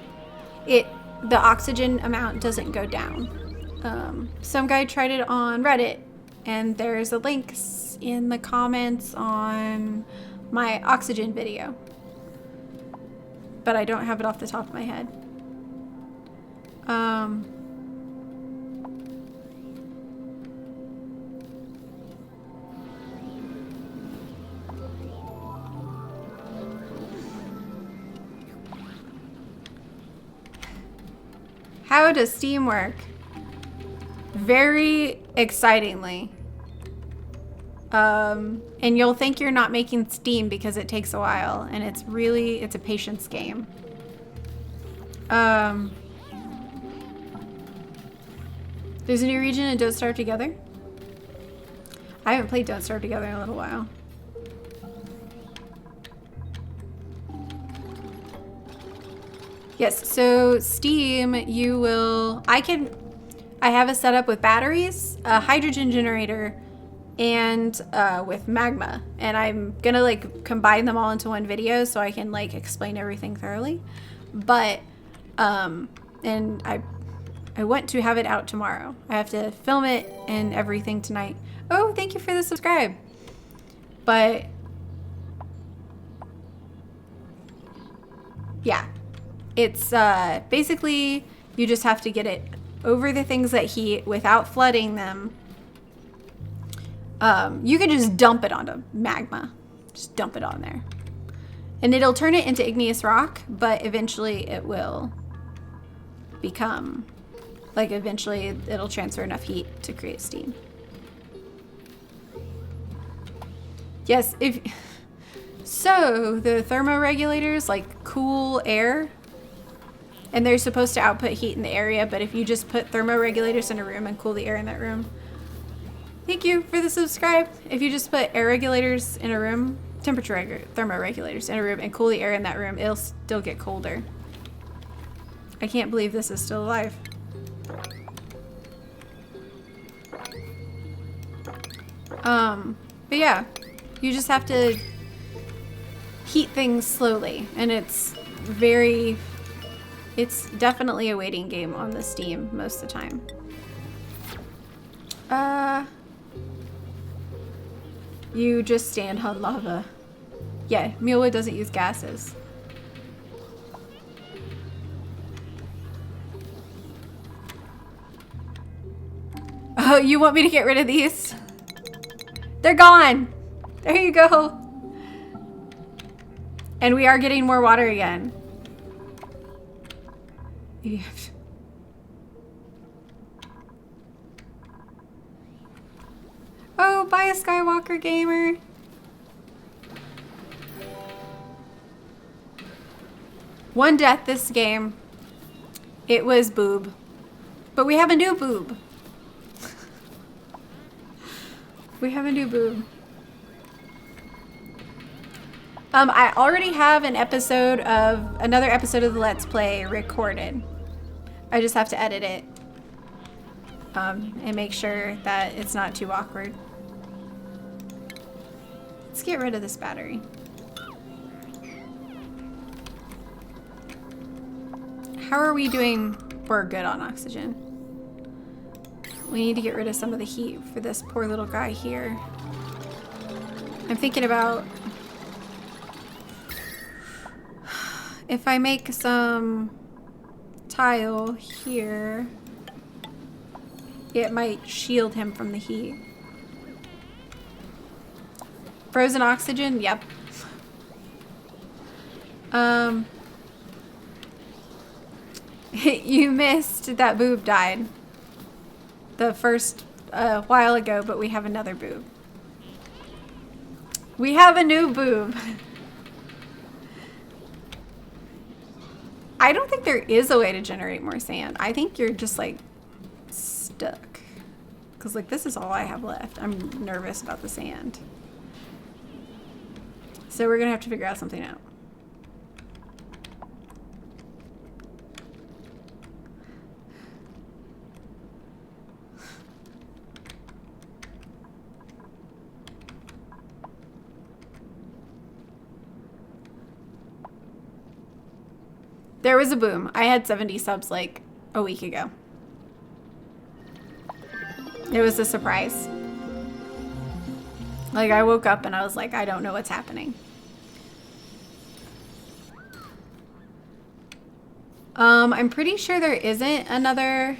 A: the oxygen amount doesn't go down. Some guy tried it on Reddit, and there's a link in the comments on my oxygen video, but I don't have it off the top of my head. How does Steam work? Very excitingly. And you'll think you're not making Steam because it takes a while, and it's a patience game. There's a new region in Don't Starve Together. I haven't played Don't Starve Together in a little while. Yes, so Steam, I have a setup with batteries, a hydrogen generator, and with magma. And I'm gonna like combine them all into one video so I can like explain everything thoroughly. But, and I want to have it out tomorrow. I have to film it and everything tonight. Oh, thank you for the subscribe. But, yeah. It's basically you just have to get it over the things that heat without flooding them. You can just dump it onto magma. Just dump it on there. And it'll turn it into igneous rock, but eventually it will become, like eventually it'll transfer enough heat to create steam. Yes, so the thermoregulators like cool air, and they're supposed to output heat in the area, but if you just put thermoregulators in a room and cool the air in that room, thank you for the subscribe. If you just put air regulators in a room, thermoregulators in a room and cool the air in that room, it'll still get colder. I can't believe this is still alive. But yeah, you just have to heat things slowly, and it's definitely a waiting game on the Steam most of the time. You just stand on lava. Yeah, mealwood doesn't use gases. Oh, you want me to get rid of these? They're gone. There you go. And we are getting more water again. Oh, bye, a Skywalker gamer. One death this game. It was boob. But we have a new boob. We have a new boob. I already have another episode of the Let's Play recorded. I just have to edit it. And make sure that it's not too awkward. Let's get rid of this battery. How are we doing? We're good on oxygen. We need to get rid of some of the heat for this poor little guy here. I'm thinking about if I make some tile here, it might shield him from the heat. Frozen oxygen? Yep. You missed that boob died the first while ago, but we have another boob. We have a new boob. I don't think there is a way to generate more sand. I think you're just like stuck. Because like this is all I have left. I'm nervous about the sand. So we're gonna have to figure out something out. There was a boom. I had 70 subs like a week ago. It was a surprise. Like I woke up and I was like, I don't know what's happening. I'm pretty sure there isn't another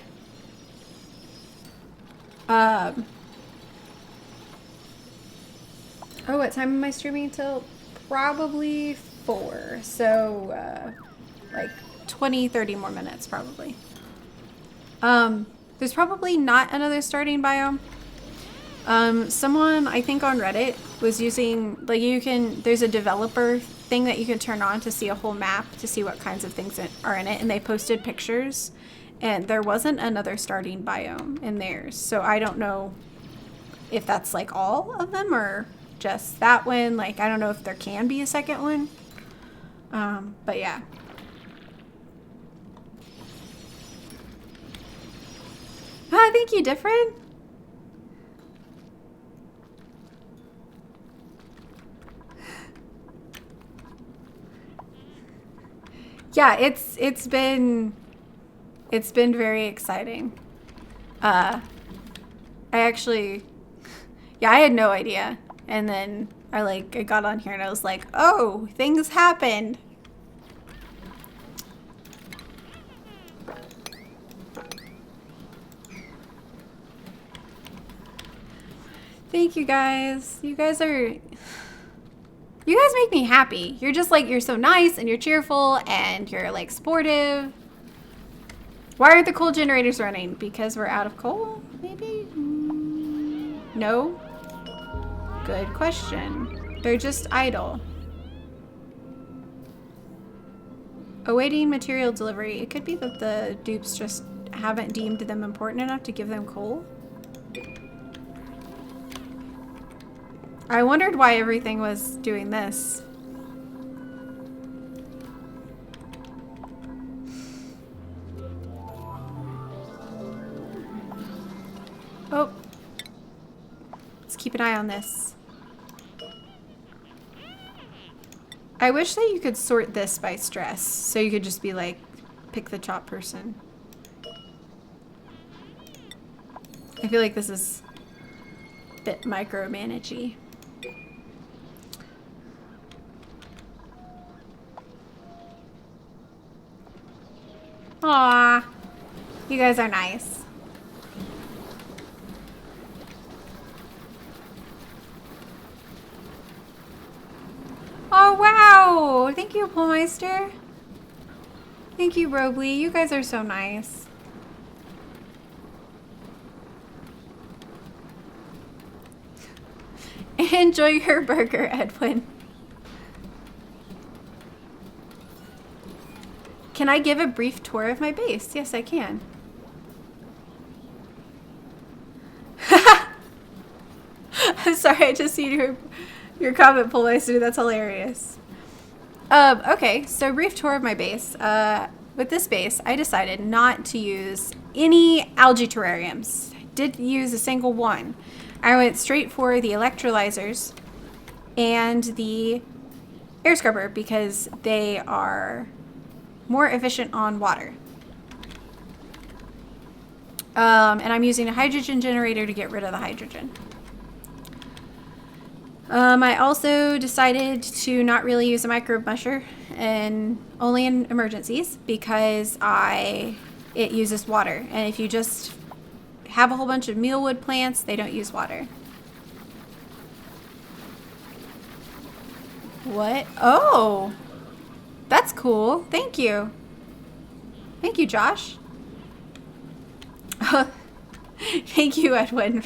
A: oh, what time am I streaming till? Probably 4. So like 20-30 more minutes probably. There's probably not another starting biome. Someone I think on Reddit was using, like, there's a developer thing that you can turn on to see a whole map to see what kinds of things are in it, and they posted pictures and there wasn't another starting biome in theirs. So I don't know if that's like all of them or just that one. Like I don't know if there can be a second one. But yeah. Thank you, different. Yeah, it's been very exciting. I actually, yeah, I had no idea, and then I got on here and I was like, oh, things happened. Thank you guys. You guys make me happy. You're just like, you're so nice and you're cheerful and you're like sportive. Why aren't the coal generators running? Because we're out of coal, maybe? No? Good question. They're just idle. Awaiting material delivery. It could be that the dupes just haven't deemed them important enough to give them coal. I wondered why everything was doing this. Oh. Let's keep an eye on this. I wish that you could sort this by stress, so you could just be like, pick the top person. I feel like this is a bit micromanagey. Aw, you guys are nice. Oh, wow. Thank you, Pullmeister. Thank you, Robley. You guys are so nice. Enjoy your burger, Edwin. Can I give a brief tour of my base? Yes, I can. I'm sorry, I just see your comment pull my through. That's hilarious. Okay, so brief tour of my base. With this base, I decided not to use any algae terrariums. I didn't use a single one. I went straight for the electrolyzers and the air scrubber because they are more efficient on water. And I'm using a hydrogen generator to get rid of the hydrogen. I also decided to not really use a microbe musher and only in emergencies because it uses water. And if you just have a whole bunch of mealwood plants, they don't use water. What? Oh, that's cool. Thank you. Thank you, Josh. Thank you, Edwin.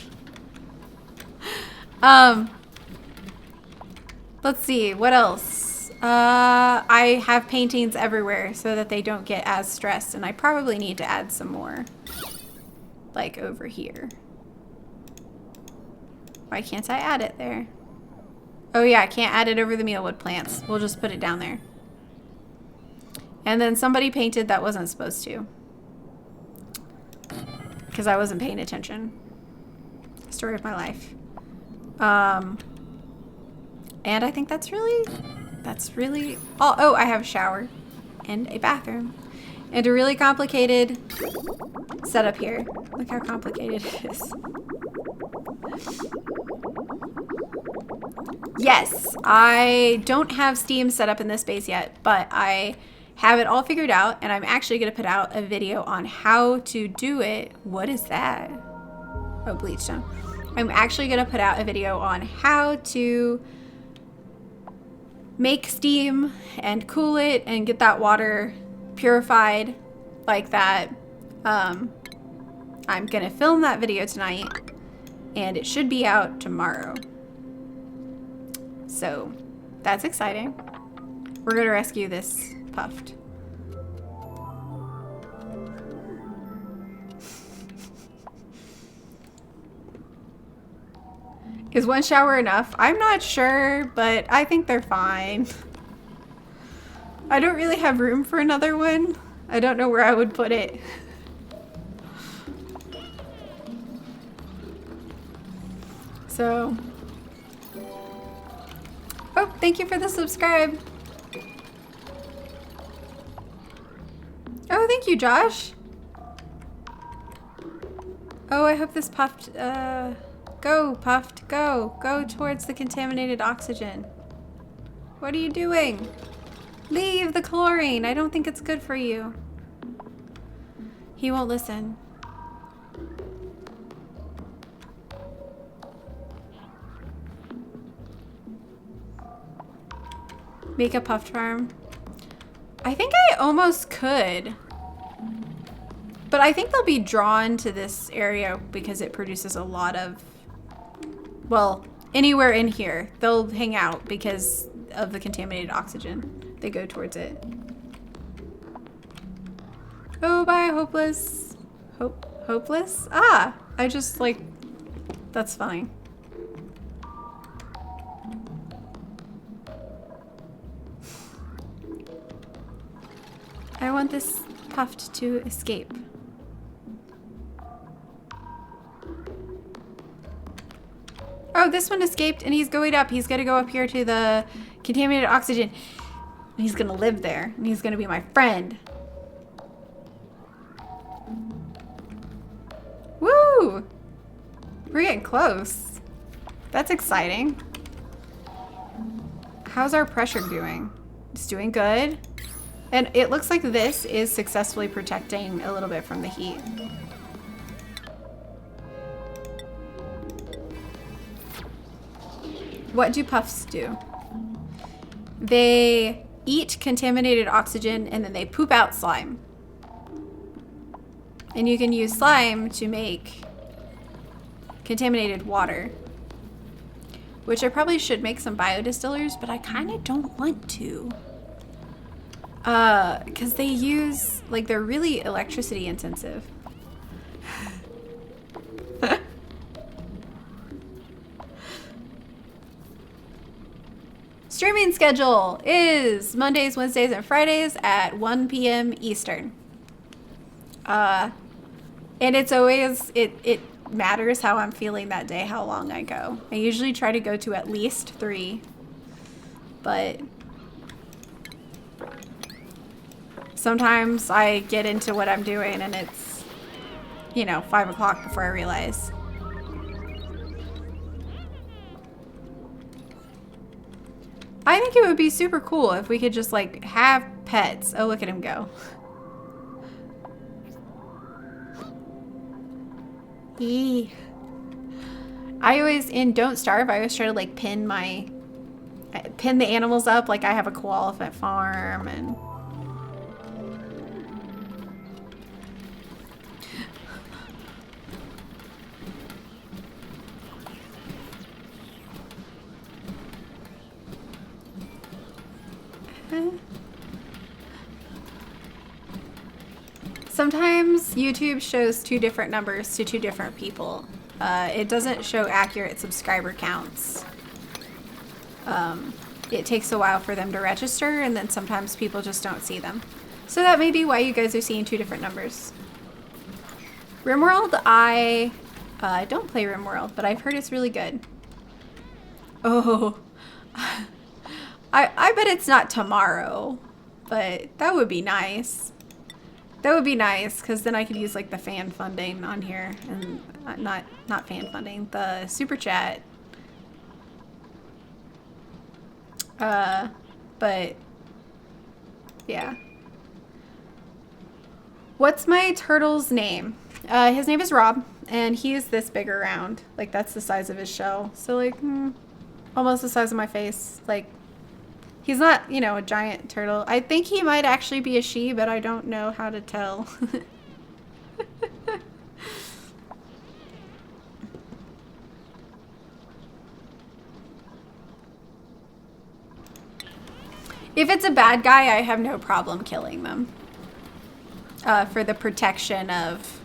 A: Let's see, what else? I have paintings everywhere so that they don't get as stressed, and I probably need to add some more. Like over here. Why can't I add it there? Oh yeah, I can't add it over the mealwood plants. We'll just put it down there. And then somebody painted that wasn't supposed to. Because I wasn't paying attention. Story of my life. And I think that's really all. Oh, I have a shower and a bathroom and a really complicated setup here. Look how complicated it is. Yes, I don't have Steam set up in this base yet, but I have it all figured out, and I'm actually going to put out a video on how to do it. What is that? Oh, bleachstone. I'm actually going to put out a video on how to make steam and cool it and get that water purified like that. I'm gonna film that video tonight and it should be out tomorrow. So that's exciting. We're gonna rescue this puffed. Is one shower enough? I'm not sure, but I think they're fine. I don't really have room for another one. I don't know where I would put it. So. Oh, thank you for the subscribe. Oh, thank you, Josh. Oh, I hope this puffed, go, Puffed, go. Go towards the contaminated oxygen. What are you doing? Leave the chlorine. I don't think it's good for you. He won't listen. Make a puffed farm. I think I almost could. But I think they'll be drawn to this area because it produces a lot of... Well, anywhere in here, they'll hang out because of the contaminated oxygen. They go towards it. Oh, bye, hopeless. Hopeless? Ah, I just like, that's fine. I want this puffed to escape. Oh, this one escaped and he's going up. He's gonna go up here to the contaminated oxygen. He's gonna live there and he's gonna be my friend. Woo! We're getting close. That's exciting. How's our pressure doing? It's doing good. And it looks like this is successfully protecting a little bit from the heat. What do puffs do? They eat contaminated oxygen and then they poop out slime. And you can use slime to make contaminated water. Which I probably should make some biodistillers, but I kind of don't want to. Because they use, like, they're really electricity intensive. Streaming schedule is Mondays, Wednesdays, and Fridays at 1 p.m. Eastern. And it's always, it matters how I'm feeling that day, how long I go. I usually try to go to at least 3, but sometimes I get into what I'm doing and it's, you know, 5 o'clock before I realize. I think it would be super cool if we could just, like, have pets. Oh, look at him go. Eee. I always, in Don't Starve, I always try to, like, pin the animals up. Like, I have a koala farm and... Sometimes YouTube shows 2 different numbers to 2 different people. It doesn't show accurate subscriber counts. It takes a while for them to register, and then sometimes people just don't see them. So that may be why you guys are seeing 2 different numbers. RimWorld, I don't play RimWorld, but I've heard it's really good. Oh, I bet it's not tomorrow, but that would be nice. That would be nice, because then I could use, like, the fan funding on here, and not fan funding, the super chat. But yeah. What's my turtle's name? His name is Rob, and he is this big around. Like, that's the size of his shell. So, like, almost the size of my face. Like, he's not, you know, a giant turtle. I think he might actually be a she, but I don't know how to tell. If it's a bad guy, I have no problem killing them. For the protection of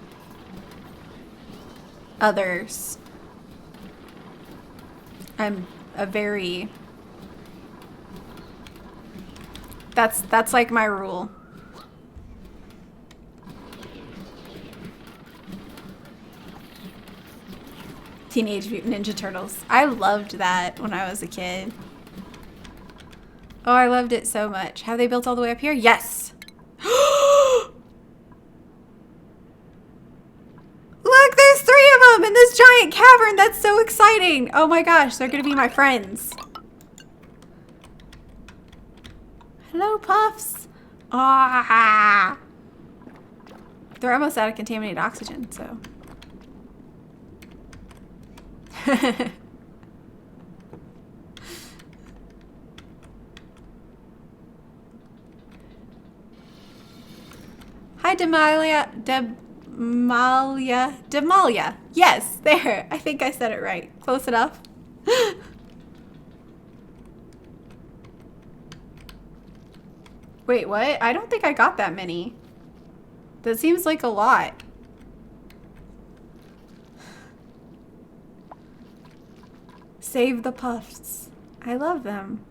A: others. I'm a very... That's like my rule. Teenage Mutant Ninja Turtles. I loved that when I was a kid. Oh, I loved it so much. Have they built all the way up here? Yes! Look, there's 3 of them in this giant cavern. That's so exciting. Oh my gosh, they're gonna be my friends. Hello, Puffs. Ah, they're almost out of contaminated oxygen, so. Hi, Demalia. Yes, there. I think I said it right. Close enough. Wait, what? I don't think I got that many. That seems like a lot. Save the puffs. I love them.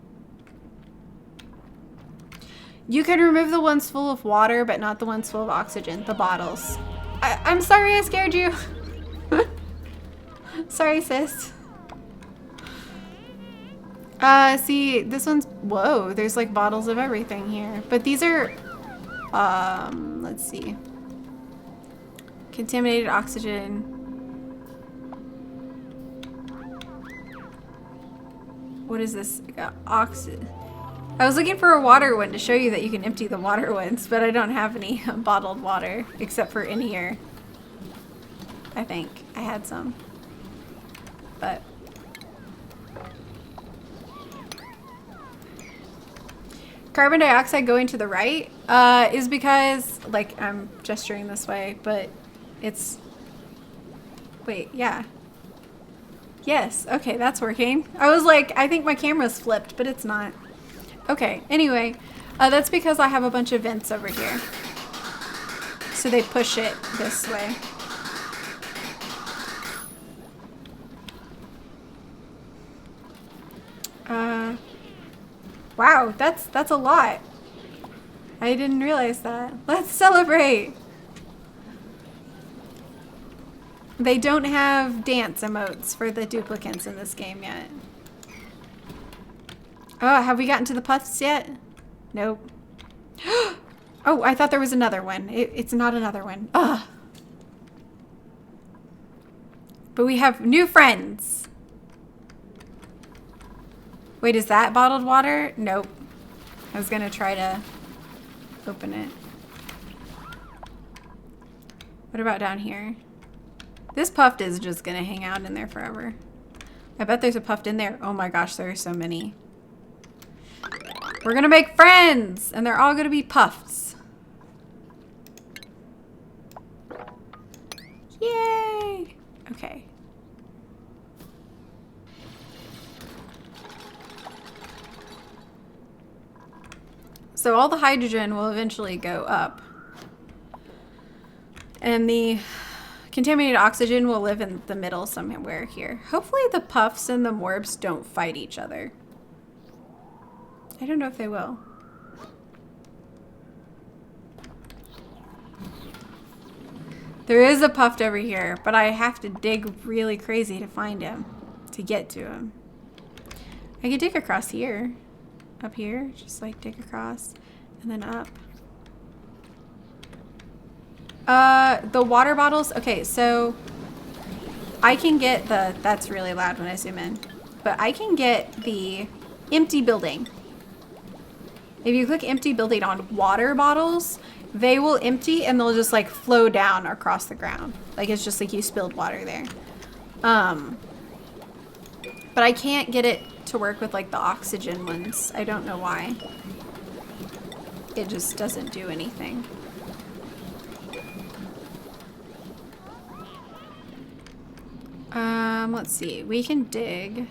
A: You can remove the ones full of water, but not the ones full of oxygen. The bottles. I'm sorry I scared you. Sorry, sis. See, this one's... Whoa, there's like bottles of everything here. But these are... let's see. Contaminated oxygen. What is this? Oxygen. I was looking for a water one to show you that you can empty the water ones, but I don't have any bottled water except for in here. I think I had some, but carbon dioxide going to the right is because, like, I'm gesturing this way, but it's, wait, yeah. Yes, okay, that's working. I was like, I think my camera's flipped, but it's not. Okay, anyway, That's because I have a bunch of vents over here. So they push it this way. Wow, that's a lot. I didn't realize that. Let's celebrate. They don't have dance emotes for the duplicants in this game yet. Oh, have we gotten to the puffs yet? Nope. Oh, I thought there was another one. It's not another one. Ugh. But we have new friends. Wait, is that bottled water? Nope. I was gonna try to open it. What about down here? This puffed is just gonna hang out in there forever. I bet there's a puffed in there. Oh my gosh, there are so many. We're gonna make friends! And they're all gonna be puffs. Yay! Okay. So all the hydrogen will eventually go up. And the contaminated oxygen will live in the middle somewhere here. Hopefully the puffs and the morbs don't fight each other. I don't know if they will. There is a puffed over here, but I have to dig really crazy to find him, to get to him. I can dig across here. Up here, just like dig across and then up. The water bottles. Okay, so I can get that's really loud when I zoom in, but I can get the empty building. If you click empty building on water bottles, they will empty and they'll just like flow down across the ground. Like it's just like you spilled water there. But I can't get it to work with like the oxygen ones. I don't know why. It just doesn't do anything. Let's see. We can dig.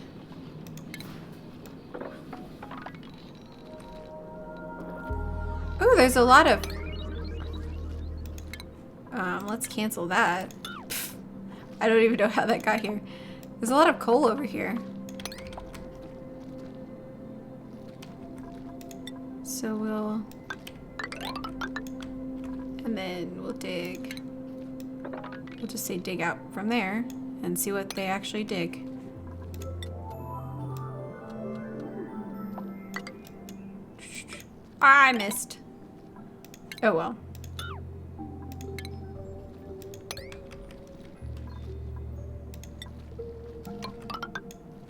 A: Oh, there's a lot of... let's cancel that. Pfft. I don't even know how that got here. There's a lot of coal over here. So we'll... And then we'll dig... We'll just say dig out from there and see what they actually dig. I missed. Oh well.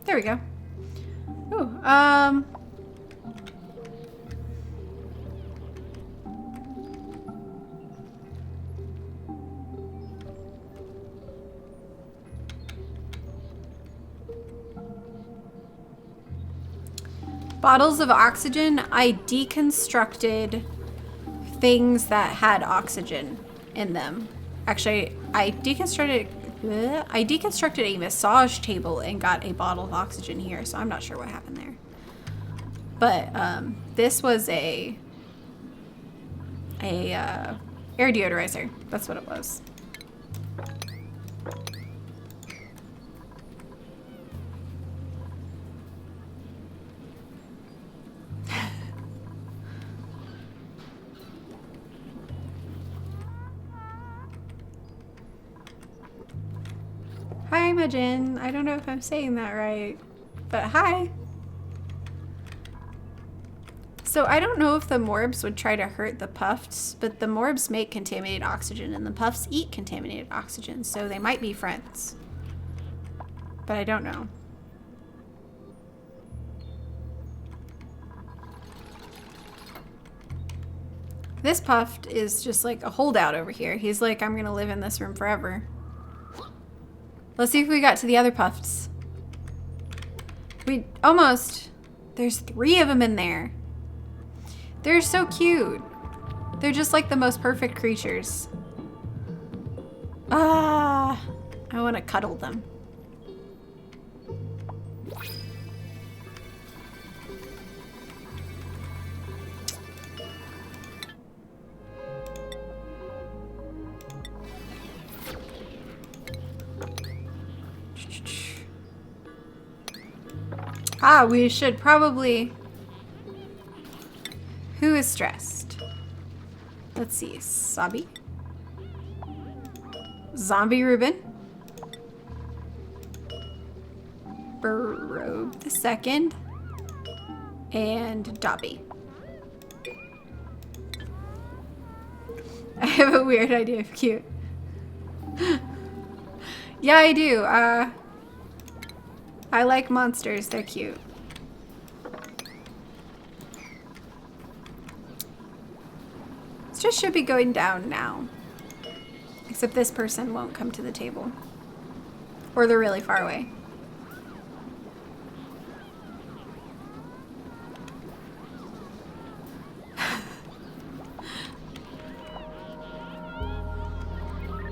A: There we go. Ooh, bottles of oxygen, I deconstructed things that had oxygen in them. Actually, I deconstructed a massage table and got a bottle of oxygen here, so I'm not sure what happened there. But this was a air deodorizer. That's what it was. Hi, Majin. I don't know if I'm saying that right, but hi. So I don't know if the morbs would try to hurt the puffs, but the morbs make contaminated oxygen and the puffs eat contaminated oxygen, so they might be friends. But I don't know. This puffed is just like a holdout over here. He's like, I'm gonna live in this room forever. Let's see if we got to the other puffs. We almost... There's 3 of them in there. They're so cute. They're just like the most perfect creatures. Ah, I want to cuddle them. We should probably... Who is stressed? Let's see. Sabi? Zombie Reuben? Barobe the second? And Dobby. I have a weird idea of cute. Yeah, I do. I like monsters. They're cute. This just should be going down now. Except this person won't come to the table. Or they're really far away.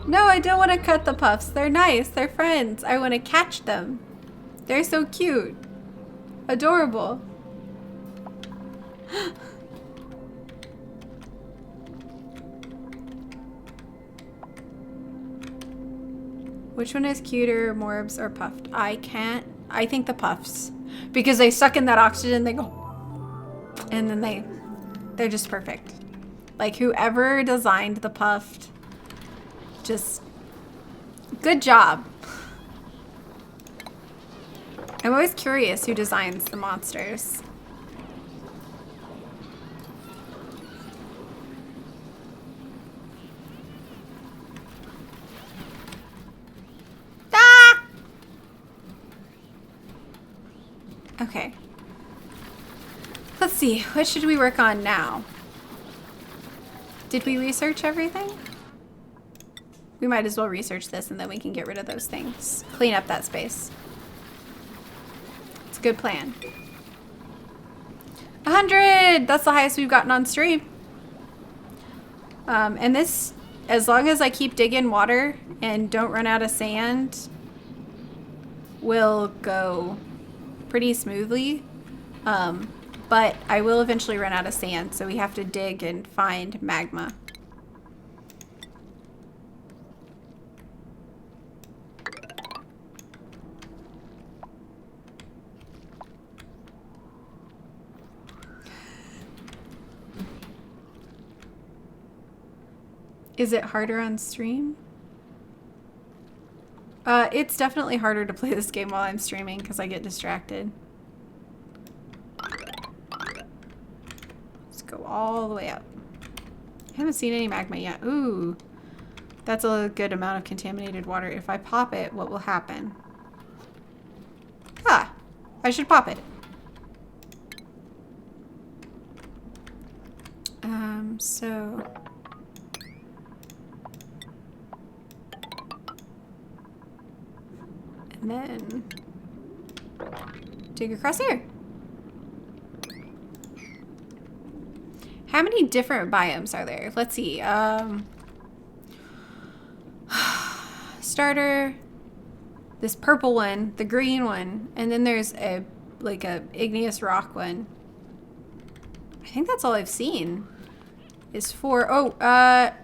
A: No, I don't want to cut the puffs. They're nice. They're friends. I want to catch them. They're so cute. Adorable. Which one is cuter, morbs or puffed? I think the puffs. Because they suck in that oxygen, they go... And then they're just perfect. Like whoever designed the puffed... Just good job. I'm always curious who designs the monsters. Ah! Okay. Let's see. What should we work on now? Did we research everything? We might as well research this and then we can get rid of those things. Clean up that space. It's a good plan. 100! That's the highest we've gotten on stream. And this, as long as I keep digging water and don't run out of sand, will go pretty smoothly. But I will eventually run out of sand, so we have to dig and find magma. Is it harder on stream? It's definitely harder to play this game while I'm streaming because I get distracted. Let's go all the way up. I haven't seen any magma yet. Ooh, that's a good amount of contaminated water. If I pop it, what will happen? Ah, I should pop it. So... And then dig across here. How many different biomes are there? Let's see. Starter, this purple one, the green one, and then there's a igneous rock one. I think that's all I've seen. Is 4. Oh,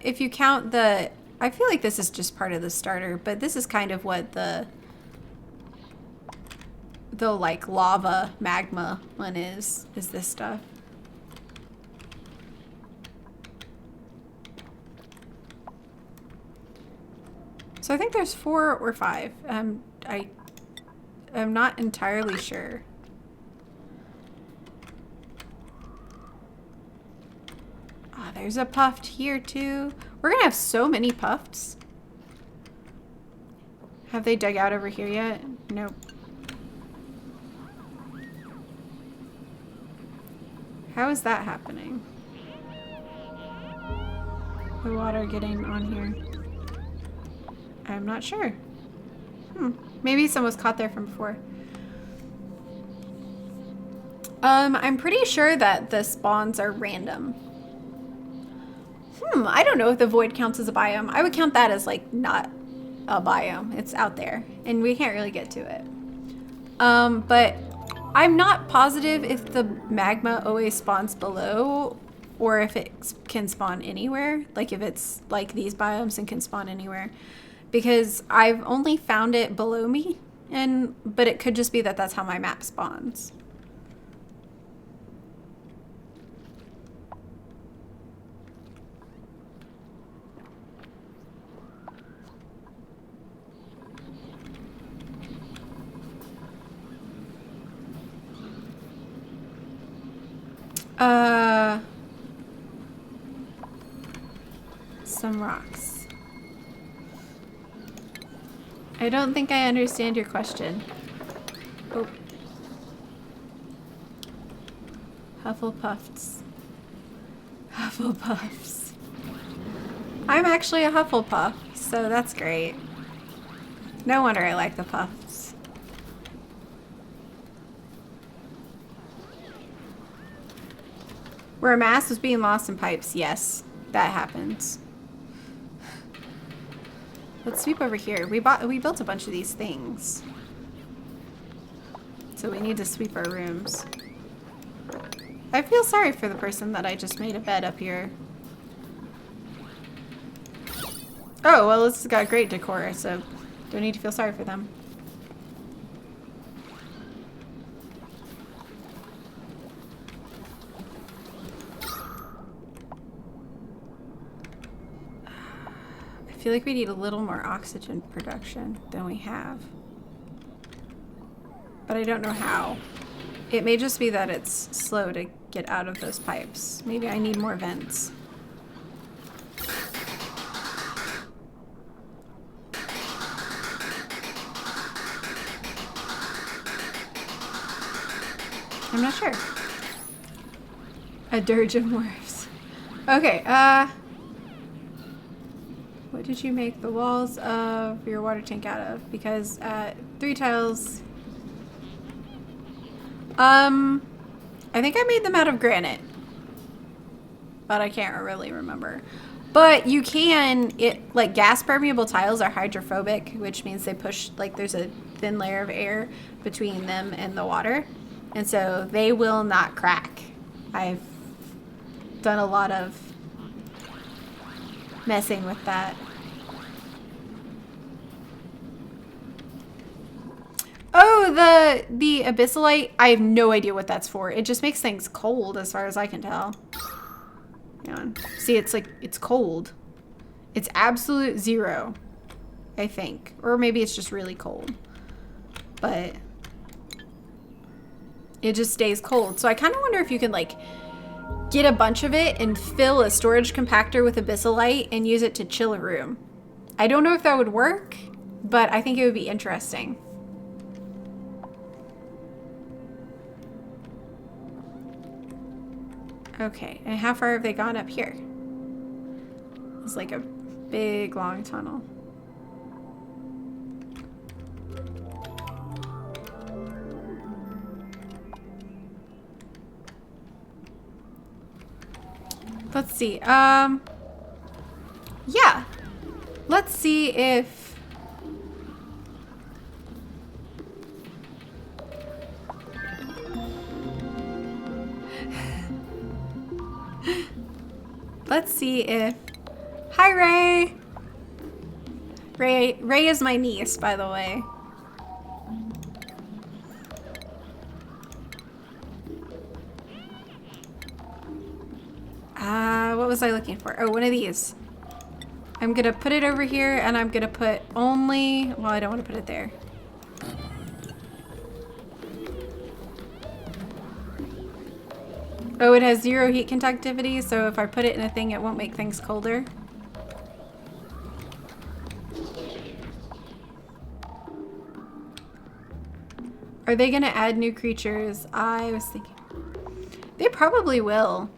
A: if you count the, I feel like this is just part of the starter, but this is kind of what the like lava magma one is this stuff. So I think there's 4 or 5. I'm not entirely sure. Ah, there's a puffed here too. We're gonna have so many puffs. Have they dug out over here yet? Nope. How is that happening? The water getting on here. I'm not sure. Maybe someone was caught there from before. I'm pretty sure that the spawns are random. I don't know if the void counts as a biome. I would count that as like not a biome. It's out there and we can't really get to it. But I'm not positive if the magma always spawns below or if it can spawn anywhere. Like if it's like these biomes and can spawn anywhere. Because I've only found it below me but it could just be that that's how my map spawns. Some rocks. I don't think I understand your question. Oh. Hufflepuffs. Hufflepuffs. I'm actually a Hufflepuff, so that's great. No wonder I like the puffs. Where a mass was being lost in pipes, yes, that happens. Let's sweep over here. We built a bunch of these things. So we need to sweep our rooms. I feel sorry for the person that I just made a bed up here. Oh, well, it's got great decor, so don't need to feel sorry for them. I feel like we need a little more oxygen production than we have. But I don't know how. It may just be that it's slow to get out of those pipes. Maybe I need more vents. I'm not sure. A dirge of morphs. Okay, what did you make the walls of your water tank out of? Because 3 tiles. I think I made them out of granite, but I can't really remember. But you can, like gas permeable tiles are hydrophobic, which means they push, like there's a thin layer of air between them and the water. And so they will not crack. I've done a lot of messing with that. Oh, the abyssalite, I have no idea what that's for. It just makes things cold as far as I can tell. Hang on. See, it's like, it's cold. It's absolute 0, I think. Or maybe it's just really cold. But it just stays cold. So I kind of wonder if you can like get a bunch of it and fill a storage compactor with abyssalite and use it to chill a room. I don't know if that would work, but I think it would be interesting. Okay, and how far have they gone up here? It's like a big, long tunnel. Let's see. Yeah. Let's see if... Let's see if... Hi, Ray! Ray is my niece, by the way. What was I looking for? Oh, one of these. I'm gonna put it over here, and I'm gonna put only... Well, I don't want to put it there. Oh, it has 0 heat conductivity, so if I put it in a thing, it won't make things colder. Are they gonna add new creatures? I was thinking... They probably will.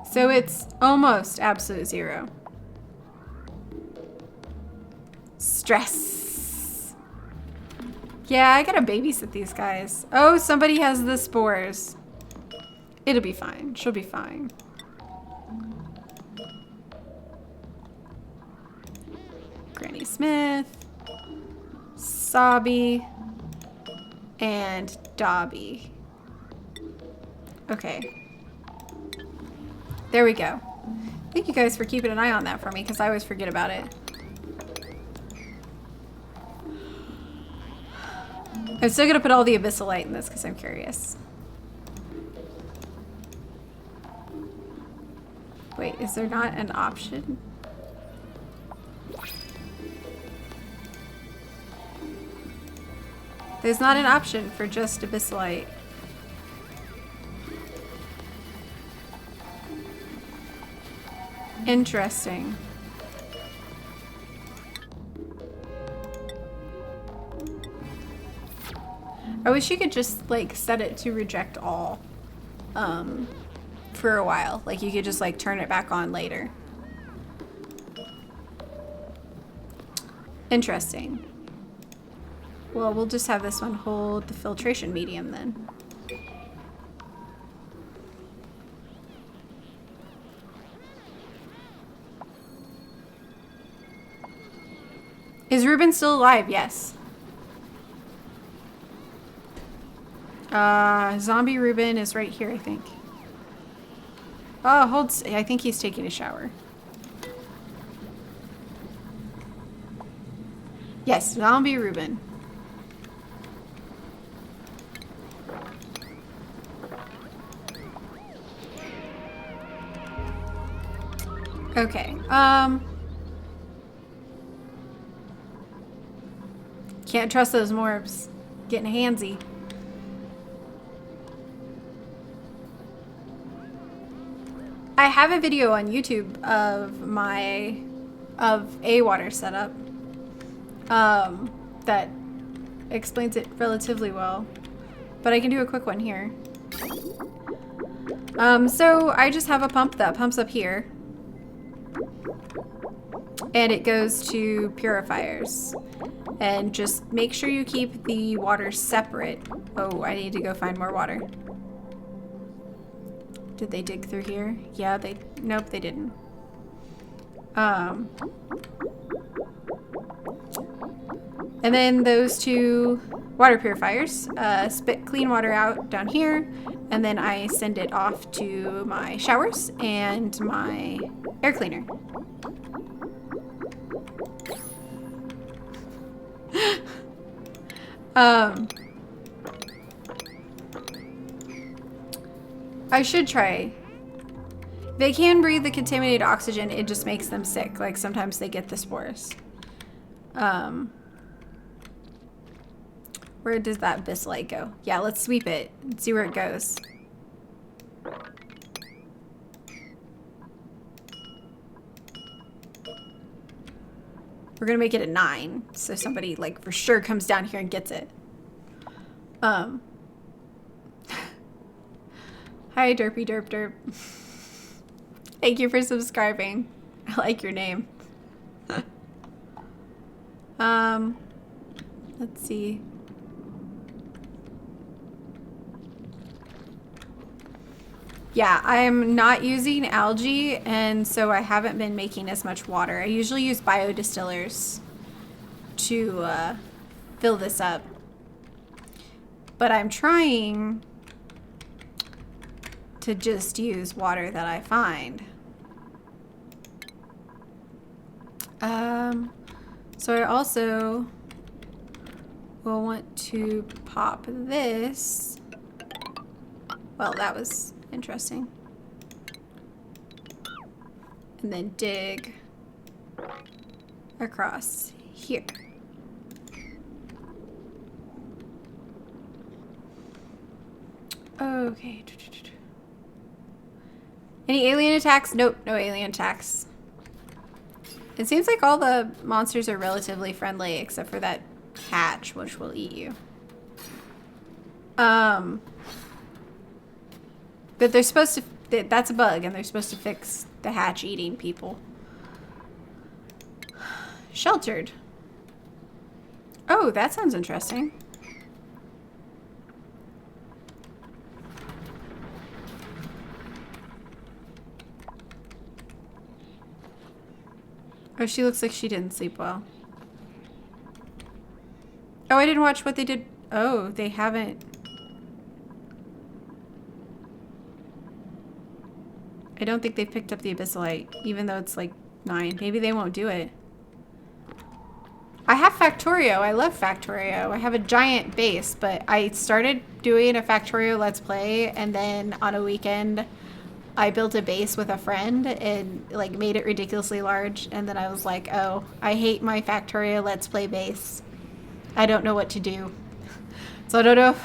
A: So it's almost absolute 0. Stress. Yeah, I gotta babysit these guys. Oh, somebody has the spores. It'll be fine. She'll be fine. Granny Smith, Sobby, and Dobby. Okay. There we go. Thank you guys for keeping an eye on that for me, because I always forget about it. I'm still gonna put all the abyssalite in this because I'm curious. Wait, is there not an option? There's not an option for just abyssalite. Interesting. I wish you could just like set it to reject all for a while. Like you could just like turn it back on later. Interesting. Well, we'll just have this one hold the filtration medium then. Is Ruben still alive? Yes. Zombie Ruben is right here, I think. Oh, I think he's taking a shower. Yes, Zombie Ruben. Okay, can't trust those morbs. Getting handsy. I have a video on YouTube of a water setup that explains it relatively well, but I can do a quick one here. So I just have a pump that pumps up here, and it goes to purifiers, and just make sure you keep the water separate. Oh, I need to go find more water. Did they dig through here? Yeah, nope, they didn't. And then those two water purifiers spit clean water out down here, and then I send it off to my showers and my air cleaner. I should try. They can breathe the contaminated oxygen, it just makes them sick. Like sometimes they get the spores. Where does that abyssalite go? Yeah, let's sweep it and see where it goes. We're gonna make it a 9, so somebody like for sure comes down here and gets it. Hi, Derpy Derp Derp. Thank you for subscribing. I like your name. Let's see. Yeah, I'm not using algae, and so I haven't been making as much water. I usually use biodistillers to fill this up. But I'm trying to just use water that I find. So I also will want to pop this. Well, that was interesting. And then dig across here. Okay. Any alien attacks? Nope, no alien attacks. It seems like all the monsters are relatively friendly, except for that hatch, which will eat you. But they're supposed to, that's a bug, and they're supposed to fix the hatch eating people. Sheltered. Oh, that sounds interesting. Oh, she looks like she didn't sleep well. Oh, I didn't watch what they did. Oh, they haven't. I don't think they've picked up the abyssalite, even though it's like 9. Maybe they won't do it. I have Factorio. I love Factorio. I have a giant base, but I started doing a Factorio Let's Play, and then on a weekend, I built a base with a friend and like made it ridiculously large. And then I was like, oh, I hate my Factorio Let's Play base. I don't know what to do. So I don't know if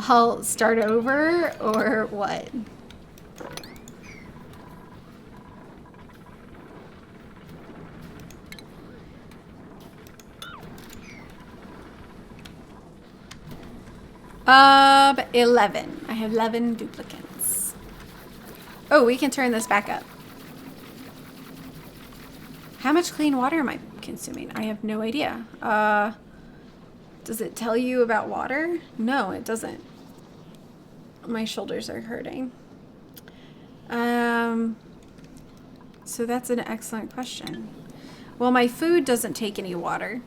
A: I'll start over or what. Um, 11. I have 11 duplicates. Oh, we can turn this back up. How much clean water am I consuming? I have no idea. Does it tell you about water? No, it doesn't. My shoulders are hurting. So that's an excellent question. Well, my food doesn't take any water.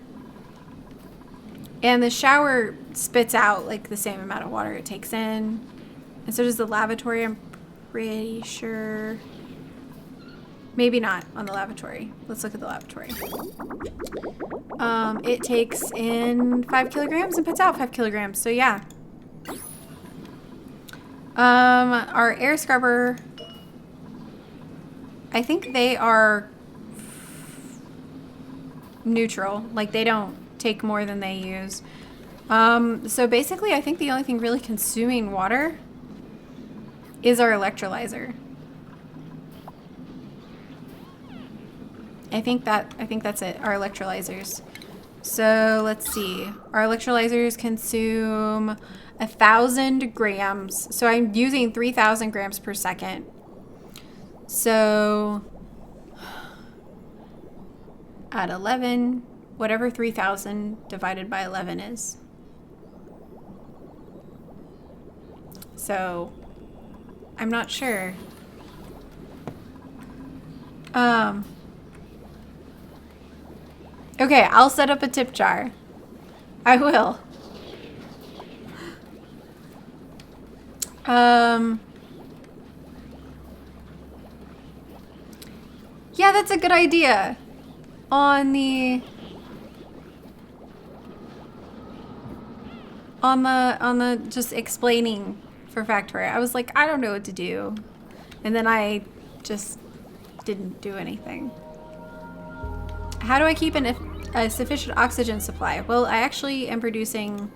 A: And the shower spits out like the same amount of water it takes in. And so does the lavatory, I'm pretty sure. Maybe not on the lavatory. Let's look at the lavatory. It takes in 5 kilograms and puts out 5 kilograms. So yeah. Our air scrubber, I think they are neutral. Like they don't take more than they use. So basically I think the only thing really consuming water is our electrolyzer. I think that's it, our electrolyzers. So let's see. Our electrolyzers consume 1,000 grams. So I'm using 3,000 grams per second. So at 11, whatever 3,000 divided by 11 is. So, I'm not sure. Okay, I'll set up a tip jar. I will. Yeah, that's a good idea. On the just explaining for Factorio. I was like, I don't know what to do. And then I just didn't do anything. How do I keep a sufficient oxygen supply? Well, I actually am producing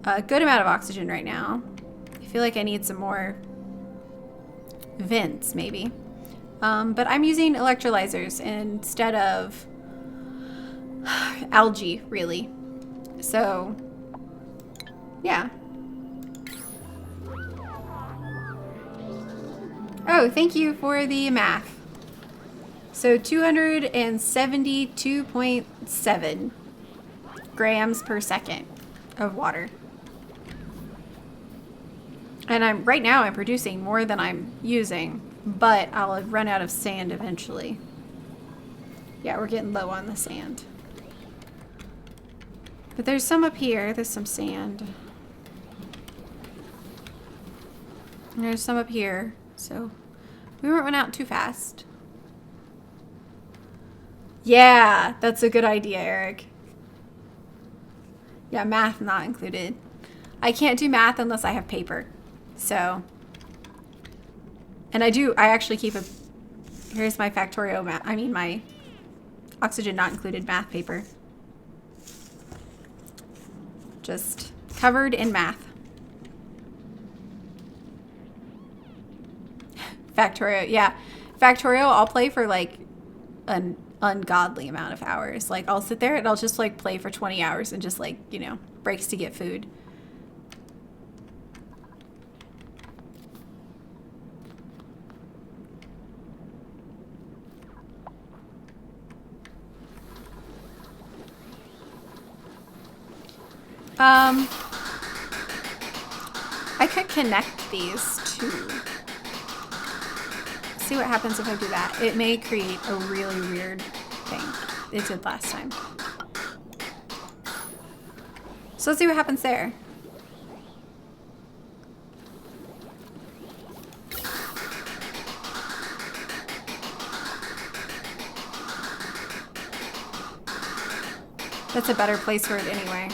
A: a good amount of oxygen right now. I feel like I need some more vents, maybe. But I'm using electrolyzers instead of algae, really. So, yeah. Oh, thank you for the math. So 272.7 grams per second of water. And right now I'm producing more than I'm using, but I'll run out of sand eventually. Yeah, we're getting low on the sand. But there's some up here. There's some sand. And there's some up here. So we won't run out too fast. Yeah, that's a good idea, Eric. Yeah, math not included. I can't do math unless I have paper. So, and I actually keep here's my Factorio math, my oxygen not included math paper. Just covered in math. Factorio, yeah. Factorio, I'll play for like an ungodly amount of hours. Like I'll sit there and I'll just like play for 20 hours and just like, breaks to get food. I could connect these two. See what happens if I do that. It may create a really weird thing. It did last time. So let's see what happens there. That's a better place for it anyway.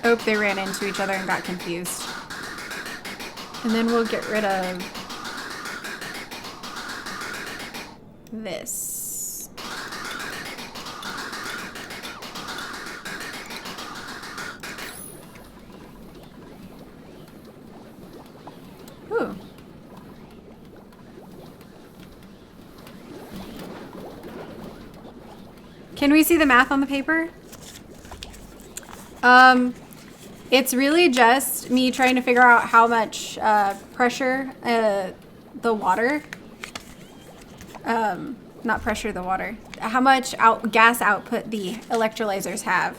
A: Oh, they ran into each other and got confused. And then we'll get rid of this. Ooh. Can we see the math on the paper? It's really just me trying to figure out how much pressure the water, not pressure the water, how much gas output the electrolyzers have,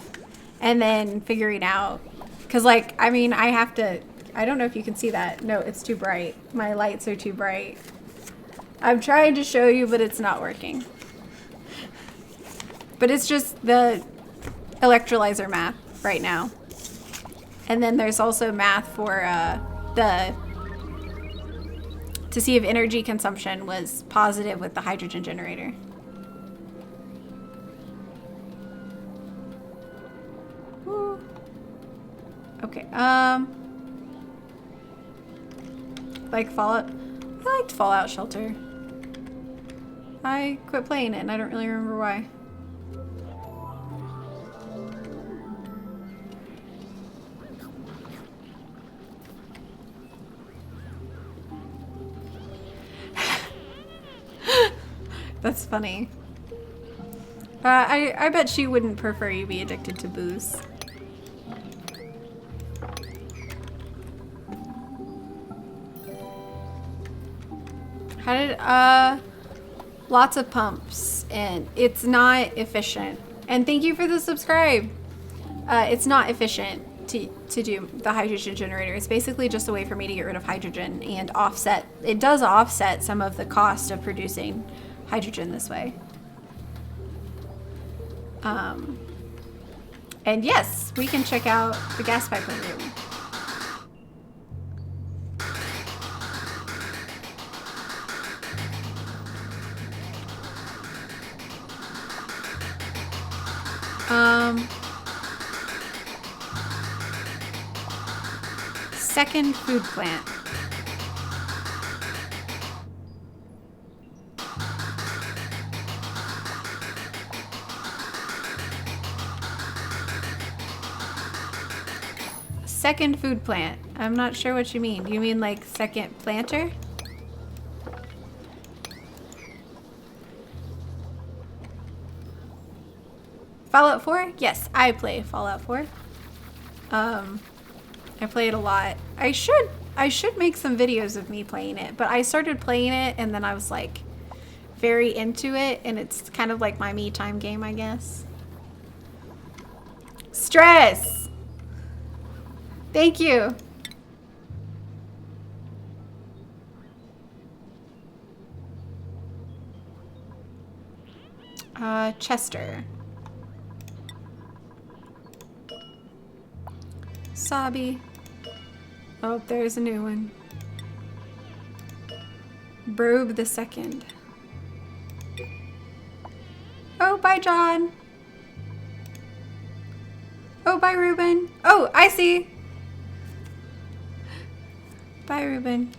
A: and then figuring out, because like, I mean, I have to, I don't know if you can see that. No, it's too bright. My lights are too bright. I'm trying to show you, but it's not working. But it's just the electrolyzer math right now. And then there's also math for to see if energy consumption was positive with the hydrogen generator. Woo. Okay, like Fallout. I liked Fallout Shelter. I quit playing it and I don't really remember why. That's funny. I bet she wouldn't prefer you be addicted to booze. How did, lots of pumps, and it's not efficient. And thank you for the subscribe. It's not efficient to do the hydrogen generator. It's basically just a way for me to get rid of hydrogen and offset. It does offset some of the cost of producing hydrogen this way. And yes, we can check out the gas pipeline room. Second food plant. Second food plant. I'm not sure what you mean. Do you mean like second planter? Fallout 4? Yes, I play Fallout 4. I play it a lot. I should make some videos of me playing it, but I started playing it and then I was like very into it, and it's kind of like my me time game, I guess. Stress! Thank you. Chester. Sabi. Oh, there's a new one. Brobe the Second. Oh, bye, John. Oh, bye, Ruben. Oh, I see. Bye, Ruben.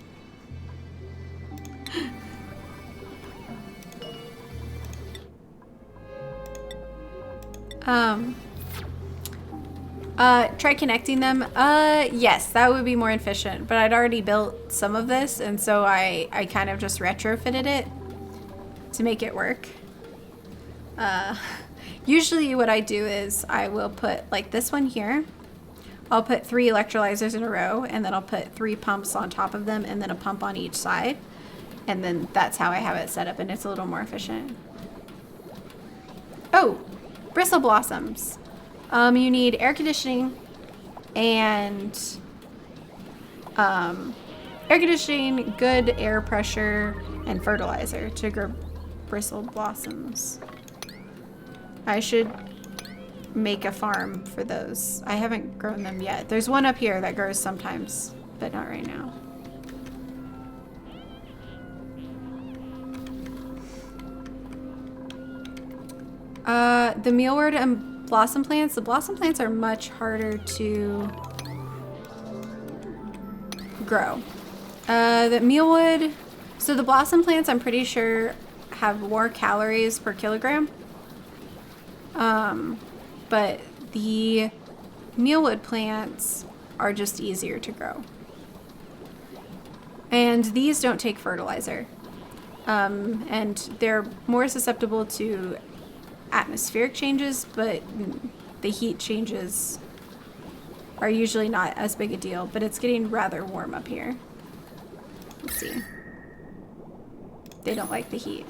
A: Try connecting them. Yes, that would be more efficient, but I'd already built some of this, and so I kind of just retrofitted it to make it work. Usually what I do is I will put like this one here. I'll put 3 electrolyzers in a row, and then I'll put 3 pumps on top of them, and then a pump on each side. And then that's how I have it set up, and it's a little more efficient. Oh, bristle blossoms. You need air conditioning and good air pressure, and fertilizer to grow bristle blossoms. I should make a farm for those. I haven't grown them yet. There's one up here that grows sometimes, but not right now. The mealworm and blossom plants. The blossom plants are much harder to grow. The mealwood, so the blossom plants I'm pretty sure have more calories per kilogram. But the mealwood plants are just easier to grow. And these don't take fertilizer. And they're more susceptible to atmospheric changes, but the heat changes are usually not as big a deal, but it's getting rather warm up here. Let's see. They don't like the heat.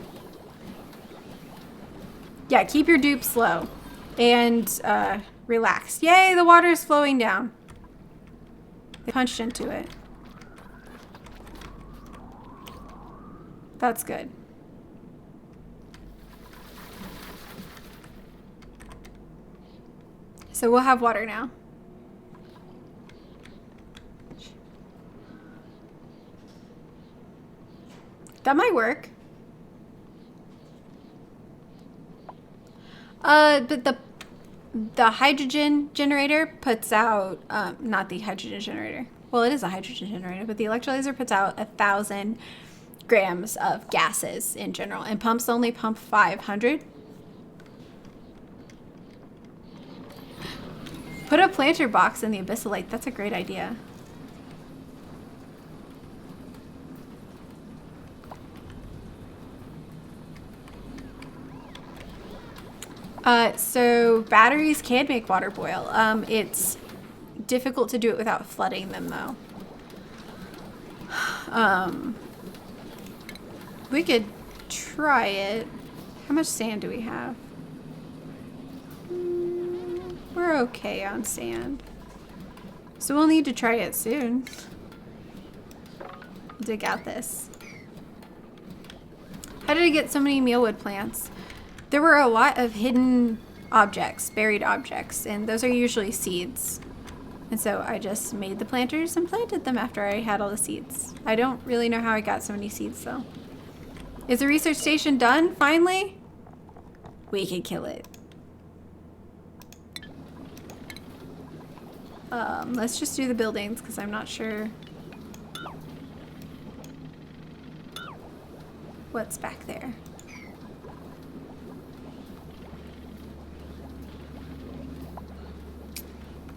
A: Yeah, keep your dupes low and relax. Yay, the water is flowing down. They punched into it. That's good. So we'll have water now. That might work. But the hydrogen generator puts out, not the hydrogen generator. Well, it is a hydrogen generator, but the electrolyzer puts out 1,000 grams of gases in general, and pumps only pump 500. Put a planter box in the abyssalite. That's a great idea. So batteries can make water boil. It's difficult to do it without flooding them, though. We could try it. How much sand do we have? We're okay on sand. So we'll need to try it soon. Dig out this. How did I get so many mealwood plants? There were a lot of hidden objects, buried objects, and those are usually seeds. And so I just made the planters and planted them after I had all the seeds. I don't really know how I got so many seeds, though. Is the research station done, finally? We could kill it. Let's just do the buildings, because I'm not sure what's back there.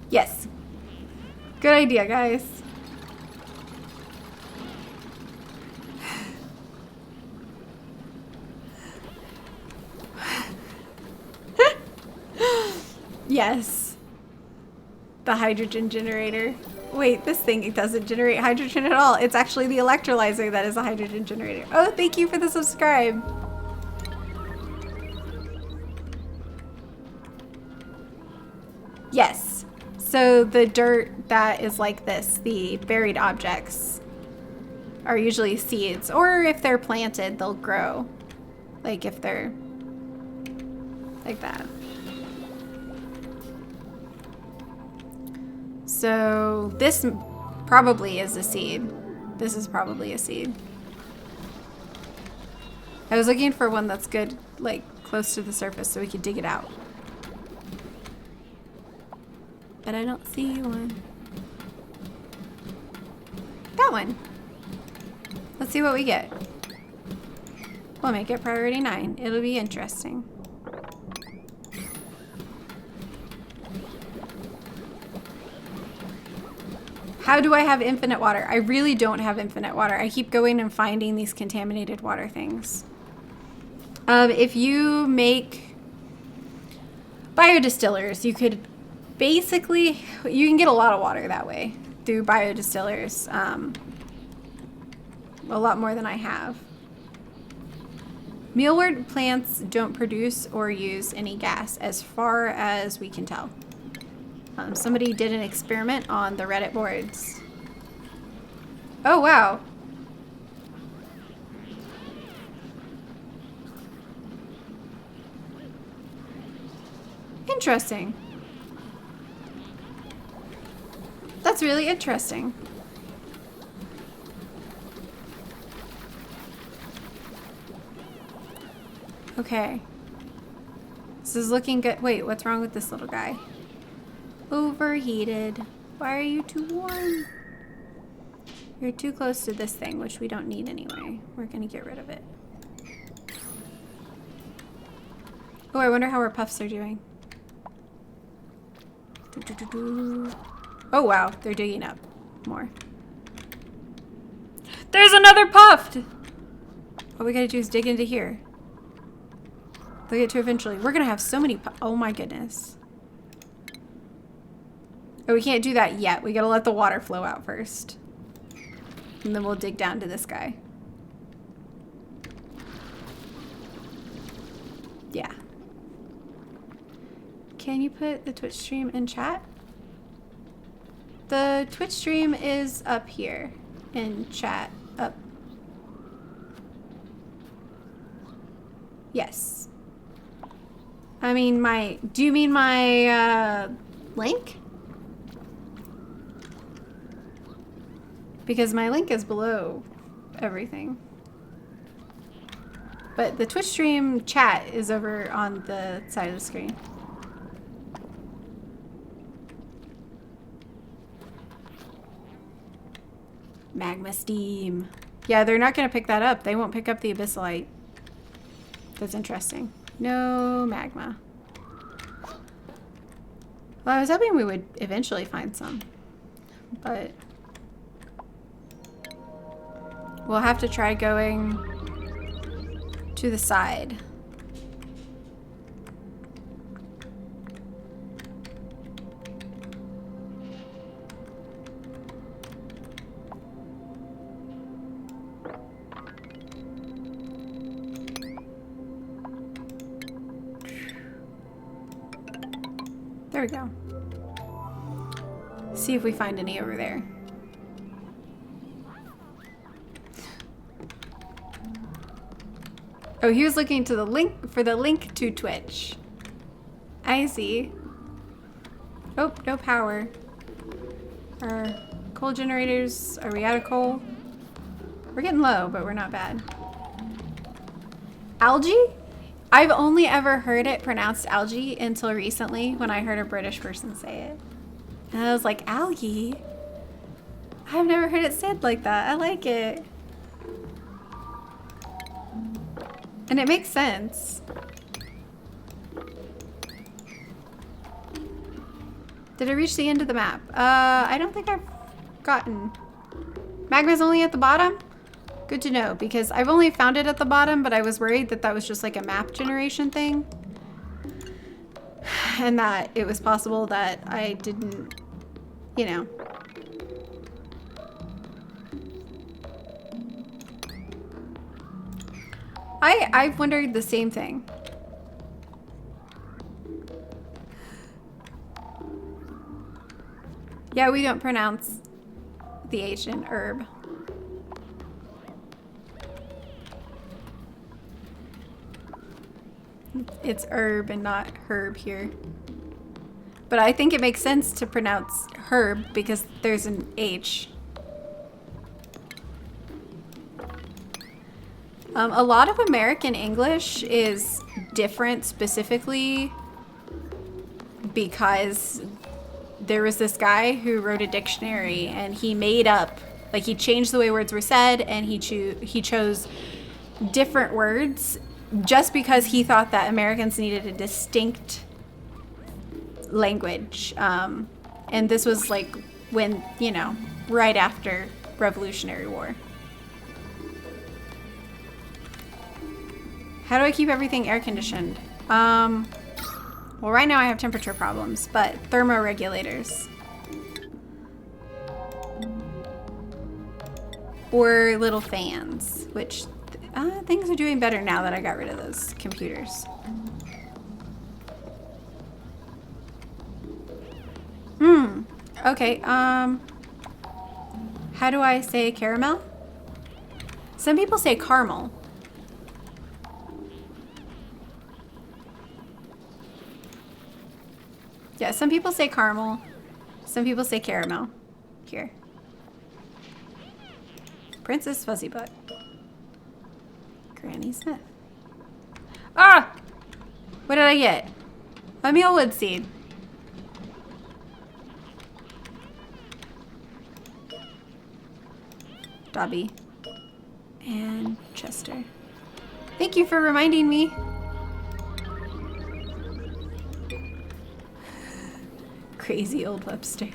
A: Yes. Good idea, guys. Yes. The hydrogen generator. Wait, this thing doesn't generate hydrogen at all. It's actually the electrolyzer that is a hydrogen generator. Oh, thank you for the subscribe. Yes. So the dirt that is like this, the buried objects, are usually seeds. Or if they're planted, they'll grow. Like if they're like that. So this probably is a seed. This is probably a seed. I was looking for one that's good, like close to the surface so we could dig it out. But I don't see one. That one. Let's see what we get. We'll make it priority 9. It'll be interesting. How do I have infinite water? I really don't have infinite water. I keep going and finding these contaminated water things. If you make biodistillers, you could basically, you can get a lot of water that way through biodistillers. A lot more than I have. Mealworm plants don't produce or use any gas as far as we can tell. Somebody did an experiment on the Reddit boards. Oh, wow. Interesting. That's really interesting. Okay. This is looking good. Wait, what's wrong with this little guy? Overheated. Why are you too warm? You're too close to this thing, which we don't need anyway. We're gonna get rid of it. Oh, I wonder how our puffs are doing. Oh, wow. They're digging up more. There's another puff! All we gotta do is dig into here. They'll get to eventually. We're gonna have so many oh my goodness. Oh, we can't do that yet. We gotta let the water flow out first. And then we'll dig down to this guy. Yeah. Can you put the Twitch stream in chat? The Twitch stream is up here in chat. Up. Yes. I mean do you mean my link? Because my link is below everything. But the Twitch stream chat is over on the side of the screen. Magma steam. Yeah, they're not going to pick that up. They won't pick up the abyssalite. That's interesting. No magma. Well, I was hoping we would eventually find some. But we'll have to try going to the side. There we go. See if we find any over there. Oh, he was looking to the link for the link to Twitch. I see. Oh, no power. Our coal generators, are we out of coal? We're getting low, but we're not bad. Algae? I've only ever heard it pronounced algae until recently when I heard a British person say it. And I was like, algae? I've never heard it said like that. I like it. And it makes sense. Did I reach the end of the map? I don't think I've gotten... Magma's only at the bottom? Good to know, because I've only found it at the bottom, but I was worried that that was just like a map generation thing. And that it was possible that I didn't, you know. I've wondered the same thing. Yeah, we don't pronounce the H in herb. It's herb and not herb here. But I think it makes sense to pronounce herb because there's an H. A lot of American English is different specifically because there was this guy who wrote a dictionary and he made up, like he changed the way words were said and he chose different words just because he thought that Americans needed a distinct language. And this was like when, you know, right after Revolutionary War. How do I keep everything air conditioned? Well, right now I have temperature problems, but thermoregulators. Or little fans, which things are doing better now that I got rid of those computers. Okay, how do I say caramel? Some people say caramel. Yeah, some people say caramel. Some people say caramel. Here. Princess Fuzzy Butt. Granny Smith. Ah! What did I get? A mealwood seed. Dobby. And Chester. Thank you for reminding me. Crazy old Webster.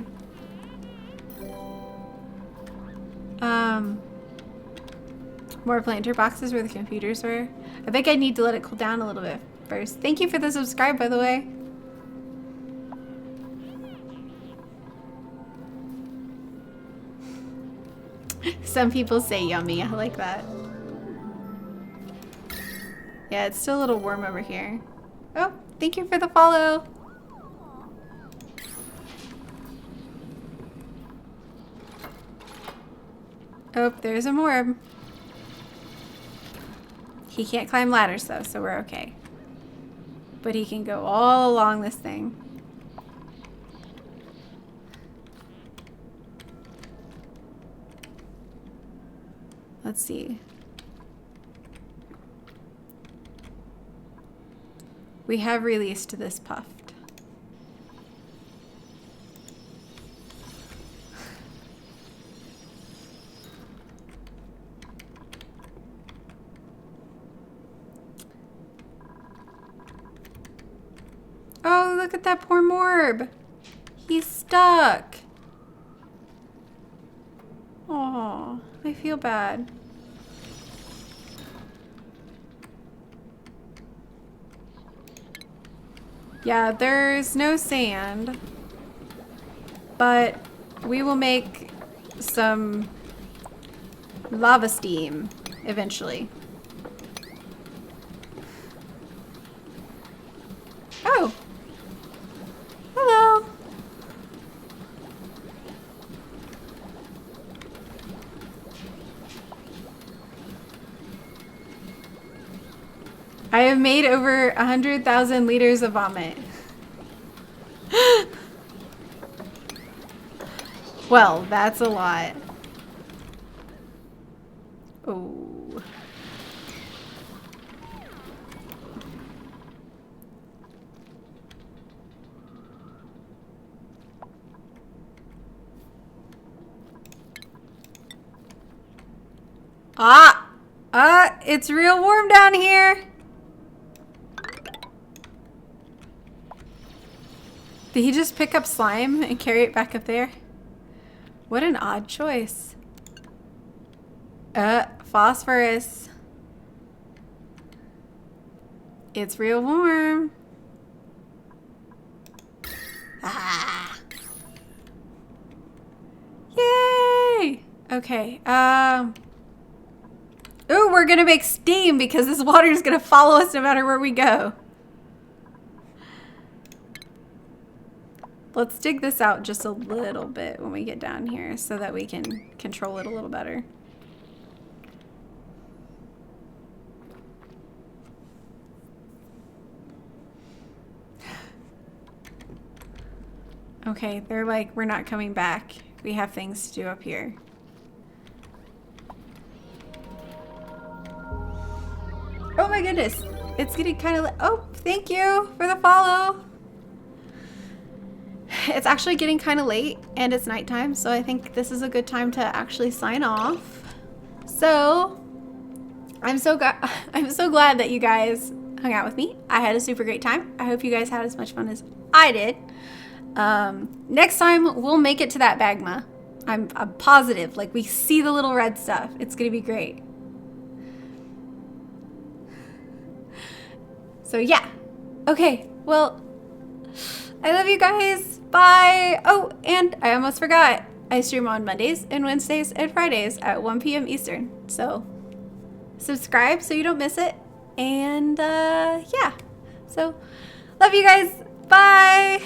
A: More planter boxes where the computers were. I think I need to let it cool down a little bit first. Thank you for the subscribe, by the way. Some people say yummy. I like that. Yeah, it's still a little warm over here. Oh, thank you for the follow. Oh, there's a morb. He can't climb ladders though, so we're okay. But he can go all along this thing. Let's see. We have released this puffed. Oh, look at that poor morb. He's stuck. Oh, I feel bad. Yeah, there's no sand, but we will make some lava steam eventually. Oh, hello. I have made over 100,000 liters of vomit. Well, that's a lot. Oh. It's real warm down here. Did he just pick up slime and carry it back up there? What an odd choice. Phosphorus. It's real warm. Ah. Yay! Okay, ooh, we're gonna make steam because this water is gonna follow us no matter where we go. Let's dig this out just a little bit when we get down here so that we can control it a little better. Okay, they're like, we're not coming back. We have things to do up here. Oh my goodness. It's getting kind of... Oh, thank you for the follow. It's actually getting kind of late and it's nighttime, so I think this is a good time to actually sign off. So, I'm so glad that you guys hung out with me. I had a super great time. I hope you guys had as much fun as I did. Next time, we'll make it to that magma. I'm positive. Like, we see the little red stuff. It's gonna be great. So yeah. Okay, well, I love you guys. Bye. Oh, and I almost forgot. I stream on Mondays and Wednesdays and Fridays at 1 p.m. Eastern. So subscribe so you don't miss it. And yeah. So love you guys. Bye.